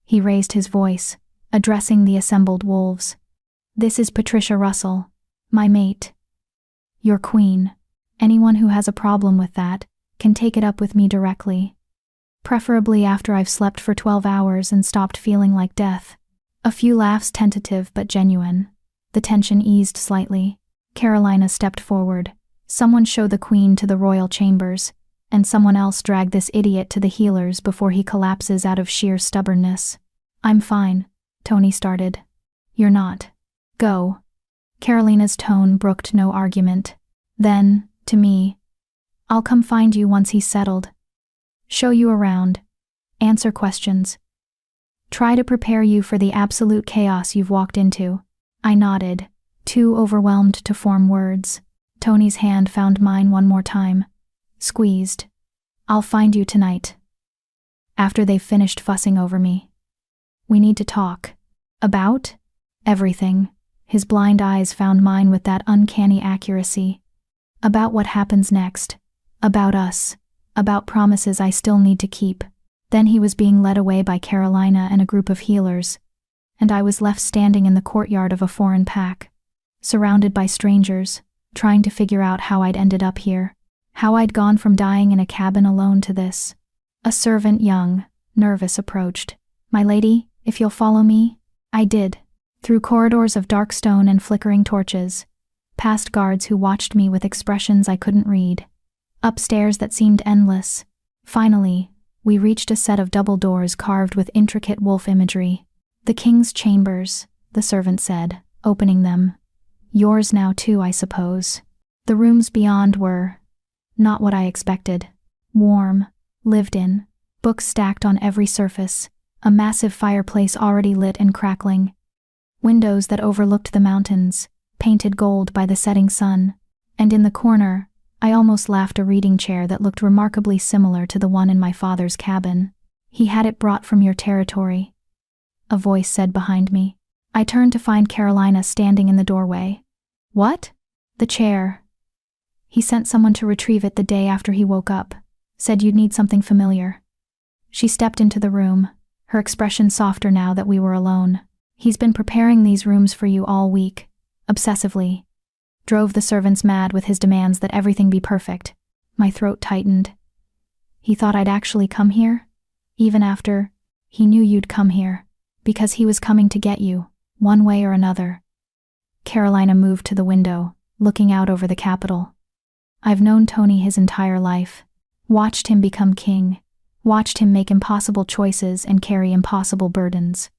He raised his voice, addressing the assembled wolves. "This is Patricia Russell, my mate. Your queen. Anyone who has a problem with that can take it up with me directly. Preferably after I've slept for 12 hours and stopped feeling like death." A few laughs, tentative but genuine. The tension eased slightly. Carolina stepped forward. "Someone show the queen to the royal chambers, and someone else drag this idiot to the healers before he collapses out of sheer stubbornness." "I'm fine," Tony started. "You're not. Go." Carolina's tone brooked no argument. Then, to me, "I'll come find you once he's settled. Show you around. Answer questions. Try to prepare you for the absolute chaos you've walked into." I nodded, too overwhelmed to form words. Tony's hand found mine one more time. Squeezed. I'll find you tonight. After they've finished fussing over me. We need to talk. About? Everything. His blind eyes found mine with that uncanny accuracy. About what happens next. About us. About promises I still need to keep. Then he was being led away by Carolina and a group of healers, and I was left standing in the courtyard of a foreign pack, surrounded by strangers, trying to figure out how I'd ended up here, how I'd gone from dying in a cabin alone to this. A servant, young, nervous, approached. "My lady, if you'll follow me." I did, through corridors of dark stone and flickering torches, past guards who watched me with expressions I couldn't read, upstairs that seemed endless. Finally, we reached a set of double doors carved with intricate wolf imagery. "The king's chambers," the servant said, opening them. "Yours now too, I suppose." The rooms beyond were not what I expected. Warm, lived in, books stacked on every surface, a massive fireplace already lit and crackling, windows that overlooked the mountains, painted gold by the setting sun, and in the corner, I almost laughed, a reading chair that looked remarkably similar to the one in my father's cabin. "He had it brought from your territory," a voice said behind me. I turned to find Carolina standing in the doorway. "What?" "The chair. He sent someone to retrieve it the day after he woke up. Said you'd need something familiar." She stepped into the room, her expression softer now that we were alone. "He's been preparing these rooms for you all week, obsessively. Drove the servants mad with his demands that everything be perfect." My throat tightened. "He thought I'd actually come here? Even after he knew you'd come here, because he was coming to get you, one way or another." Carolina moved to the window, looking out over the capital. "I've known Tony his entire life. Watched him become king. Watched him make impossible choices and carry impossible burdens.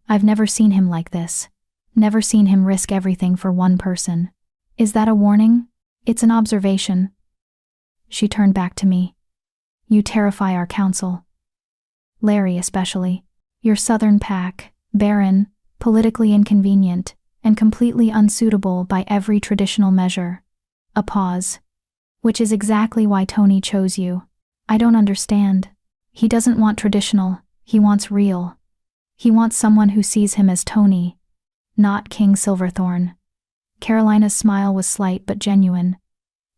I've never seen him like this. Never seen him risk everything for one person." "Is that a warning?" "It's an observation." She turned back to me. "You terrify our council. Larry especially. Your southern pack, barren, politically inconvenient, and completely unsuitable by every traditional measure." A pause. "Which is exactly why Tony chose you." "I don't understand." "He doesn't want traditional, he wants real. He wants someone who sees him as Tony, not King Silverthorn." Carolina's smile was slight but genuine.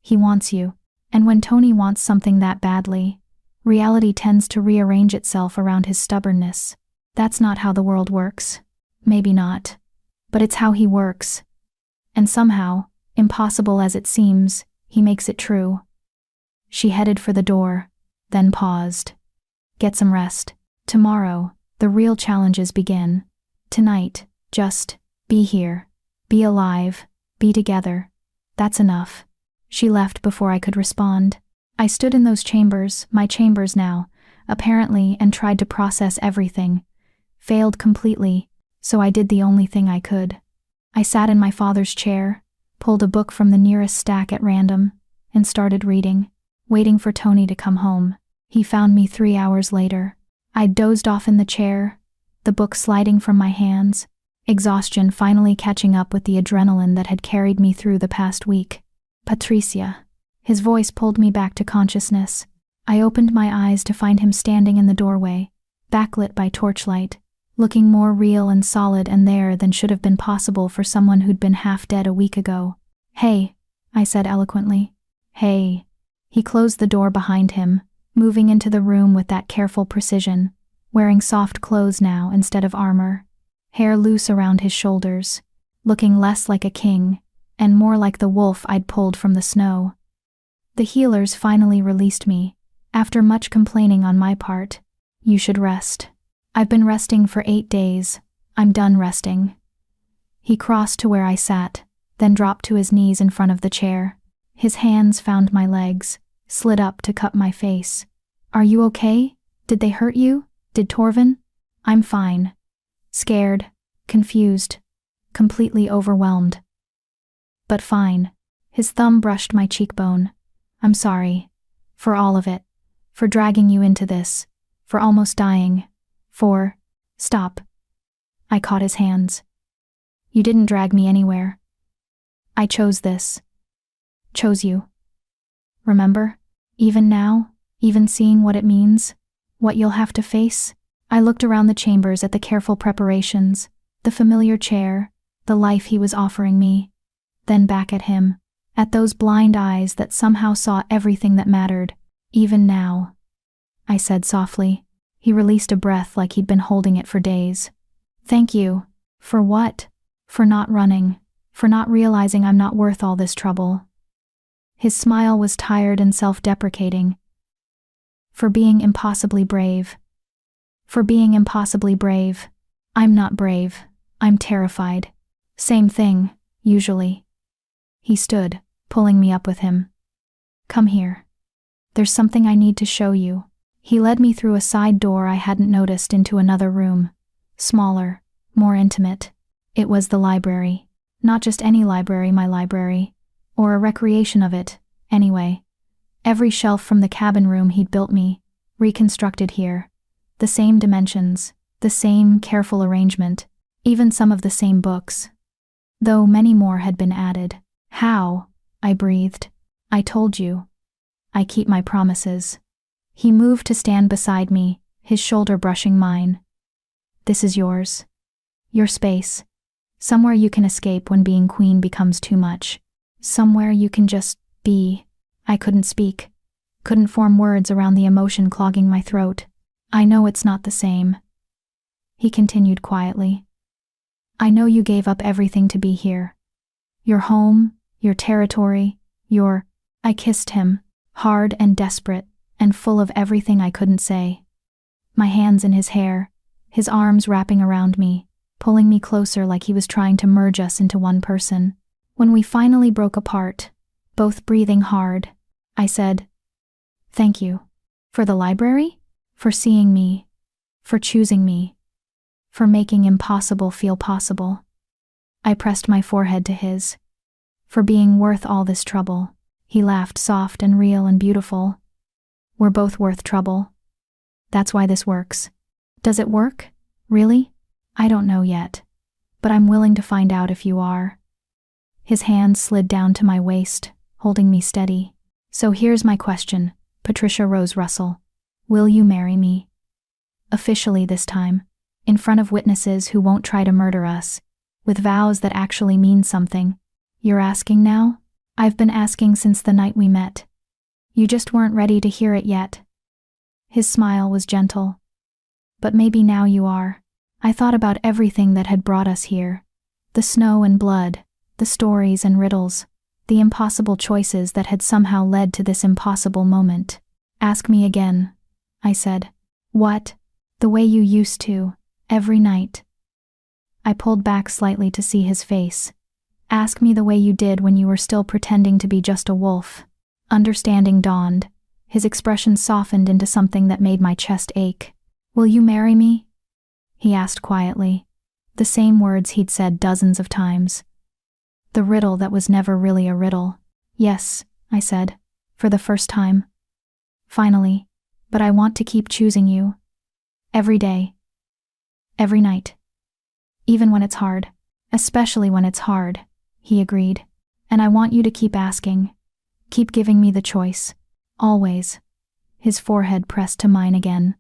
"He wants you. And when Tony wants something that badly, reality tends to rearrange itself around his stubbornness. That's not how the world works. Maybe not. But it's how he works. And somehow, impossible as it seems, he makes it true." She headed for the door, then paused. "Get some rest. Tomorrow, the real challenges begin. Tonight, just be here. Be alive. Be together. That's enough." She left before I could respond. I stood in those chambers, my chambers now, apparently, and tried to process everything. Failed completely, so I did the only thing I could. I sat in my father's chair, pulled a book from the nearest stack at random, and started reading, waiting for Tony to come home. He found me 3 hours later. I'd dozed off in the chair, the book sliding from my hands, exhaustion finally catching up with the adrenaline that had carried me through the past week. "Patricia." His voice pulled me back to consciousness. I opened my eyes to find him standing in the doorway, backlit by torchlight, looking more real and solid and there than should have been possible for someone who'd been half dead a week ago. "Hey," I said eloquently. "Hey." He closed the door behind him, moving into the room with that careful precision, wearing soft clothes now instead of armor, hair loose around his shoulders, looking less like a king, and more like the wolf I'd pulled from the snow. The healers finally released me, after much complaining on my part. "You should rest." "I've been resting for 8 days. I'm done resting." He crossed to where I sat, then dropped to his knees in front of the chair. His hands found my legs, slid up to cup my face. "Are you okay? Did they hurt you? Did Torvin?" "I'm fine." Scared, confused, completely overwhelmed. "But fine." His thumb brushed my cheekbone. "I'm sorry. For all of it. For dragging you into this. For almost dying. For—" "Stop." I caught his hands. "You didn't drag me anywhere. I chose this." chose you. Remember? Even now, even seeing what it means, what you'll have to face? I looked around the chambers at the careful preparations, the familiar chair, the life he was offering me, then back at him, at those blind eyes that somehow saw everything that mattered, even now. I said softly. He released a breath like he'd been holding it for days. Thank you. For what? For not running. For not realizing I'm not worth all this trouble. His smile was tired and self-deprecating. For being impossibly brave. For being impossibly brave. I'm not brave. I'm terrified. Same thing, usually. He stood, pulling me up with him. Come here. There's something I need to show you. He led me through a side door I hadn't noticed into another room. Smaller, more intimate. It was the library. Not just any library, my library. Or a recreation of it, anyway. Every shelf from the cabin room he'd built me, reconstructed here. The same dimensions, the same careful arrangement, even some of the same books. Though many more had been added. How? I breathed. I told you. I keep my promises. He moved to stand beside me, his shoulder brushing mine. This is yours. Your space. Somewhere you can escape when being queen becomes too much. Somewhere you can just be. I couldn't speak. Couldn't form words around the emotion clogging my throat. I know it's not the same. He continued quietly. I know you gave up everything to be here. Your home, your territory, your... I kissed him, hard and desperate, and full of everything I couldn't say. My hands in his hair, his arms wrapping around me, pulling me closer like he was trying to merge us into one person. When we finally broke apart, both breathing hard, I said, thank you. For the library? For seeing me. For choosing me. For making impossible feel possible. I pressed my forehead to his. For being worth all this trouble. He laughed, soft and real and beautiful. We're both worth trouble. That's why this works. Does it work? Really? I don't know yet. But I'm willing to find out if you are. His hand slid down to my waist, holding me steady. So here's my question, Patricia Rose Russell. Will you marry me? Officially this time, in front of witnesses who won't try to murder us, with vows that actually mean something. You're asking now? I've been asking since the night we met. You just weren't ready to hear it yet. His smile was gentle. But maybe now you are. I thought about everything that had brought us here. The snow and blood, the stories and riddles, the impossible choices that had somehow led to this impossible moment. Ask me again, I said. What? The way you used to, every night. I pulled back slightly to see his face. Ask me the way you did when you were still pretending to be just a wolf. Understanding dawned. His expression softened into something that made my chest ache. Will you marry me? He asked quietly. The same words he'd said dozens of times. The riddle that was never really a riddle. Yes, I said, for the first time. Finally, but I want to keep choosing you. Every day. Every night. Even when it's hard. Especially when it's hard, he agreed. And I want you to keep asking. Keep giving me the choice. Always. His forehead pressed to mine again.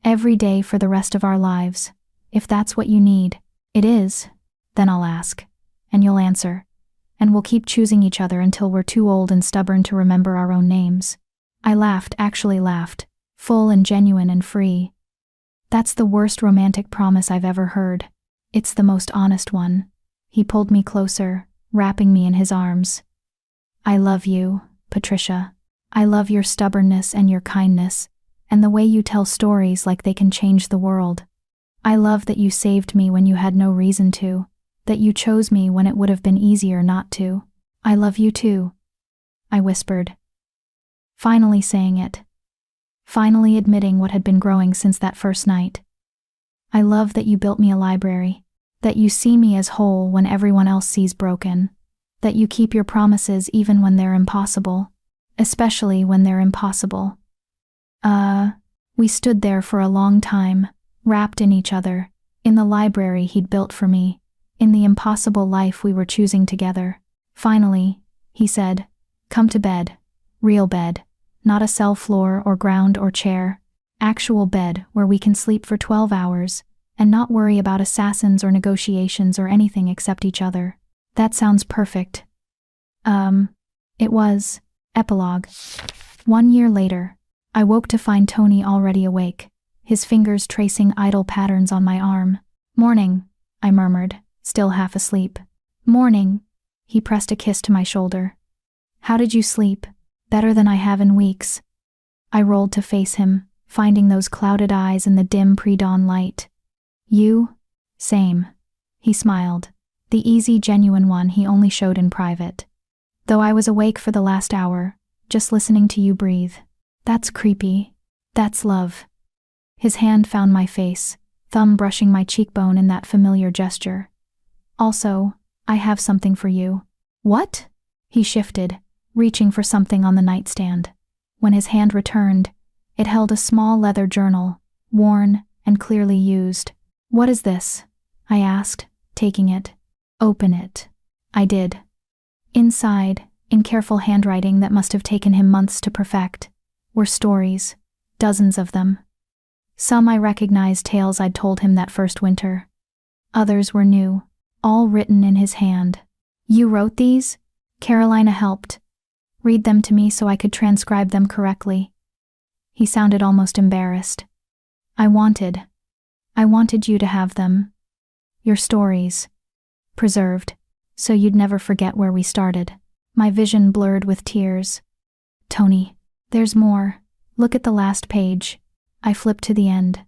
Every day for the rest of our lives. If that's what you need. It is. Then I'll ask. And you'll answer. And we'll keep choosing each other until we're too old and stubborn to remember our own names. I laughed, actually laughed. Full and genuine and free. That's the worst romantic promise I've ever heard. It's the most honest one. He pulled me closer, wrapping me in his arms. I love you, Patricia. I love your stubbornness and your kindness, and the way you tell stories like they can change the world. I love that you saved me when you had no reason to, that you chose me when it would have been easier not to. I love you too, I whispered. Finally saying it. Finally admitting what had been growing since that first night. I love that you built me a library, that you see me as whole when everyone else sees broken, that you keep your promises even when they're impossible, especially when they're impossible. We stood there for a long time, wrapped in each other, in the library he'd built for me, in the impossible life we were choosing together. Finally, he said, Come to bed. Real bed. Not a cell floor or ground or chair. Actual bed where we can sleep for 12 hours and not worry about assassins or negotiations or anything except each other. That sounds perfect. It was. Epilogue. 1 year later, I woke to find Tony already awake, his fingers tracing idle patterns on my arm. "Morning," I murmured, still half asleep. "Morning." He pressed a kiss to my shoulder. "How did you sleep?" "Better than I have in weeks." I rolled to face him, finding those clouded eyes in the dim pre-dawn light. "You?" "Same." He smiled, the easy, genuine one he only showed in private. "Though I was awake for the last hour, just listening to you breathe." "That's creepy. That's love." His hand found my face, thumb brushing my cheekbone in that familiar gesture. "Also, I have something for you." "What?" He shifted, reaching for something on the nightstand. When his hand returned, it held a small leather journal, worn and clearly used. "What is this?" I asked, taking it. "Open it." I did. Inside, in careful handwriting that must have taken him months to perfect, were stories, dozens of them. Some I recognized, tales I'd told him that first winter. Others were new, all written in his hand. "You wrote these?" Carolina helped. "Read them to me so I could transcribe them correctly." He sounded almost embarrassed. I wanted you to have them. Your stories. Preserved, so you'd never forget where we started." My vision blurred with tears. "Tony, there's more. Look at the last page." I flipped to the end.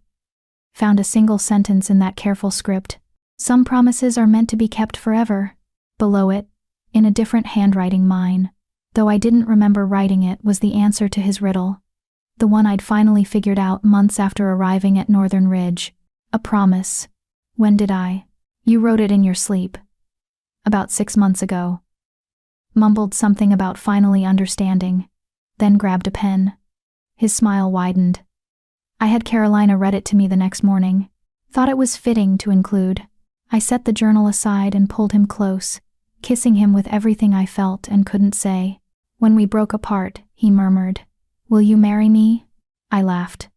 Found a single sentence in that careful script. "Some promises are meant to be kept forever." Below it, in a different handwriting, mine, though I didn't remember writing it, was the answer to his riddle. The one I'd finally figured out months after arriving at Northern Ridge. A promise. When did I? "You wrote it in your sleep." "About 6 months ago." Mumbled something about finally understanding, then grabbed a pen. His smile widened. I had Carolina read it to me the next morning. Thought it was fitting to include. I set the journal aside and pulled him close, kissing him with everything I felt and couldn't say. When we broke apart, he murmured, "Will you marry me?" I laughed.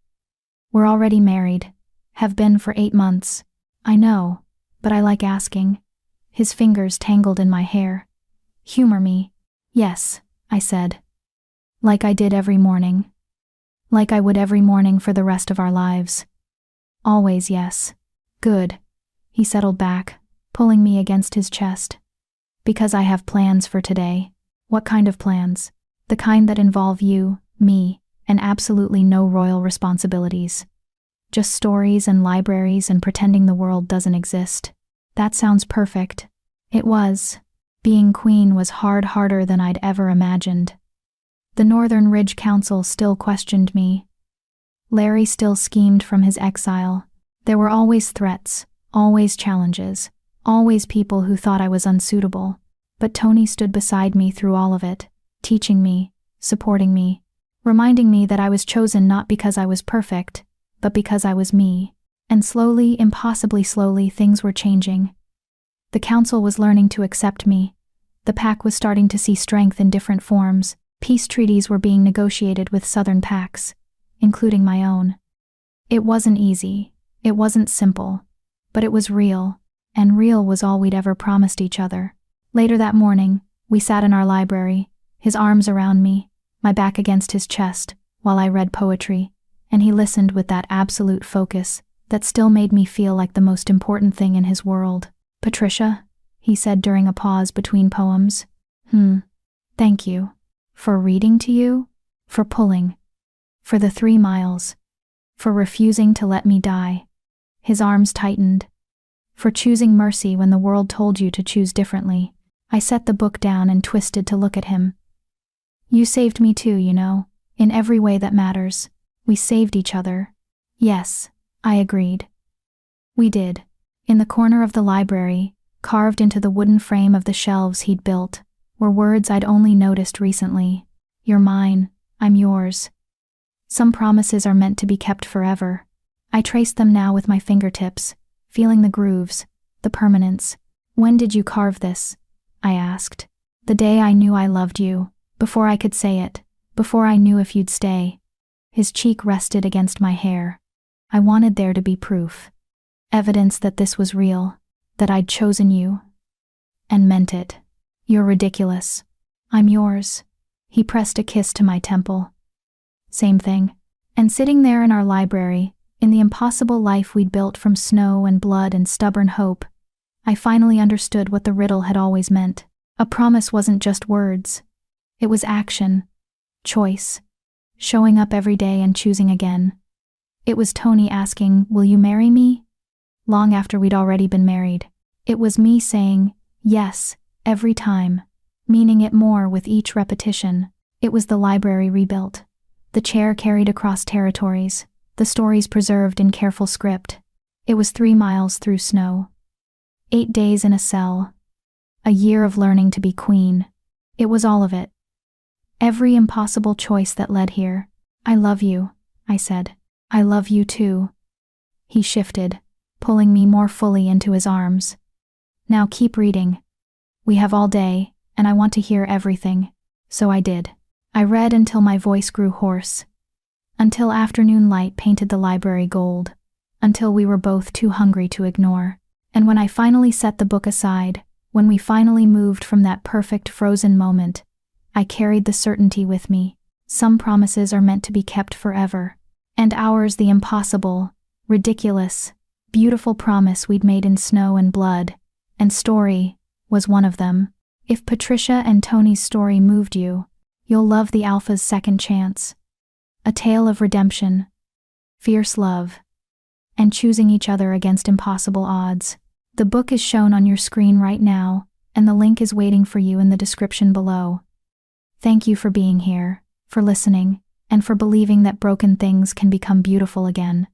"We're already married. Have been for 8 months. I know, but I like asking." His fingers tangled in my hair. "Humor me." "Yes," I said. "Like I did every morning. Like I would every morning for the rest of our lives." "Always yes." "Good." He settled back, pulling me against his chest. "Because I have plans for today." "What kind of plans?" "The kind that involve you, me, and absolutely no royal responsibilities. Just stories and libraries and pretending the world doesn't exist." That sounds perfect. It was. Being queen was harder than I'd ever imagined. The Northern Ridge Council still questioned me. Larry still schemed from his exile. There were always threats, always challenges, always people who thought I was unsuitable. But Tony stood beside me through all of it, teaching me, supporting me, reminding me that I was chosen not because I was perfect, but because I was me. And slowly, impossibly slowly, things were changing. The council was learning to accept me. The pack was starting to see strength in different forms. Peace treaties were being negotiated with southern packs, including my own. It wasn't easy, it wasn't simple, but it was real, and real was all we'd ever promised each other. Later that morning, we sat in our library, his arms around me, my back against his chest, while I read poetry, and he listened with that absolute focus that still made me feel like the most important thing in his world. "Patricia," he said during a pause between poems. Thank you. For reading to you? For pulling. For the 3 miles. For refusing to let me die." His arms tightened. "For choosing mercy when the world told you to choose differently." I set the book down and twisted to look at him. "You saved me too, you know, in every way that matters. We saved each other." "Yes," I agreed. "We did." In the corner of the library, carved into the wooden frame of the shelves he'd built, were words I'd only noticed recently. "You're mine, I'm yours. Some promises are meant to be kept forever." I traced them now with my fingertips, feeling the grooves, the permanence. "When did you carve this?" I asked. "The day I knew I loved you, Before I could say it, before I knew if you'd stay. His cheek rested against my hair. I wanted there to be proof. Evidence that this was real, that I'd chosen you. And meant it. You're ridiculous. I'm yours. He pressed a kiss to my temple. Same thing. And sitting there in our library, in the impossible life we'd built from snow and blood and stubborn hope, I finally understood what the riddle had always meant. A promise wasn't just words. It was action, choice, showing up every day and choosing again. It was Tony asking, "Will you marry me?" long after we'd already been married. It was me saying, yes, every time, meaning it more with each repetition. It was the library rebuilt, the chair carried across territories, the stories preserved in careful script. It was 3 miles through snow. 8 days in a cell. A year of learning to be queen. It was all of it. Every impossible choice that led here. I love you, I said. I love you too. He shifted, pulling me more fully into his arms. Now keep reading. We have all day, and I want to hear everything. So I did. I read until my voice grew hoarse. Until afternoon light painted the library gold. Until we were both too hungry to ignore. And when I finally set the book aside, when we finally moved from that perfect frozen moment, I carried the certainty with me. Some promises are meant to be kept forever. And ours the impossible, ridiculous, beautiful promise we'd made in snow and blood, and story, was one of them. If Patricia and Tony's story moved you, you'll love the Alpha's second chance. A tale of redemption, fierce love, and choosing each other against impossible odds. The book is shown on your screen right now, and the link is waiting for you in the description below. Thank you for being here, for listening, and for believing that broken things can become beautiful again.